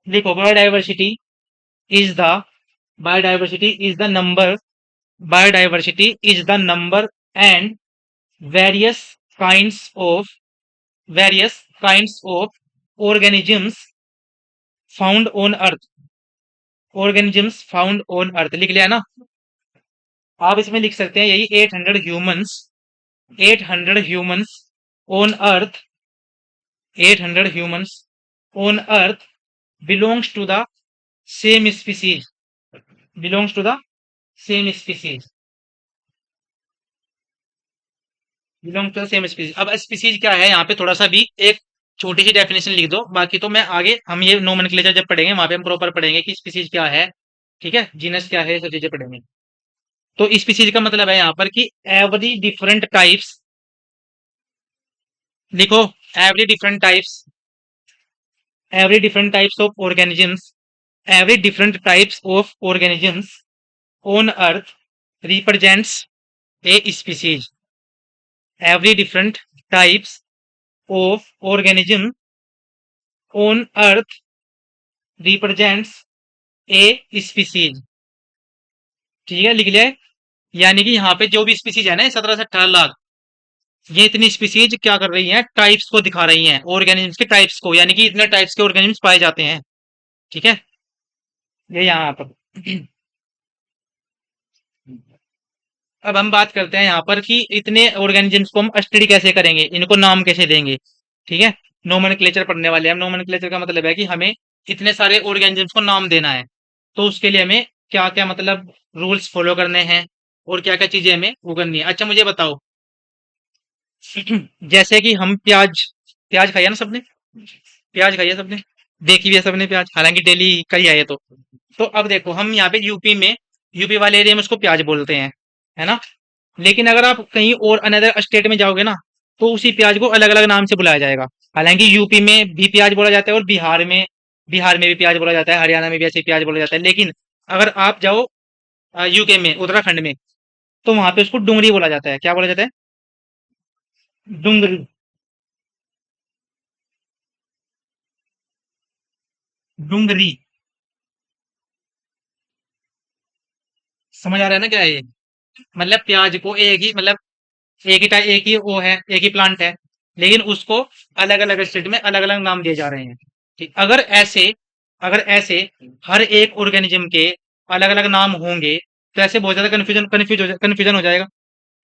देखो, is the biodiversity is the number, biodiversity is the number and various kinds of various kinds of organisms found on earth, organisms found on अर्थ लिख लिया ना? आप इसमें लिख सकते हैं यही 800 humans on earth, 800 humans on earth belongs to the same species, belongs to the same species, belong to the same species. अब स्पीसीज क्या है, यहाँ पे थोड़ा सा भी एक छोटी सी डेफिनेशन लिख दो, बाकी तो मैं आगे हम ये नोमेनक्लेचर जब पढ़ेंगे वहां पे हम प्रॉपर पढ़ेंगे कि स्पीसीज क्या है, ठीक है? जीनस क्या है, सब चीजें पढ़ेंगे। तो स्पीसीज का मतलब है यहाँ पर कि एवरी डिफरेंट टाइप्स, लिखो, every different types, every different types of organisms, every different types of organisms on earth represents a species, every different types of organism on earth represents a species. ठीक है, लिख लिया है? यानी कि यहाँ पे जो भी स्पीसीज है ना, 17 से 18 लाख, ये इतनी स्पीसीज क्या कर रही हैं, टाइप्स को दिखा रही हैं, ऑर्गेनिज्म्स के टाइप्स को, यानी कि इतने टाइप्स के ऑर्गेनिज्म्स पाए जाते हैं। ठीक है, ये यहाँ पर अब हम बात करते हैं यहाँ पर कि इतने ऑर्गेनिजम्स को हम स्टडी कैसे करेंगे, इनको नाम कैसे देंगे। ठीक है, नोमेनक्लेचर पढ़ने वाले हैं हम। नोमेनक्लेचर का मतलब है कि हमें इतने सारे ऑर्गेनिजम्स को नाम देना है, तो उसके लिए हमें क्या क्या मतलब रूल्स फॉलो करने हैं और क्या क्या चीजें हमें वो करनी है। अच्छा मुझे बताओ, जैसे कि हम प्याज, प्याज खाइए ना सबने, प्याज खाइए सबने, देखी भी है सबने प्याज, हालांकि डेली का ही है ये तो अब देखो हम यहाँ पे यूपी में, यूपी वाले एरिया में उसको प्याज बोलते हैं, है ना? लेकिन अगर आप कहीं और अनदर स्टेट में जाओगे ना, तो उसी प्याज को अलग अलग नाम से बुलाया जाएगा। हालांकि यूपी में भी प्याज बोला जाता है और बिहार में भी प्याज बोला जाता है, हरियाणा में भी ऐसे प्याज बोला जाता है। लेकिन अगर आप जाओ यूके में, उत्तराखंड में, तो वहां पे उसको डुंगरी बोला जाता है। क्या बोला जाता है? डुंगरी, डुंगरी। समझ आ रहा है ना क्या है ये? मतलब प्याज को एक ही मतलब एक ही वो है, एक ही प्लांट है, लेकिन उसको अलग अलग स्टेट में अलग अलग नाम दिए जा रहे हैं। ठीक, अगर ऐसे हर एक ऑर्गेनिज्म के अलग अलग नाम होंगे तो ऐसे बहुत ज्यादा कन्फ्यूजन हो जाएगा।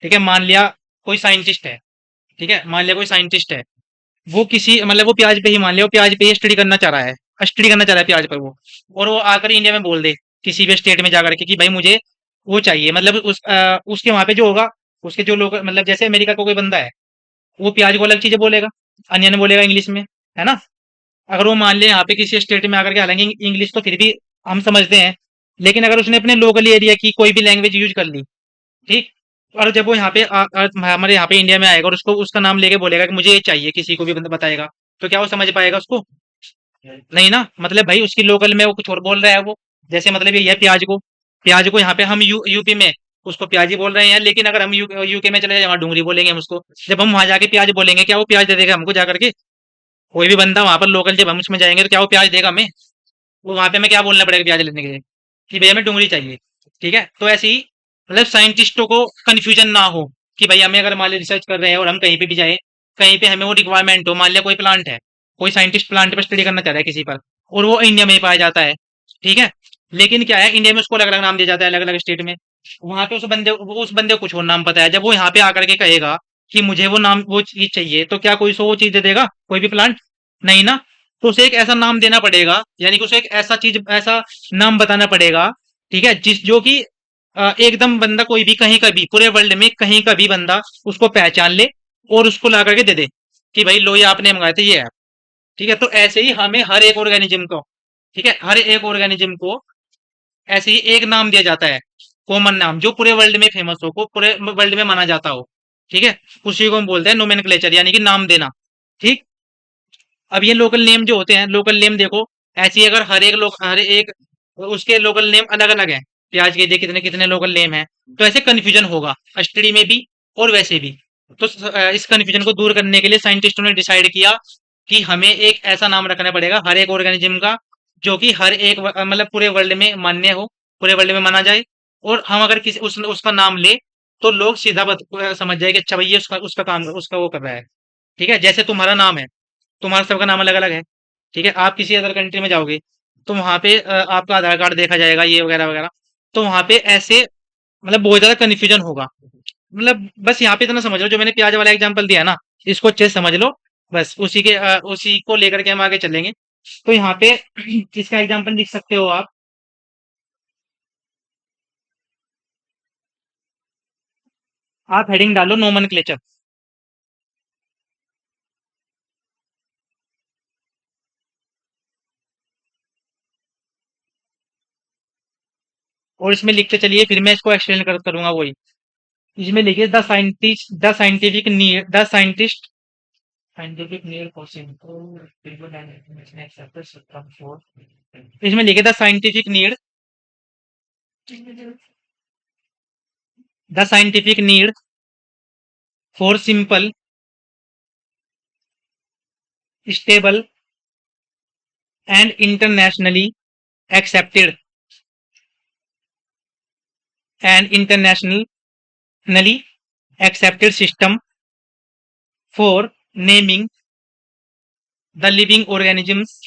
ठीक है, मान लिया कोई साइंटिस्ट है। ठीक है, मान लिया कोई साइंटिस्ट है, वो किसी मतलब वो प्याज पे ही मान लिया वो प्याज पे ही स्टडी करना चाह रहा है प्याज पर वो, और वो आकर इंडिया में बोल दे किसी भी स्टेट में जाकर के कि भाई मुझे वो चाहिए, मतलब उसके वहां पे जो होगा, उसके जो लोग मतलब जैसे अमेरिका का कोई बंदा है, वो प्याज को अलग चीजें बोलेगा, अनियन बोलेगा इंग्लिश में, है ना। अगर वो मान ले यहाँ पे किसी स्टेट में आकर के, हालांकि इंग्लिश तो फिर भी हम समझते हैं, लेकिन अगर उसने अपने लोकल एरिया की कोई भी लैंग्वेज यूज कर ली, ठीक, और जब वो यहाँ पे हमारे यहाँ पे इंडिया में आएगा और उसको उसका नाम लेके बोलेगा कि मुझे ये चाहिए, किसी को भी बंदा बताएगा, तो क्या वो समझ पाएगा उसको? नहीं ना, मतलब भाई उसकी लोकल में वो कुछ और बोल रहा है वो। जैसे मतलब ये है प्याज को यहाँ पे हम यूपी में उसको प्याज ही बोल रहे हैं, लेकिन अगर हम यूके में चले जाए वहाँ डूंगरी बोलेंगे हम उसको। जब हम वहां जाके प्याज बोलेंगे, क्या वो प्याज दे देगा हमको जाकर के? कोई भी बंदा वहां पर लोकल जब हम उसमें जाएंगे तो क्या वो प्याज देगा हमें? वो वहां पे हमें क्या बोलना पड़ेगा प्याज लेने के लिए? कि भैया हमें डूंगरी चाहिए। ठीक है, तो ऐसे ही मतलब साइंटिस्टों को कंफ्यूजन ना हो कि भाई हमें अगर मान लिया रिसर्च कर रहे हैं और हम कहीं पे भी जाए, कहीं पे हमें वो रिक्वायरमेंट हो, मान लिया कोई प्लांट है, कोई साइंटिस्ट प्लांट पर स्टडी करना चाह रहा है किसी पर, और वो इंडिया में ही पाया जाता है। ठीक है, लेकिन क्या है, इंडिया में उसको अलग अलग नाम दिया जाता है अलग अलग स्टेट में। वहां पे उस बंदे को कुछ और नाम पता है, जब वो यहाँ पे आकर के कहेगा कि मुझे वो चीज चाहिए, तो क्या कोई सो वो चीज दे देगा कोई भी प्लांट? नहीं ना। तो उसे एक ऐसा नाम देना पड़ेगा, यानी कि उसे एक ऐसा नाम बताना पड़ेगा, ठीक है, जो कि एकदम बंदा कोई भी कहीं का भी पूरे वर्ल्ड में कहीं का भी बंदा उसको पहचान ले और उसको ला करके दे दे कि भाई लो ये आपने मंगाए थे, ये है। ठीक है, तो ऐसे ही हमें हर एक ऑर्गेनिज्म को, ठीक है, हर एक ऑर्गेनिज्म को ऐसे ही एक नाम दिया जाता है, कॉमन नाम जो पूरे वर्ल्ड में फेमस हो, को पूरे वर्ल्ड में माना जाता हो। ठीक है, उसी को हम बोलते हैं नोमेनक्लेचर, यानी कि नाम देना। ठीक, अब ये लोकल नेम जो होते हैं, लोकल नेम देखो, ऐसी अगर हर एक उसके लोकल नेम अलग अलग हैं, प्याज के देखिए कितने कितने लोकल नेम हैं, तो ऐसे कन्फ्यूजन होगा स्टडी में भी और वैसे भी। तो इस कन्फ्यूजन को दूर करने के लिए साइंटिस्टों ने डिसाइड किया कि हमें एक ऐसा नाम रखना पड़ेगा हर एक ऑर्गेनिज्म का, जो कि हर एक मतलब पूरे वर्ल्ड में मान्य हो, पूरे वर्ल्ड में माना जाए। और हम अगर किसी उसका नाम ले तो लोग सीधा समझ जाए कि अच्छा भाई ये उसका उसका काम उसका वो कर रहा है। ठीक है, जैसे तुम्हारा नाम है, तुम्हारा सबका नाम अलग अलग है। ठीक है, आप किसी अदर कंट्री में जाओगे तो वहां पे आपका आधार कार्ड देखा जाएगा, ये वगैरह वगैरह। तो वहां पे ऐसे मतलब बहुत ज्यादा कन्फ्यूजन होगा। मतलब बस यहाँ पे इतना समझ लो, जो मैंने प्याज वाला एग्जांपल दिया ना, इसको अच्छे से समझ लो। बस उसी को लेकर के हम आगे चलेंगे। तो यहाँ पे इसका एग्जांपल लिख सकते हो आप हेडिंग डालो नोमेनक्लेचर। और इसमें लिखते चलिए, फिर मैं इसको एक्सप्लेन करूंगा वही। इसमें लिखिए द साइंटिस्ट फॉर सिंपल इसमें लिखे the scientific need for simple stable and accepted internationally accepted system for naming the living organisms,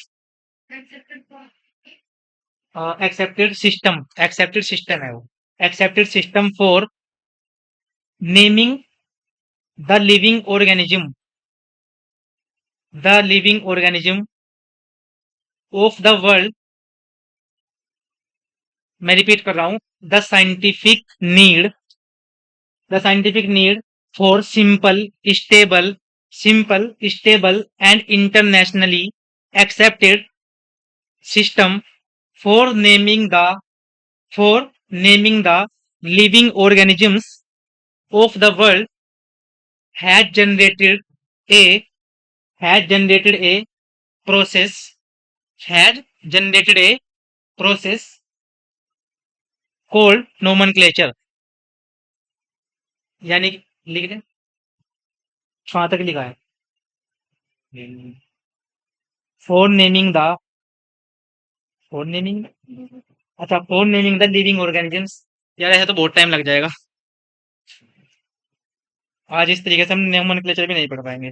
accepted system है वो, accepted system for naming the living organism of the world। मैं repeat कर रहा हूँ, the scientific need for simple and internationally accepted system for naming the living organisms of the world has generated a has generated a process has generated a process called nomenclature। यानी कि लिख दें, वहां तक लिखा है, for naming the for naming, अच्छा for naming the living organisms. यार ऐसे तो बहुत टाइम लग जाएगा, आज इस तरीके से हम नोमेनक्लेचर भी नहीं पढ़ पाएंगे।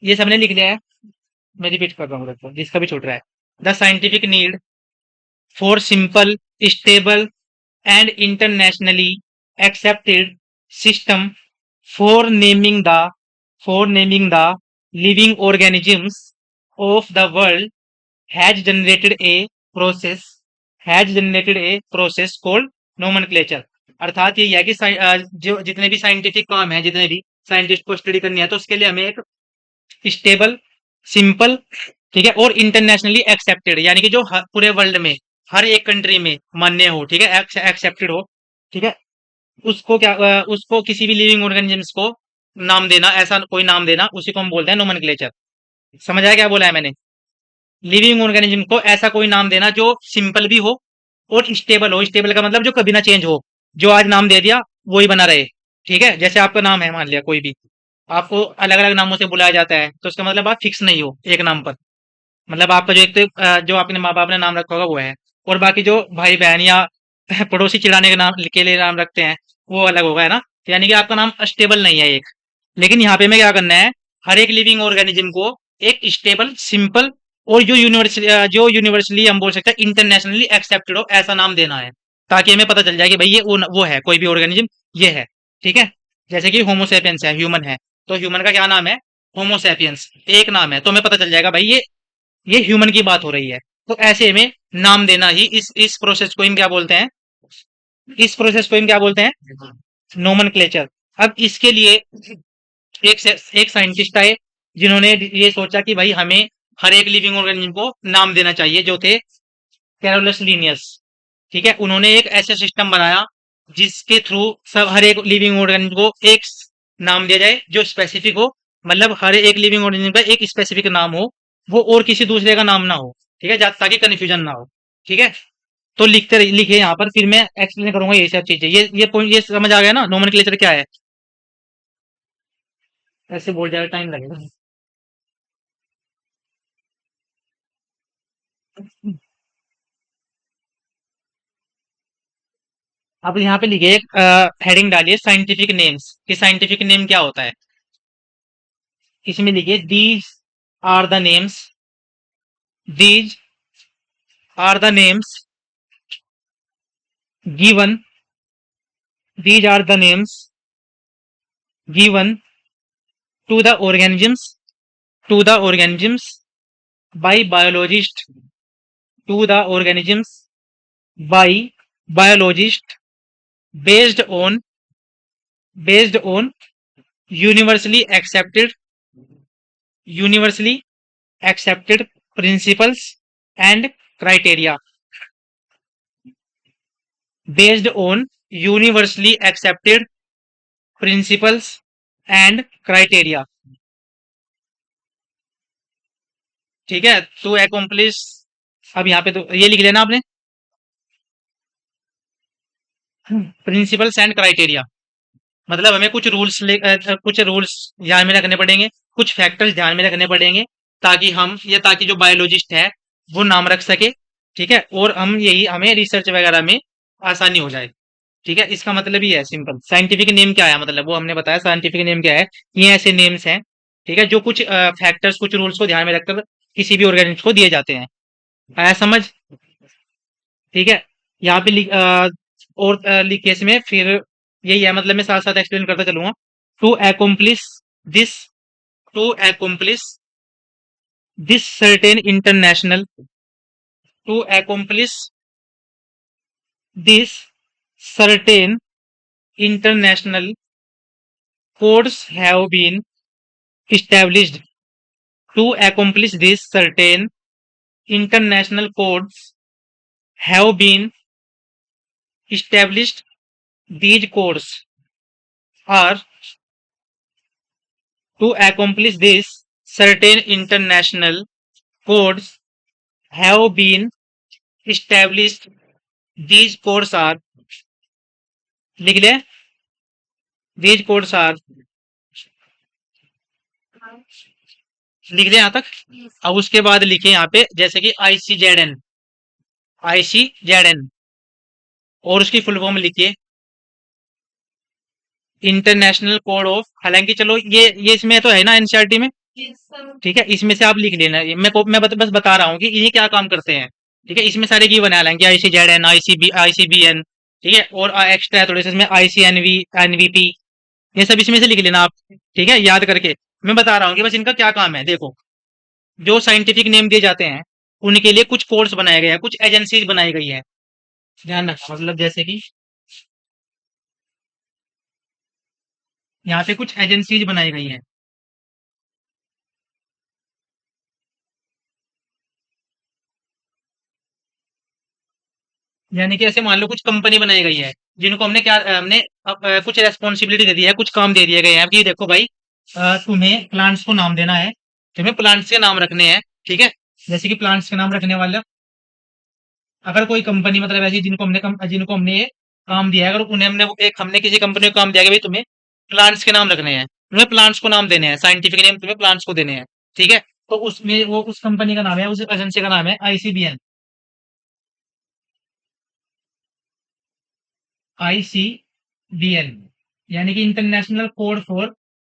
ये सबने लिख लिया है, मैं रिपीट कर रहा हूँ देखो, जिसका भी छूट रहा है। The scientific need for simple, stable and internationally accepted system for naming the living organisms of the world has generated a process called nomenclature। अर्थात ये है कि जो जितने भी साइंटिफिक काम है, जितने भी साइंटिस्ट को स्टडी करनी है, तो उसके लिए हमें एक स्टेबल, सिंपल, ठीक है, और इंटरनेशनली एक्सेप्टेड, यानी कि जो पूरे वर्ल्ड में हर एक कंट्री में मान्य हो, ठीक है, एक्सेप्टेड हो, ठीक है, उसको क्या उसको किसी भी लिविंग ऑर्गेनिजम्स को नाम देना, ऐसा कोई नाम देना, उसी को हम बोलते हैं नोमेनक्लेचर। समझ आया क्या बोला है मैंने? लिविंग ऑर्गेनिज्म को ऐसा कोई नाम देना जो सिंपल भी हो और स्टेबल हो। स्टेबल का मतलब जो कभी ना चेंज हो, जो आज नाम दे दिया वही बना रहे। ठीक है, जैसे आपका नाम है, मान लिया कोई भी, आपको अलग अलग नामों से बुलाया जाता है, तो उसका मतलब आप फिक्स नहीं हो एक नाम पर। मतलब आपका जो एक तो जो आपने माँ बाप ने नाम रखा होगा वो है, और बाकी जो भाई बहन या पड़ोसी चिढ़ाने के नाम के लिए नाम रखते हैं वो अलग होगा, है ना? तो यानी कि आपका नाम स्टेबल नहीं है एक। लेकिन यहाँ पे हमें क्या करना है, हर एक लिविंग ऑर्गेनिज्म को एक स्टेबल, सिंपल और जो यूनिवर्सली हम बोल सकते हैं इंटरनेशनली एक्सेप्टेड हो, ऐसा नाम देना है, ताकि हमें पता चल जाए कि भाई ये वो है, कोई भी ऑर्गेनिज्म ये है। ठीक है, जैसे कि होमोसेपियंस है, ह्यूमन है, तो ह्यूमन का क्या नाम है? होमोसेपियंस, एक नाम है, तो हमें पता चल जाएगा भाई ये ह्यूमन की बात हो रही है। तो ऐसे में नाम देना ही इस प्रोसेस को हम क्या बोलते हैं? इस प्रोसेस को हम क्या बोलते हैं? नोमेनक्लेचर। अब इसके लिए एक साइंटिस्ट आए, जिन्होंने ये सोचा कि भाई हमें हर एक लिविंग ऑर्गेनिज्म को नाम देना चाहिए, जो थे कैरोलस लीनियस। ठीक है, उन्होंने एक ऐसा सिस्टम बनाया जिसके थ्रू सब हर एक लिविंग ऑर्गेनिज्म को एक नाम दिया जाए जो स्पेसिफिक हो। मतलब हर एक लिविंग ऑर्गेनिज्म का एक स्पेसिफिक नाम हो, वो और किसी दूसरे का नाम ना हो। ठीक है, ताकि कंफ्यूजन ना हो। ठीक है, तो लिखे यहाँ पर, फिर मैं एक्सप्लेन करूंगा ये सब चीजें। ये पॉइंट ये समझ आ गया ना, नोमेनक्लेचर क्या है? ऐसे बोल जाएगा, टाइम लगेगा। अब यहाँ पे लिखिए, एक हेडिंग डालिए साइंटिफिक नेम्स, कि साइंटिफिक नेम क्या होता है। इसमें लिखिए these are the names, these are the names given, these are the names given to the organisms, to the organisms by biologist, to the organisms by biologist, based on based on universally accepted universally accepted principles and criteria, based on universally accepted principles and criteria। ठीक है, to accomplish, अब यहाँ पे तो ये लिख लेना आपने, प्रिंसिपल्स एंड क्राइटेरिया। मतलब हमें कुछ रूल्स ध्यान में रखने पड़ेंगे, कुछ फैक्टर्स ध्यान में रखने पड़ेंगे, ताकि जो बायोलॉजिस्ट है वो नाम रख सके। ठीक है, और हमें रिसर्च वगैरह में आसानी हो जाए। ठीक है, इसका मतलब ही है सिंपल। साइंटिफिक नेम क्या है, मतलब वो हमने बताया साइंटिफिक नेम क्या है। ये ऐसे नेम्स हैं, ठीक है, जो कुछ फैक्टर्स, कुछ रूल्स को ध्यान में रखकर किसी भी ऑर्गेनिज्म को दिए जाते हैं। आया समझ? ठीक है, यहाँ पे और लिखे इसमें फिर यही है, मतलब मैं साथ साथ एक्सप्लेन करता चलूंगा। To accomplish this to accomplish this certain international to accomplish this certain international codes have been established, to accomplish this certain international codes have been established, these codes are to accomplish this certain international codes have been established, these codes are, लिख ले, these codes are लिख दें यहाँ तक। Yes. अब उसके बाद लिखे यहाँ पे जैसे कि ICZN, ICZN, और उसकी फुल फॉर्म लिखिए इंटरनेशनल कोड ऑफ, हालांकि चलो ये इसमें तो है ना एनसीईआरटी में, Yes, sir. ठीक है, इसमें से आप लिख लेना। मैं बस बता रहा हूँ कि ये क्या काम करते हैं, ठीक है, इसमें सारे गिवन है हालांकि ICZN, ICBN, ठीक है, और एक्स्ट्रा है थोड़े से इसमें ICNV, NVP, ये सब इसमें से लिख लेना आप, ठीक है, याद करके। मैं बता रहा हूँ कि बस इनका क्या काम है। देखो, जो साइंटिफिक नेम दिए जाते हैं उनके लिए कुछ कोर्स बनाए गए हैं, कुछ एजेंसीज बनाई गई है, ध्यान रखना, मतलब जैसे कि यहाँ पे कुछ एजेंसीज बनाई गई हैं, यानी कि ऐसे मान लो कुछ कंपनी बनाई गई है जिनको हमने कुछ रेस्पॉन्सिबिलिटी दे दी है, कुछ काम दे दिए गए हैं कि देखो भाई, तुम्हें प्लांट्स को नाम देना है, तुम्हें प्लांट्स के नाम रखने हैं, ठीक है, जैसे कि प्लांट्स के नाम रखने वाला अगर कोई कंपनी मतलब ऐसी जिनको हमने ये काम दिया है, अगर उन्हें हमने किसी कंपनी को काम दिया कि भाई तुम्हें प्लांट्स के नाम रखने हैं, तुम्हें प्लांट्स को नाम देने हैं, साइंटिफिक नेम तुम्हें प्लांट्स को देने हैं, ठीक है, तो उसमें वो उस कंपनी का नाम है, उस एजेंसी का नाम है ICBN, ICBN, यानी कि international code for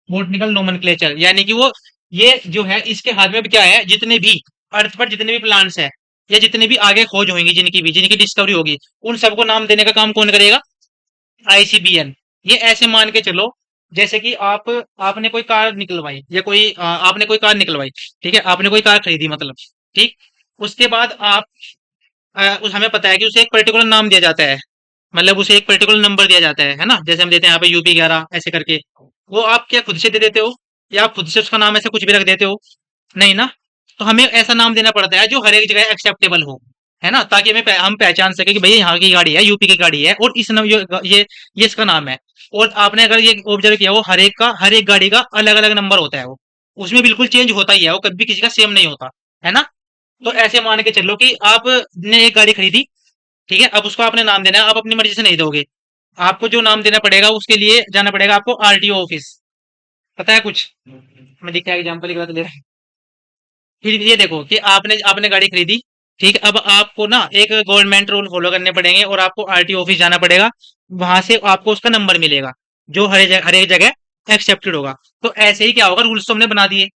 botanical nomenclature, यानी कि वो ये जो है इसके हाथ में भी क्या है, जितने भी अर्थ पर जितने भी प्लांट्स हैं या जितने भी आगे खोज होंगी, जिनकी डिस्कवरी होगी, उन सबको नाम देने का काम कौन करेगा, ICBN। ये ऐसे मान के चलो जैसे कि आपने कोई कार निकलवाई या आपने कोई कार निकलवाई, ठीक है, आपने कोई कार खरीदी मतलब, ठीक, उसके बाद हमें पता है कि उसे एक पर्टिकुलर नाम दिया जाता है, मतलब उसे एक पर्टिकुलर नंबर दिया जाता है ना, जैसे हम देते हैं यहाँ पे UP11 ऐसे करके, वो आप क्या खुद से दे देते हो या आप खुद से उसका नाम ऐसे कुछ भी रख देते हो, नहीं ना, तो हमें ऐसा नाम देना पड़ता है जो हर एक जगह एक्सेप्टेबल हो, है ना, ताकि हम पहचान सके कि भैया यहाँ की गाड़ी है, यूपी की गाड़ी है और इस नाम ये इसका नाम है। और आपने अगर ये ऑब्जर्व किया, वो हर एक गाड़ी का अलग अलग नंबर होता है, वो उसमें बिल्कुल चेंज होता ही है, वो कभी किसी का सेम नहीं होता, है ना। तो ऐसे मान के चलो कि आपने एक गाड़ी खरीदी, ठीक है, अब उसको आपने नाम देना है, आप अपनी मर्जी से नहीं दोगे, आपको जो नाम देना पड़ेगा उसके लिए जाना पड़ेगा आपको RTO ऑफिस, पता है कुछ, मैं दिखा एग्जाम्पल की बात ले रहा हूँ। फिर ये देखो कि आपने आपने गाड़ी खरीदी, ठीक, अब आपको ना एक गवर्नमेंट रूल फॉलो करने पड़ेंगे और आपको RTO ऑफिस जाना पड़ेगा, वहां से आपको उसका नंबर मिलेगा जो हर एक जगह एक्सेप्टेड होगा। तो ऐसे ही क्या होगा, रूल्स तो हमने बना दिए,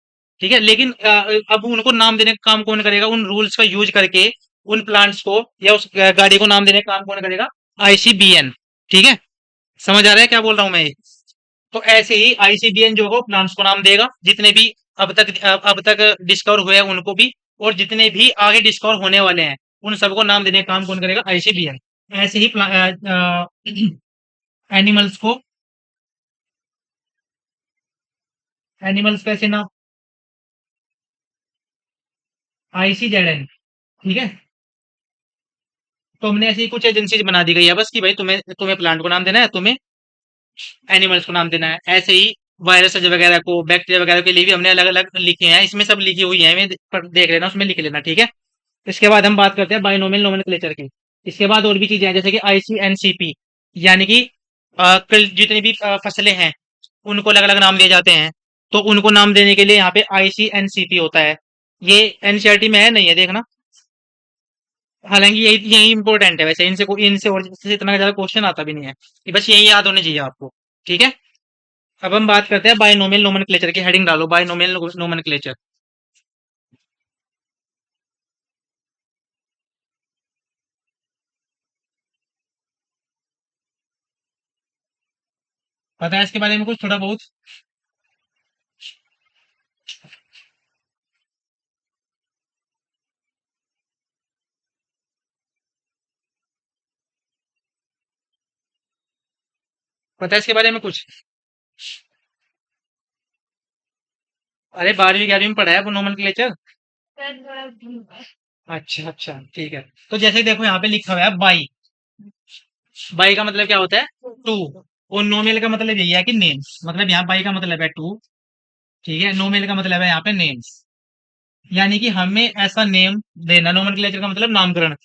ठीक है, लेकिन अब उनको नाम देने का काम कौन करेगा, उन रूल्स का यूज करके उन प्लांट्स को या उस गाड़ी को नाम देने का काम कौन करेगा, ICBN, ठीक है, समझ आ रहा है क्या बोल रहा हूँ मैं ये? तो ऐसे ही ICBN जो होगा प्लांट्स को नाम देगा, जितने भी अब तक डिस्कवर हुए हैं उनको भी, और जितने भी आगे डिस्कवर होने वाले हैं उन सबको नाम देने का काम कौन करेगा, ICBN। ऐसे ही एनिमल्स को एनिमल्स कैसे नाम, ICZN, ठीक है, तो हमने ऐसी कुछ एजेंसीज बना दी गई है बस कि भाई तुम्हें तुम्हें प्लांट को नाम देना है, तुम्हें एनिमल्स को नाम देना है। ऐसे ही वायरस वगैरह को, बैक्टीरिया वगैरह के लिए भी हमने अलग अलग लिखे हैं, इसमें सब लिखी हुई है, देख लेना, उसमें लिख लेना, ठीक है। इसके बाद हम बात करते हैं बाइनोमियल नोमेनक्लेचर की। इसके बाद और भी चीजें हैं जैसे कि ICNCP, यानी कि जितनी भी फसलें हैं उनको अलग अलग नाम दिए जाते हैं, तो उनको नाम देने के लिए यहाँ पे ICNCP होता है। ये एनसीईआरटी में है, नहीं है देखना, हालांकि यही यही इंपॉर्टेंट है वैसे, इनसे और इससे इतना ज्यादा क्वेश्चन आता भी नहीं है, कि बस यही याद होने चाहिए आपको, ठीक है। अब हम बात करते हैं बाइनोमियल नोमेनक्लेचर की, हेडिंग डालो बाइनोमियल नोमेनक्लेचर। पता है इसके बारे में कुछ थोड़ा बहुत, पता है इसके बारे में कुछ, अरे 12वीं 11वीं में पढ़ा है वो नोमेनक्लेचर। Then blue. अच्छा अच्छा, ठीक है, तो जैसे देखो यहाँ पे लिखा हुआ है बाई, बाई का मतलब क्या होता है, टू, और नोमेल का मतलब यही है कि नेम्स, मतलब यहाँ बाई का मतलब है टू, ठीक है, नोमेल का मतलब है यहाँ पे नेम्स, यानी कि हमें ऐसा नेम देना, नोमेनक्लेचर का मतलब नामकरण,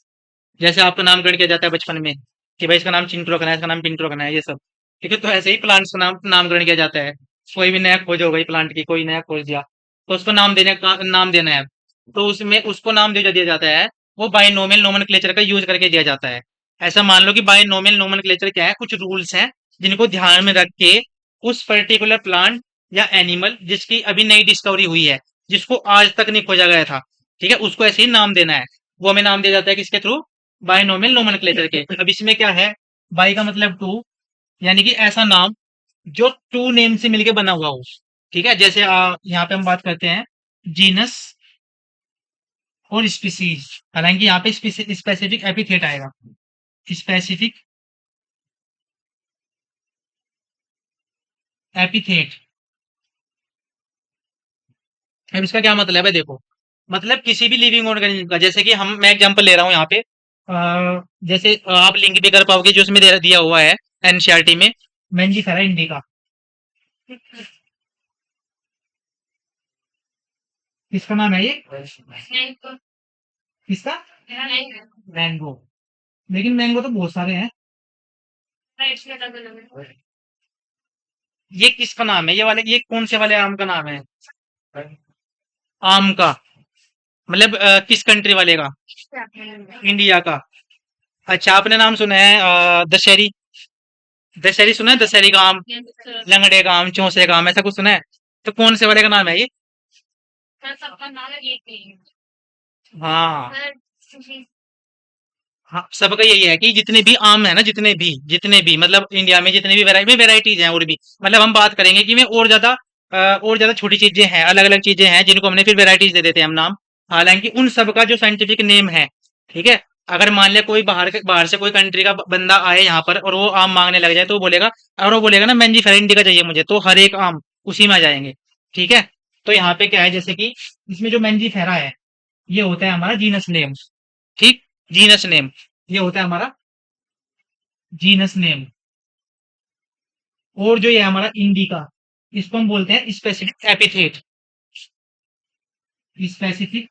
जैसे आपका नामकरण किया जाता है बचपन में कि भाई इसका नाम चिंटू रखना है, इसका नाम पिंटू रखना है, ये सब, ठीक है, तो ऐसे ही प्लांट्स का नामकरण किया जाता है। कोई भी नया खोज हो गई प्लांट की, कोई नया खोज दिया, तो उसको नाम देना है, तो उसमें उसको नाम दिया जाता है, वो बाइनोमियल नोमेनक्लेचर का यूज करके दिया जाता है। ऐसा मान लो कि बाइनोमियल नोमेनक्लेचर क्या है, कुछ रूल्स हैं जिनको ध्यान में रख के उस पर्टिकुलर प्लांट या एनिमल जिसकी अभी नई डिस्कवरी हुई है, जिसको आज तक नहीं खोजा गया था, ठीक है, उसको ऐसे ही नाम देना है। वो हमें नाम दिया जाता है किसके थ्रू? बाइनोमियल नोमेनक्लेचर के। अब इसमें क्या है, बाई का मतलब टू, यानी कि ऐसा नाम जो टू नेम से मिलके बना हुआ हो, ठीक है। जैसे यहाँ पे हम बात करते हैं जीनस और स्पीसीज, हालांकि यहाँ पे स्पेसिफिक एपिथेट आएगा, स्पेसिफिक एपिथेट। अब इसका क्या मतलब है, देखो, मतलब किसी भी लिविंग ऑर्गेनिज्म का, जैसे कि मैं एग्जांपल ले रहा हूँ यहाँ पे, जैसे आप लिंक भी कर पाओगे जो उसमें दिया हुआ है एनसीईआरटी में, मैंजीफेरा इंडिका। किसका नाम है ये? मैंगो किसका? Mango mango. लेकिन मैंगो तो बहुत सारे हैं। राइट्स में अलग अलग है। ये किसका नाम है, ये कौन से वाले आम का नाम है? आम का मतलब किस कंट्री वाले का? क्या कहना है? इंडिया का। अच्छा, आपने नाम सुना है दशहरी? दशहरी सुना है, दशहरी का आम, ये तो लंगड़े का आम, चौसे का आम, ऐसा कुछ सुना है? तो कौन से वाले का नाम है ये? सर सबका नाम एक ही है। हाँ, सर सुशील हाँ, सबका यही है कि जितने भी आम है ना, जितने भी मतलब इंडिया में जितने भी वेराइटीज हैं, और भी मतलब हम बात करेंगे कि में और ज्यादा छोटी चीजें हैं, अलग अलग चीजें हैं जिनको हमने फिर वेराइटीज दे देते हैं हम नाम। हालांकि उन सब का जो साइंटिफिक नेम है, ठीक है, अगर मान लिया कोई बाहर से कोई कंट्री का बंदा आए यहाँ पर और वो आम मांगने लग जाए, तो वो बोलेगा, और वो बोलेगा ना मैंजी फेरेंटी का चाहिए मुझे, तो हर एक आम उसी में आ जाएंगे, ठीक है। तो यहाँ पे क्या है, जैसे कि इसमें जो मैंजी फेरा है, ये होता है हमारा जीनस नेम, ठीक, जीनस नेम, ये होता है हमारा जीनस नेम। और जो ये हमारा इंडिका, इसको हम बोलते हैं स्पेसिफिक एपिथेट, स्पेसिफिक।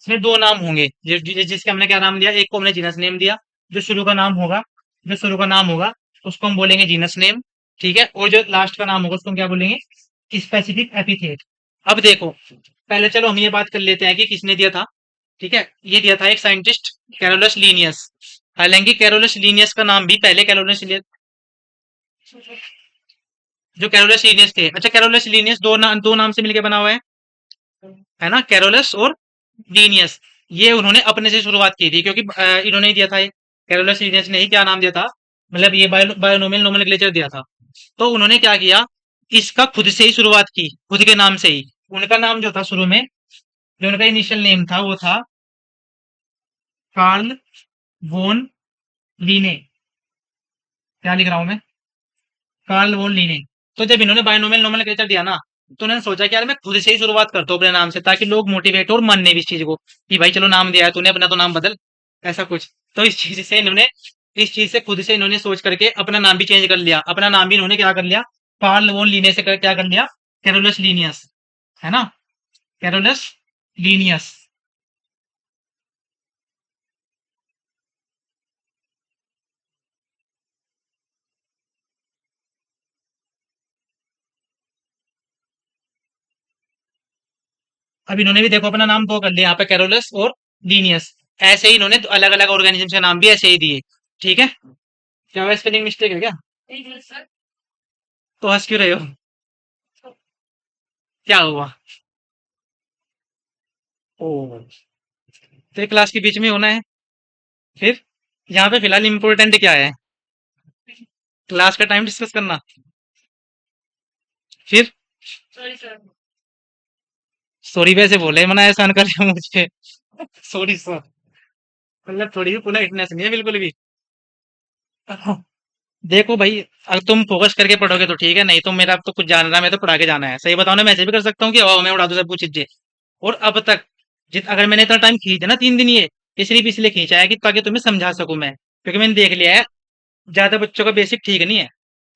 इसमें दो नाम होंगे, जिसके हमने क्या नाम दिया, एक को हमने जीनस नेम दिया, जो शुरू का नाम होगा, जो शुरू का नाम होगा उसको हम बोलेंगे जीनस नेम, ठीक है, और जो लास्ट का नाम होगा उसको हम क्या बोलेंगे, स्पेसिफिक एपिथेट। अब देखो, पहले चलो हम ये बात कर लेते हैं कि किसने दिया था, ठीक है। ये दिया था एक साइंटिस्ट, कैरोलस लीनियस। हालांकि कैरोलस लीनियस का नाम भी पहले जो कैरोलस लीनियस थे, अच्छा, कैरोलस लीनियस दो नाम से मिलकर बना हुआ है ना, कैरोलस और लीनियस। ये उन्होंने अपने से शुरुआत की थी, क्योंकि इन्होंने ही दिया था ये, कैरोलस लीनियस ने ही क्या नाम दिया था, मतलब ये बायोनोमियल नोमेनक्लेचर दिया था। तो उन्होंने क्या किया, इसका खुद से ही शुरुआत की, खुद के नाम से ही। उनका नाम जो था शुरू में, जो उनका इनिशियल नेम था, वो था कार्ल वोन लीने। क्या लिख रहा हूं मैं? कार्ल वोन लीने। तो जब इन्होंने बायोनोमियल नोमेनक्लेचर दिया ना, तो उन्होंने सोचा कि यार मैं खुद से ही शुरुआत करता हूँ अपने नाम से, ताकि लोग मोटिवेट हो और मानने भी इस चीज को कि भाई चलो नाम दिया है तूने, अपना तो नाम बदल, ऐसा कुछ। तो इस चीज से खुद से इन्होंने सोच करके अपना नाम भी चेंज कर लिया। अपना नाम भी इन्होंने क्या कर लिया, कार्ल वोन लीने से क्या कर लिया, कैरोलस लीनियस, है ना, कैरोलस लीनियस। अब इन्होंने भी देखो अपना नाम दो कर लिया यहाँ पे, कैरोलस और लीनियस। ऐसे ही इन्होंने अलग अलग ऑर्गेनिज्म के नाम भी ऐसे ही दिए, ठीक है। क्या स्पेलिंग मिस्टेक है क्या? एक है सर। तो हंस क्यों रहे हो, क्या हुआ? ओ, तो ये क्लास के बीच में होना है फिर? यहाँ पे फिलहाल इम्पोर्टेंट क्या है, क्लास का टाइम डिस्कस करना, फिर सॉरी सर। सॉरी वैसे बोले मना एहसान कर लिया मुझे। सॉरी सर, मतलब थोड़ी भी पोलाइटनेस नहीं है बिल्कुल भी। देखो भाई, अगर तुम फोकस करके पढ़ोगे तो ठीक है, नहीं तो मेरा अब तो कुछ जानना है, मैं तो पढ़ा के जाना है। सही बताओ ना, मैं ऐसे भी कर सकता हूँ कि हवा में उड़ा दूं सब कुछ चीजें। और अब तक अगर मैंने इतना टाइम खींचा ना 3 दिन, ये सिर्फ इसलिए खींचा है कि ताकि तुम्हें समझा सकूं मैं, क्योंकि मैंने देख लिया है ज़्यादा बच्चों का बेसिक ठीक नहीं है।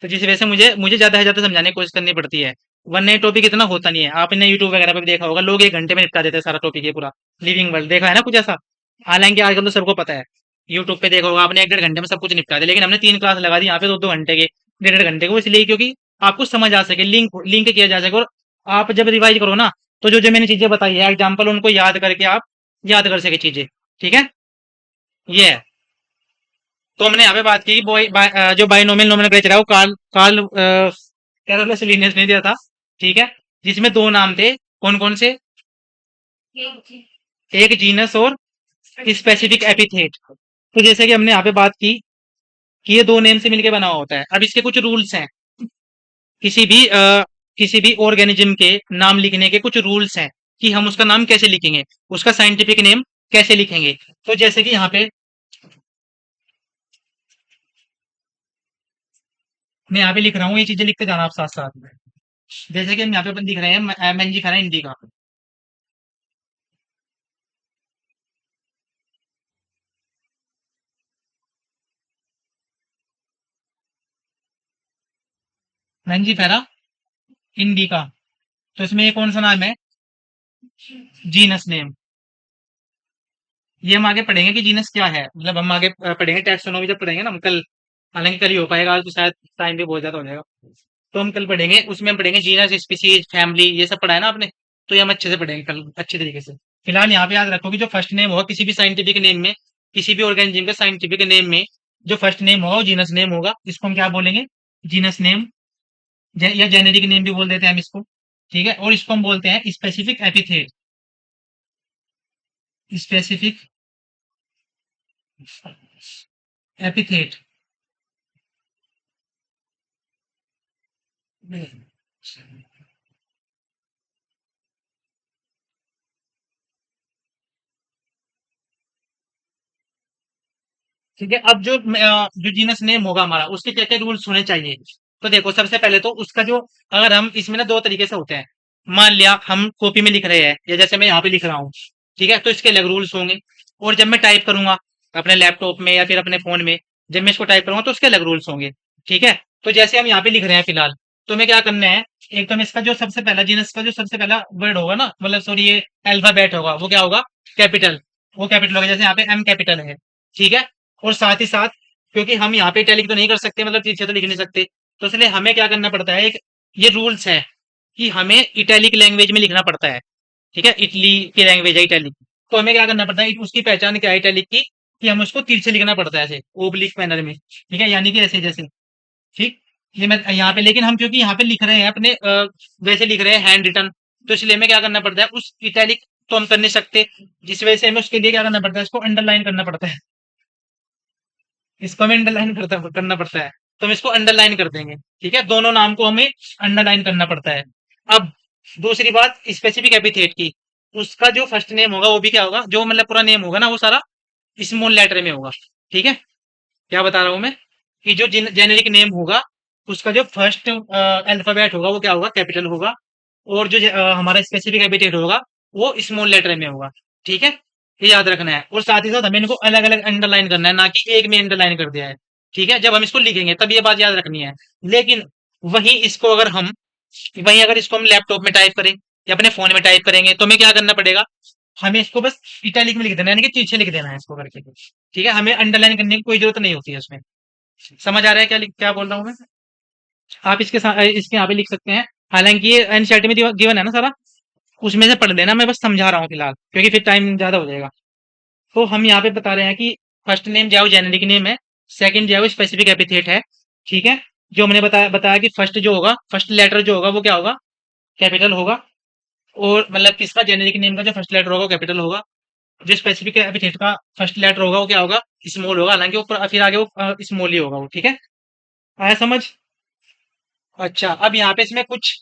तो जिस वजह से मुझे मुझे ज़्यादा से ज़्यादा समझाने की कोशिश करनी पड़ती है। वरना ये टॉपिक इतना होता नहीं है। आपने यूट्यूब वगैरह पे भी देखा होगा, लोग 1 घंटे में निपटा देते हैं सारा टॉपिक ये पूरा। लिविंग वर्ल्ड देखा है ना कुछ ऐसा? हालाँकि आजकल तो सबको पता है। यूट्यूब पे देखा होगा आपने 1 डेढ़ घंटे में सब कुछ निपटा दिया। लेकिन हमने 3 क्लास लगा दी यहाँ पे 2-2 घंटे के, डेढ़ डेढ़ घंटे के। वो इसलिए क्योंकि आपको समझ आ सके, लिंक लिंक किया जा सके, और आप जब रिवाइज़ करो ना, तो जो-जो मैंने चीज़ें बताई है एग्ज़ाम्पल, उनको याद करके आप याद कर सकें चीज़ें। ठीक है? ये है। तो हमने यहाँ पे बात की जो बाइनोमियल नोमेनक्लेचर है वो कार्ल कार्ल कैरोलस लीनियस ने दिया था। ठीक है, जिसमें दो नाम थे, कौन कौन से? एक जीनस और स्पेसिफिक एपिथेट। तो जैसे कि हमने यहाँ पे बात की कि ये दो नेम से मिलके बना हुआ होता है। अब इसके कुछ रूल्स हैं। किसी भी किसी भी ऑर्गेनिज्म के नाम लिखने के कुछ रूल्स हैं कि हम उसका नाम कैसे लिखेंगे, उसका साइंटिफिक नेम कैसे लिखेंगे। तो जैसे कि यहाँ पे मैं यहाँ पे लिख रहा हूँ, ये चीजें लिखते जाना आप साथ साथ में। जैसे कि हम यहाँ पे अपन लिख रहे हैं मैंजीफेरा इंडिका। Mangifera indica. तो इसमें ये कौन सा नाम है? Genus name. ये हम आगे पढ़ेंगे कि जीनस क्या है, मतलब हम आगे पढ़ेंगे टैक्सोनॉमी जब पढ़ेंगे ना हम कल। हालांकि कल ही हो पाएगा, आज तो शायद टाइम भी बहुत ज्यादा हो जाएगा। तो हम कल पढ़ेंगे, उसमें हम पढ़ेंगे जीनस, स्पीसीज, फैमिली, ये सब पढ़ा है ना आपने। तो ये हम अच्छे से पढ़ेंगे कल अच्छे तरीके से। फिलहाल यहाँ पे याद रखो कि जो फर्स्ट नेम होगा किसी भी साइंटिफिक नेम में, किसी भी ऑर्गेनिज्म के साइंटिफिक नेम में जो फर्स्ट नेम होगा वो जीनस नेम होगा। इसको हम क्या बोलेंगे? जीनस नेम, या जेनेरिक नेम भी बोल देते हैं हम इसको। ठीक है, और इसको हम बोलते हैं स्पेसिफिक एपिथेट। Specific epithet. ठीक है, अब जो जीनस नेम होगा हमारा, उसके क्या क्या रूल्स होने चाहिए? तो देखो, सबसे पहले तो उसका जो, अगर हम इसमें ना दो तरीके से होते हैं। मान लिया हम कॉपी में लिख रहे हैं, या जैसे मैं यहाँ पे लिख रहा हूँ, ठीक है, तो इसके अलग रूल्स होंगे। और जब मैं टाइप करूंगा अपने लैपटॉप में या फिर अपने फोन में, जब मैं इसको टाइप करूंगा तो उसके अलग रूल्स होंगे। ठीक है, तो जैसे हम यहाँ पे लिख रहे हैं फिलहाल, तो हमें क्या करना है? एक तो हम इसका जो सबसे पहला जीनस का जो सबसे पहला वर्ड होगा ना, मतलब सॉरी, ये अल्फाबेट होगा, वो क्या होगा? कैपिटल। वो कैपिटल होगा, जैसे यहाँ पे एम कैपिटल है। ठीक है, और साथ ही साथ, क्योंकि हम यहाँ पे इटैलिक तो नहीं कर सकते, मतलब पीछे तो लिख नहीं सकते, तो इसलिए हमें क्या करना पड़ता है? एक ये रूल्स है कि हमें इटैलिक लैंग्वेज में लिखना पड़ता है। ठीक है, इटली की लैंग्वेज है इटैलिक। तो हमें क्या करना पड़ता है? उसकी पहचान क्या है इटैलिक की? कि हम उसको तिरछे लिखना पड़ता है, ऐसे ओब्लिक मैनर में। ठीक है, यानी कि ऐसे जैसे। ठीक, ये मैं यहाँ पे, लेकिन हम क्योंकि यहाँ पे लिख रहे हैं अपने वैसे लिख रहे हैं हैंड रिटन, तो इसलिए हमें क्या करना पड़ता है? उस इटैलिक तो हम कर नहीं सकते, जिस वजह से हमें उसके लिए क्या करना पड़ता है? इसको अंडरलाइन करना पड़ता है। इसको हमें अंडरलाइन करना पड़ता है। तो हम इसको अंडरलाइन कर देंगे। ठीक है, दोनों नाम को हमें अंडरलाइन करना पड़ता है। अब दूसरी बात स्पेसिफिक एपिथेट की, उसका जो फर्स्ट नेम होगा वो भी क्या होगा? जो मतलब पूरा नेम होगा ना, वो सारा स्मॉल लेटर में होगा। ठीक है, क्या बता रहा हूं मैं? कि जो जेनेरिक नेम होगा, उसका जो फर्स्ट अल्फाबेट होगा वो क्या होगा? कैपिटल होगा। और जो हमारा स्पेसिफिक एपिथेट होगा वो स्मॉल लेटर में होगा। ठीक है, ये याद रखना है। और साथ ही साथ हमें इनको अलग अलग अंडरलाइन करना है, ना कि एक में अंडरलाइन कर दिया है। ठीक है, जब हम इसको लिखेंगे तब ये बात याद रखनी है। लेकिन वही इसको अगर हम वही अगर इसको हम लैपटॉप में टाइप करें या अपने फोन में टाइप करेंगे, तो हमें क्या करना पड़ेगा? हमें इसको बस इटैलिक में लिख देना है, यानी कि पीछे लिख देना है इसको करके। ठीक है, हमें अंडरलाइन करने की कोई जरूरत नहीं होती है उसमें। समझ आ रहा है क्या बोल रहा हूँ मैं? आप इसके साथ इसके यहाँ पे लिख सकते हैं। हालांकि ये एनसीईआरटी में गिवन है ना सारा, उसमें से पढ़ लेना, मैं बस समझा रहा हूँ फिलहाल, क्योंकि फिर टाइम ज्यादा हो जाएगा। तो हम यहाँ पे बता रहे हैं कि फर्स्ट नेम जो है वो जेनेरिक नेम है, सेकंड जो है वो स्पेसिफिक एपिथेट है। ठीक है, जो हमने बताया बताया कि फर्स्ट जो होगा, फर्स्ट लेटर जो होगा वो क्या होगा? कैपिटल होगा। और मतलब किसका? जेनेरिक नेम का जो फर्स्ट लेटर होगा वो कैपिटल होगा। जो स्पेसिफिक एपिथेट का फर्स्ट लेटर होगा वो क्या होगा? स्मॉल होगा। हालांकि वो फिर आगे वो स्मॉल ही होगा वो। ठीक है, आया समझ? अच्छा, अब यहाँ पे इसमें कुछ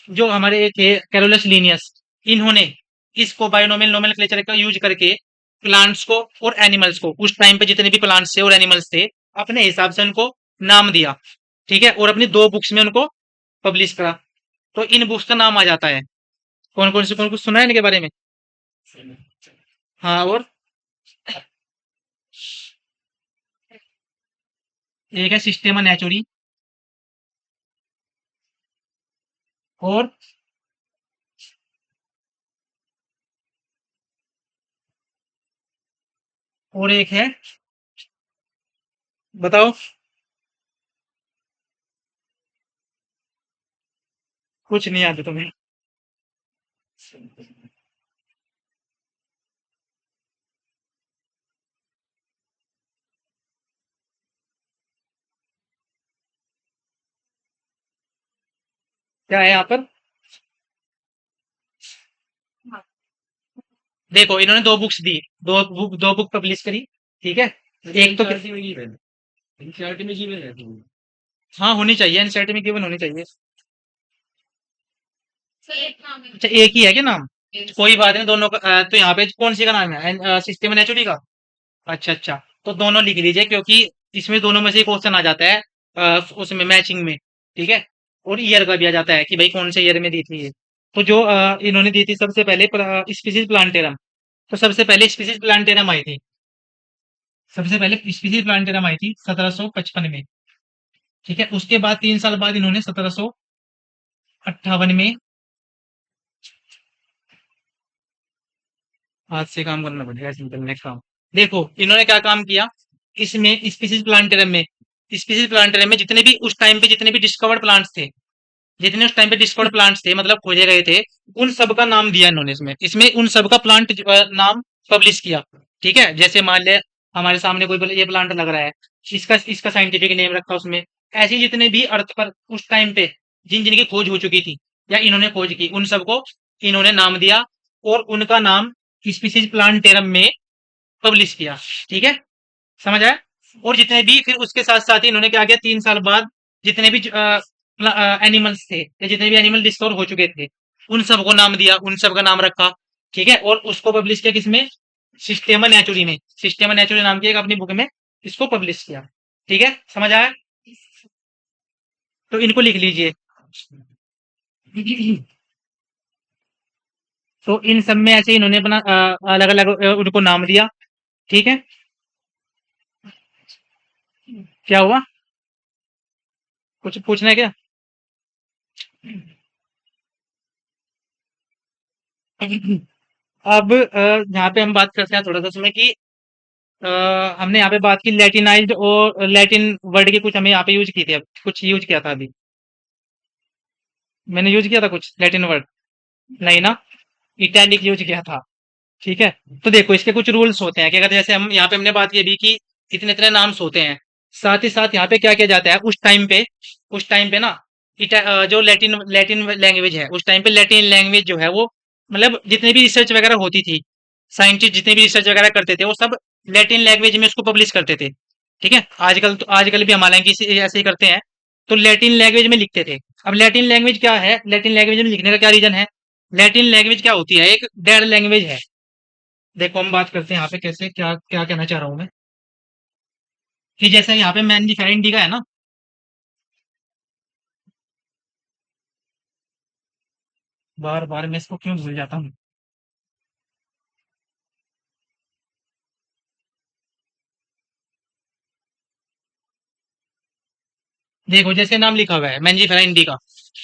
जो हमारे थे कैरोलस लीनियस, इन्होंने इसको बायोनोमियल नोमेनक्लेचर का यूज करके प्लांट्स को और एनिमल्स को, उस टाइम पे जितने भी प्लांट्स थे और एनिमल्स थे, अपने हिसाब से उनको नाम दिया। ठीक है, और अपनी 2 बुक्स में उनको पब्लिश करा। तो इन बुक्स का नाम आ जाता है, कौन कौन से? कौन कुछ सुना है इनके बारे में? हाँ, और एक है सिस्टेमा नेचुरी, और एक है, बताओ। कुछ नहीं आता तुम्हें? क्या है यहाँ पर? हाँ, देखो, इन्होंने दो बुक्स दी, दो बुक पब्लिश करी, ठीक है। एक तो एनसीईआरटी में गिवन है, एनसीईआरटी में गिवन है तो। हाँ, होनी चाहिए, एनसीईआरटी में गिवन होनी चाहिए। तो एक नाम है। अच्छा, एक ही है क्या नाम? कोई बात नहीं, दोनों का तो यहाँ पे कौन सी का नाम है? सिस्टम नेचुरी का। अच्छा अच्छा, तो दोनों लिख लीजिए, क्योंकि इसमें दोनों में से क्वेश्चन आ जाता है, उसमें मैचिंग में, ठीक है। और ईयर का भी आ जाता है कि भाई कौन से ईयर में दी थी ये। तो जो इन्होंने दी थी सबसे पहले स्पीसीज प्लांटेरम, तो सबसे पहले स्पीसीज प्लांटेरम आई थी, सबसे पहले स्पीसीज प्लांटेरम आई थी 1755 में, ठीक है। उसके बाद 3 साल बाद इन्होंने 1758 में, हाथ से काम करना पड़ेगा, सिंपल नेक्स्ट काम। देखो इन्होंने क्या काम किया, इसमें स्पीसीज प्लांटेरम में जितने भी उस टाइम पे जितने भी डिस्कवर्ड प्लांट्स थे, जितने उस टाइम पे डिस्कवर्ड प्लांट्स थे, मतलब खोजे गए थे, उन सब का नाम दिया इन्होंने इसमें, उन सब का प्लांट नाम पब्लिश किया, ठीक है। जैसे मान ले हमारे सामने कोई बोले ये प्लांट लग रहा है, इसका इसका साइंटिफिक नेम रखा उसमें। ऐसे ही जितने भी अर्थ पर उस टाइम पे जिन जिनकी खोज हो चुकी थी या इन्होंने खोज की, उन सबको इन्होंने नाम दिया, और उनका नाम स्पीसीज प्लांटेरम में पब्लिश किया, ठीक है। समझ आया? और जितने भी फिर उसके साथ साथ ही इन्होंने क्या किया, 3 साल बाद जितने भी एनिमल्स थे या जितने भी एनिमल डिस्कवर हो चुके थे, उन सबको नाम दिया, उन सब का नाम रखा, ठीक है। और उसको पब्लिश किया किसमें? सिस्टेमा नेचुरी में, सिस्टेमा नेचुरी नाम की एक अपनी बुक में इसको पब्लिश किया, ठीक है। समझ आया? तो इनको लिख लीजिए। तो इन सब में ऐसे इन्होंने अपना अलग अलग उनको नाम दिया, ठीक है। क्या हुआ? कुछ पूछना है क्या? अब यहाँ पे हम बात करते हैं थोड़ा सा इसमें कि अ, हमने यहाँ पे बात की लैटिनाइज्ड और लैटिन वर्ड की, कुछ हमें यहाँ पे यूज की थी, अब कुछ यूज किया था अभी, मैंने यूज किया था कुछ लैटिन वर्ड? नहीं ना, इटैलिक यूज किया था, ठीक है। तो देखो इसके कुछ रूल्स होते हैं कि अगर जैसे हम यहाँ पे हमने बात की अभी कि इतने इतने नाम्स होते हैं, साथ ही साथ यहाँ पे क्या किया जाता है उस टाइम पे ना, जो लैटिन लैटिन लैंग्वेज है, उस टाइम पे लैटिन लैंग्वेज जो है वो, मतलब जितने भी रिसर्च वगैरह होती थी, साइंटिस्ट जितने भी रिसर्च वगैरह करते थे, वो सब लैटिन लैंग्वेज में उसको पब्लिश करते थे, ठीक है। आजकल भी हमारे यहाँ की ऐसे ही करते हैं, तो लैटिन लैंग्वेज में लिखते थे। अब लैटिन लैंग्वेज क्या है, लैटिन लैंग्वेज में लिखने का क्या रीजन है? लैटिन लैंग्वेज क्या होती है, एक डेड लैंग्वेज है। देखो हम बात करते हैं यहाँ पे कैसे, क्या क्या कहना चाह रहा हूँ मैं, कि जैसे यहाँ पे मैन्निफेरा इंडिका है ना, बार बार मैं इसको क्यों भूल जाता हूँ। देखो जैसे नाम लिखा हुआ है मैंजीफेरा इंडिका,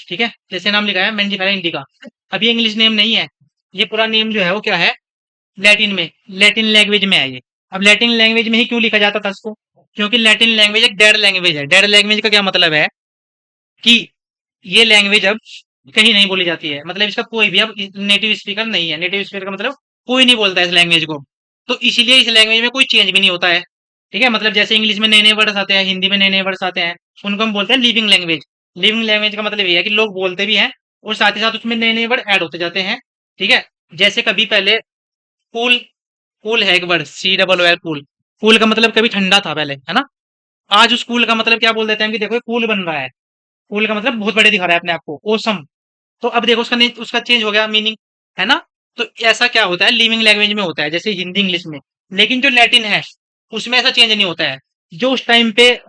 ठीक है, जैसे नाम लिखा है मैंजीफेरा इंडिका, अब ये इंग्लिश नेम नहीं है, ये पूरा नेम जो है वो क्या है, लैटिन में, लैटिन लैंग्वेज में है ये। अब लैटिन लैंग्वेज में ही क्यों लिखा जाता था इसको? क्योंकि लैटिन लैंग्वेज एक डेड लैंग्वेज है। डेड लैंग्वेज का क्या मतलब है कि ये लैंग्वेज अब कहीं नहीं बोली जाती है, मतलब इसका कोई भी अब नेटिव स्पीकर नहीं है। नेटिव स्पीकर का मतलब कोई नहीं बोलता है इस लैंग्वेज को, तो इसीलिए इस लैंग्वेज में कोई चेंज भी नहीं होता है, ठीक है। मतलब जैसे इंग्लिश में नए नए वर्ड्स आते हैं, हिंदी में नए नए वर्ड्स आते हैं, उनको हम बोलते हैं लिविंग लैंग्वेज। लिविंग लैंग्वेज का मतलब ये है कि लोग बोलते भी हैं और साथ ही साथ उसमें नए नए वर्ड ऐड होते जाते हैं, ठीक है। जैसे कभी पहले कूल, कूल है एक वर्ड, COOL, कूल, कूल का मतलब कभी ठंडा था पहले, है ना। आज उस कूल का मतलब क्या बोल देते हैं कि देखो कूल बन रहा है, कूल का मतलब बहुत बड़े दिखा रहा है अपने आप को, ओसम। तो अब देखो उसका चेंज हो गया मीनिंग, है ना। तो ऐसा क्या होता है लिविंग लैंग्वेज में होता है, जैसे हिंदी इंग्लिश में। लेकिन जो लैटिन है उसमें ऐसा चेंज नहीं होता है, जो उस टाइम पे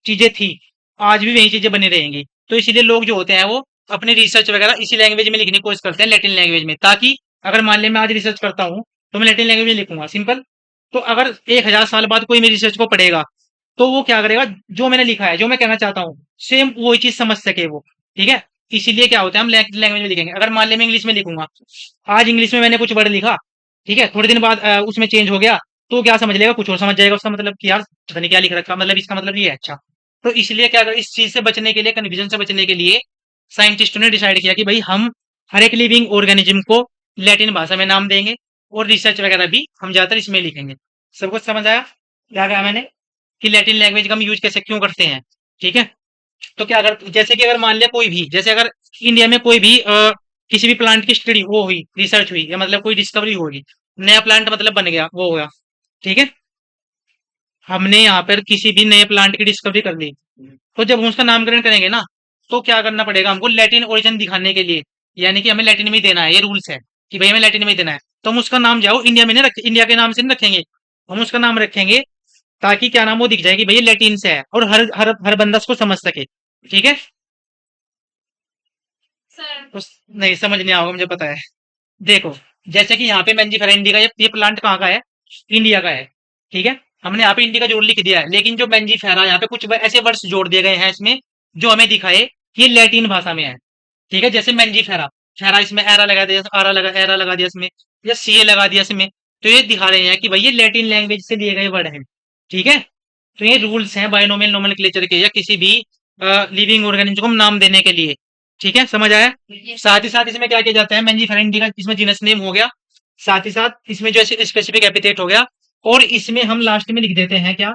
चीजें थी आज भी वही चीजें बनी रहेंगी। तो इसीलिए लोग जो होते हैं वो अपनी रिसर्च वगैरह इसी लैंग्वेज में लिखने की कोशिश करते हैं, लैटिन लैंग्वेज में, ताकि अगर मान ले मैं आज रिसर्च करता हूँ तो मैं लैटिन लैंग्वेज में लिखूंगा, सिंपल। तो अगर 1000 साल बाद कोई मेरी रिसर्च को पढ़ेगा तो वो क्या करेगा, जो मैंने लिखा है, जो मैं कहना चाहता हूँ, सेम वही चीज समझ सके वो। ठीक है, इसीलिए क्या होता है, हम लैंग्वेज में लिखेंगे। अगर मान ले मैं इंग्लिश में लिखूंगा, आज इंग्लिश में मैंने कुछ वर्ड लिखा, ठीक है, थोड़े दिन बाद उसमें चेंज हो गया, तो क्या समझ लेगा, कुछ और समझ जाएगा उसका मतलब कि यार पता नहीं क्या लिख रखा, मतलब इसका मतलब ये है। अच्छा, तो इसलिए क्या कर, इस चीज से बचने के लिए, कन्फ्यूजन से बचने के लिए साइंटिस्टों ने डिसाइड किया कि भाई हम हर एक लिविंग ऑर्गेनिज्म को लैटिन भाषा में नाम देंगे, और रिसर्च वगैरह भी हम ज्यादातर इसमें लिखेंगे। सब कुछ समझ आया क्या कहा मैंने, कि लैटिन लैंग्वेज का हम यूज कैसे क्यों करते हैं। ठीक है, तो क्या अगर, जैसे कि अगर मान लिया कोई भी, जैसे अगर इंडिया में कोई भी किसी भी प्लांट की स्टडी वो हुई, रिसर्च हुई, या मतलब कोई डिस्कवरी होगी, नया प्लांट मतलब बन गया, वो हो गया, ठीक है, हमने यहाँ पर किसी भी नए प्लांट की डिस्कवरी कर ली, तो जब हम उसका नामकरण करेंगे ना, तो क्या करना पड़ेगा हमको, लैटिन ओरिजिन दिखाने के लिए, यानी कि हमें लैटिन में ही देना है, ये रूल्स है कि भाई हमें लैटिन में ही देना है। तो हम उसका नाम जाओ इंडिया में नहीं रख, इंडिया के नाम से नहीं रखेंगे, हम उसका नाम रखेंगे ताकि क्या नाम, वो दिख जाए कि भाई ये लैटिन से है, और हर हर हर बंदा उसको समझ सके। ठीक है, सर तो नहीं समझ नहीं आओगे, मुझे पता है। देखो, जैसे कि यहाँ पे मैंजी फेरेंडी का ये प्लांट कहाँ का है, इंडिया का है। ठीक है, हमने यहाँ पे इंडिया का जोड़ लिख दिया है, लेकिन जो मैंजी फेरा, यहाँ पे कुछ ऐसे वर्ड्स जोड़ दिए गए हैं इसमें, जो हमें दिखाए कि ये लैटिन भाषा में है। ठीक है, जैसे मैंजी फेरा, फेरा इसमें एरा लगा दिया, आरा लगा, एरा लगा दिया इसमें, या सीए लगा दिया इसमें, तो ये दिखा रहे हैं कि भाई ये लैटिन लैंग्वेज से लिए गए वर्ड हैं। ठीक है, तो ये रूल्स हैं बाइनोमियल नोमेनक्लेचर के, या किसी भी लिविंग ऑर्गेनिज्म को हम नाम देने के लिए। ठीक है, समझ आया। ये साथ ही साथ इसमें क्या किया जाता है, मेंजी फेरेंटी का इसमें जीनस नेम हो गया, साथ ही साथ इसमें जो स्पेसिफिक एपिथेट हो गया, और इसमें हम लास्ट में लिख देते हैं क्या,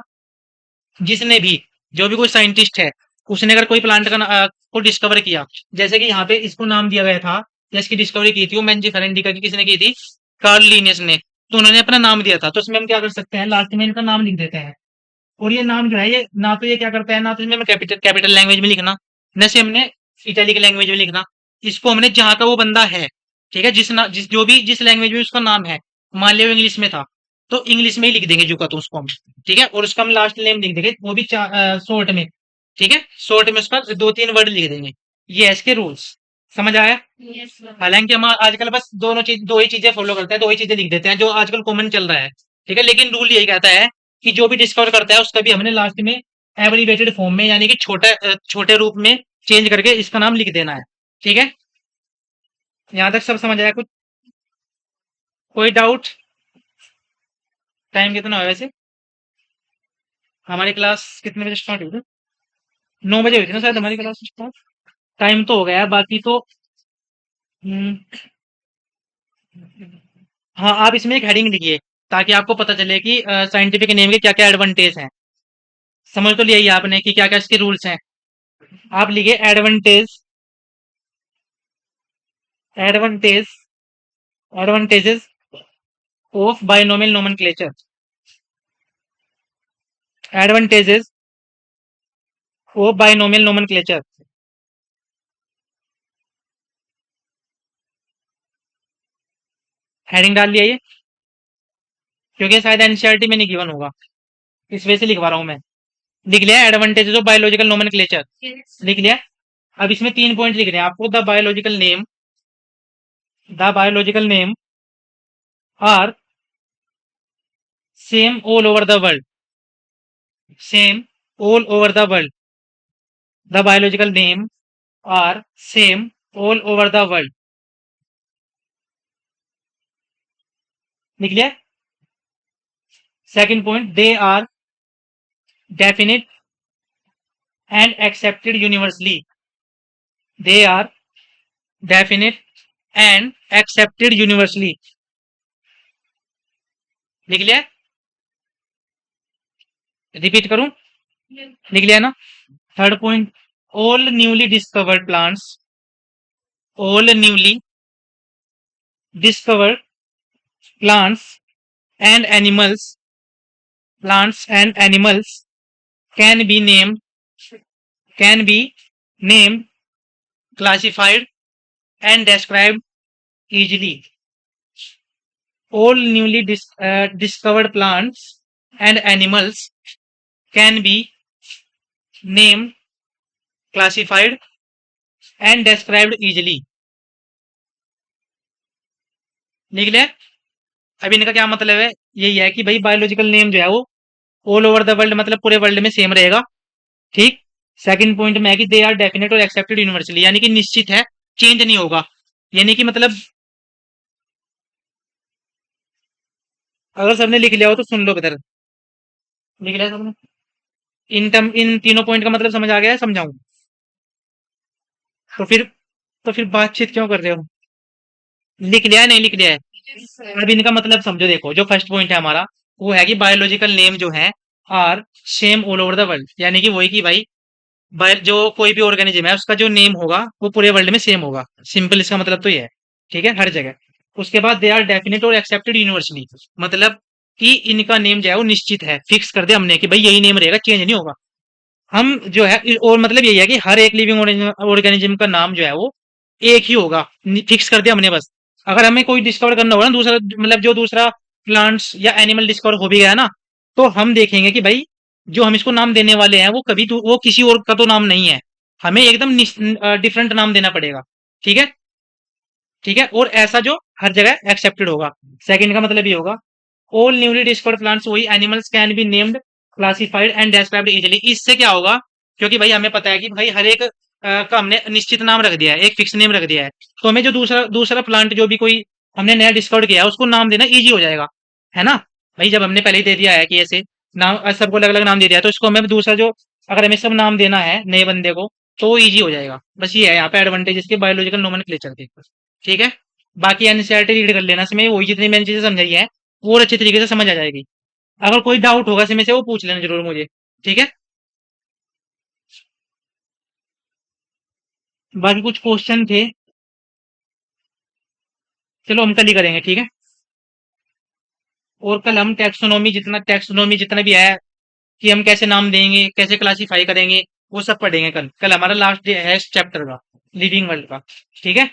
जिसने भी, जो भी कोई साइंटिस्ट है, उसने अगर कोई प्लांट का को डिस्कवर किया, जैसे कि यहाँ पे इसको नाम दिया गया था, या इसकी डिस्कवरी की थी वो मेंजी फेरेंटी की, किसने की थी, कार्ल लिनियस ने, तो उन्होंने अपना नाम दिया था, तो इसमें हम क्या कर सकते हैं, लास्ट में इनका नाम लिख देते हैं। और ये नाम जो है, ये ना तो ये क्या करता है, ना तो इसमें कैपिटल कैपिटल लैंग्वेज में लिखना, न से हमने इटैलिक लैंग्वेज में लिखना, इसको हमने जहाँ का वो बंदा है, ठीक है, जिस जो भी जिस लैंग्वेज में उसका नाम है, मान लिया वो इंग्लिश में था, तो इंग्लिश में ही लिख देंगे जो का, तो उसको हम, ठीक है, और उसका हम लास्ट नेम लिख देंगे, वो भी शॉर्ट में। ठीक है, शॉर्ट में उसका दो तीन वर्ड लिख देंगे। ये है इसके रूल्स, समझ आया। यस सर हालांकि हम आजकल बस दो ही चीजें फॉलो करते हैं, दो ही चीजें लिख देते हैं, जो आजकल कॉमन चल रहा है। ठीक है, लेकिन रूल यही कहता है कि जो भी डिस्कवर करता है उसका भी हमने लास्ट में एब्रिवेटेड फॉर्म में, यानी कि छोटे रूप में चेंज करके इसका नाम लिख देना है। ठीक है, यहाँ तक सब समझ आया कुछ, कोई डाउट। टाइम कितना है वैसे, हमारी क्लास कितने बजे स्टार्ट हुई थी, 9 बजे हुई थी ना शायद हमारी क्लास स्टार्ट। टाइम तो हो गया है, बाकी तो हम्म, हाँ, आप इसमें एक हेडिंग लिखिए, ताकि आपको पता चले कि साइंटिफिक नेम के क्या क्या एडवांटेज हैं। समझ तो लिया ही आपने कि क्या क्या इसके रूल्स हैं। आप लिखिए advantage, advantage, advantages of binomial nomenclature, advantages of binomial nomenclature. Heading डाल लिया ये, क्योंकि शायद एनसीईआरटी में नहीं गिवन होगा, इस वजह से लिखवा रहा हूं मैं। लिख लिया advantages of biological nomenclature, yes लिख लिया। अब इसमें 3 पॉइंट लिख रहे हैं आपको, the biological name, the biological name are same all over the world, same all over the world, the biological name are same all over the world, लिख लिया। Second point, they are definite and accepted universally, they are definite and accepted universally, लिख लिया। Repeat करूं, लिख लिया ना। Third point, all newly discovered plants, all newly discovered plants and animals, plants and animals can be named, can be named, classified and described easily. All newly discovered plants and animals can be named, classified and described easily. लिख ले। अब इनका क्या मतलब है, यही है कि भाई बायोलॉजिकल नेम जो है वो ऑल ओवर द वर्ल्ड मतलब पूरे वर्ल्ड में सेम रहेगा। ठीक। सेकंड पॉइंट में है कि दे आर डेफिनेट और एक्सेप्टेड यूनिवर्सली, यानी कि निश्चित है, चेंज नहीं होगा। यानी कि मतलब अगर सबने लिख लिया हो तो सुन लो बेहतर। लिख लिया सबने? इन तीनों पॉइंट का मतलब समझ आ गया है? समझाऊं? तो फिर बातचीत क्यों कर रहे हो? लिख लिया है नहीं लिख लिया है? Yes, sir. अब इनका मतलब समझो। देखो, जो फर्स्ट पॉइंट है हमारा, वो है कि बायोलॉजिकल नेम जो है are same all over the world, यानी कि वही कि भाई जो कोई भी ऑर्गेनिज्म है उसका जो नेम होगा वो पूरे वर्ल्ड में सेम होगा। सिंपल इसका मतलब तो ये है। ठीक है, हर जगह। उसके बाद दे आर डेफिनेट और एक्सेप्टेड यूनिवर्सली, मतलब कि इनका नेम जो है वो निश्चित है, फिक्स कर दिया हमने कि भाई यही नेम रहेगा, चेंज नहीं होगा। हम जो है और मतलब यही है कि हर एक लिविंग ऑर्गेनिज्म का नाम जो है वो एक ही होगा, फिक्स कर दिया हमने बस। अगर हमें कोई डिस्कवर करना होगा ना दूसरा, मतलब जो दूसरा प्लांट्स या एनिमल डिस्कवर हो भी गया ना, तो हम देखेंगे कि भाई जो हम इसको नाम देने वाले हैं वो कभी तो वो किसी और का तो नाम नहीं है, हमें एकदम डिफरेंट नाम देना पड़ेगा। ठीक है। ठीक है, और ऐसा जो हर जगह एक्सेप्टेड होगा। सेकंड का मतलब ये होगा ऑल न्यूली डिस्कवर्ड प्लांट्स, वही animals can be named, classified and described easily. इससे क्या होगा, क्योंकि भाई हमें पता है कि भाई हर एक का हमने निश्चित नाम रख दिया है, एक फिक्स नेम रख दिया है, तो हमें जो दूसरा दूसरा प्लांट जो भी कोई हमने नया डिस्कवर किया है उसको नाम देना इजी हो जाएगा। है ना? भाई जब हमने पहले ही दे दिया है कि ऐसे नाम सबको अलग अलग नाम दे दिया है, तो इसको हमें दूसरा जो अगर हमें सब नाम देना है नए बंदे को तो वो ईजी हो जाएगा। बस ये है यहाँ पे एडवांटेज इसके बायोलॉजिकल नोमेनक्लेचर के। ठीक है। बाकी एनसीईआरटी रीड कर लेना, इसमें वही जितनी मैंने चीजें समझाई है वो और अच्छे तरीके से समझ आ जाएगी। अगर कोई डाउट होगा इसमें से वो पूछ लेना जरूर मुझे। ठीक है। बाकी कुछ क्वेश्चन थे, चलो हम कल ही करेंगे। ठीक है। और कल हम टैक्सोनॉमी जितना भी है कि हम कैसे नाम देंगे, कैसे क्लासिफाई करेंगे, वो सब पढ़ेंगे कल। कल हमारा लास्ट डे है इस चैप्टर का, लिविंग वर्ल्ड का। ठीक है।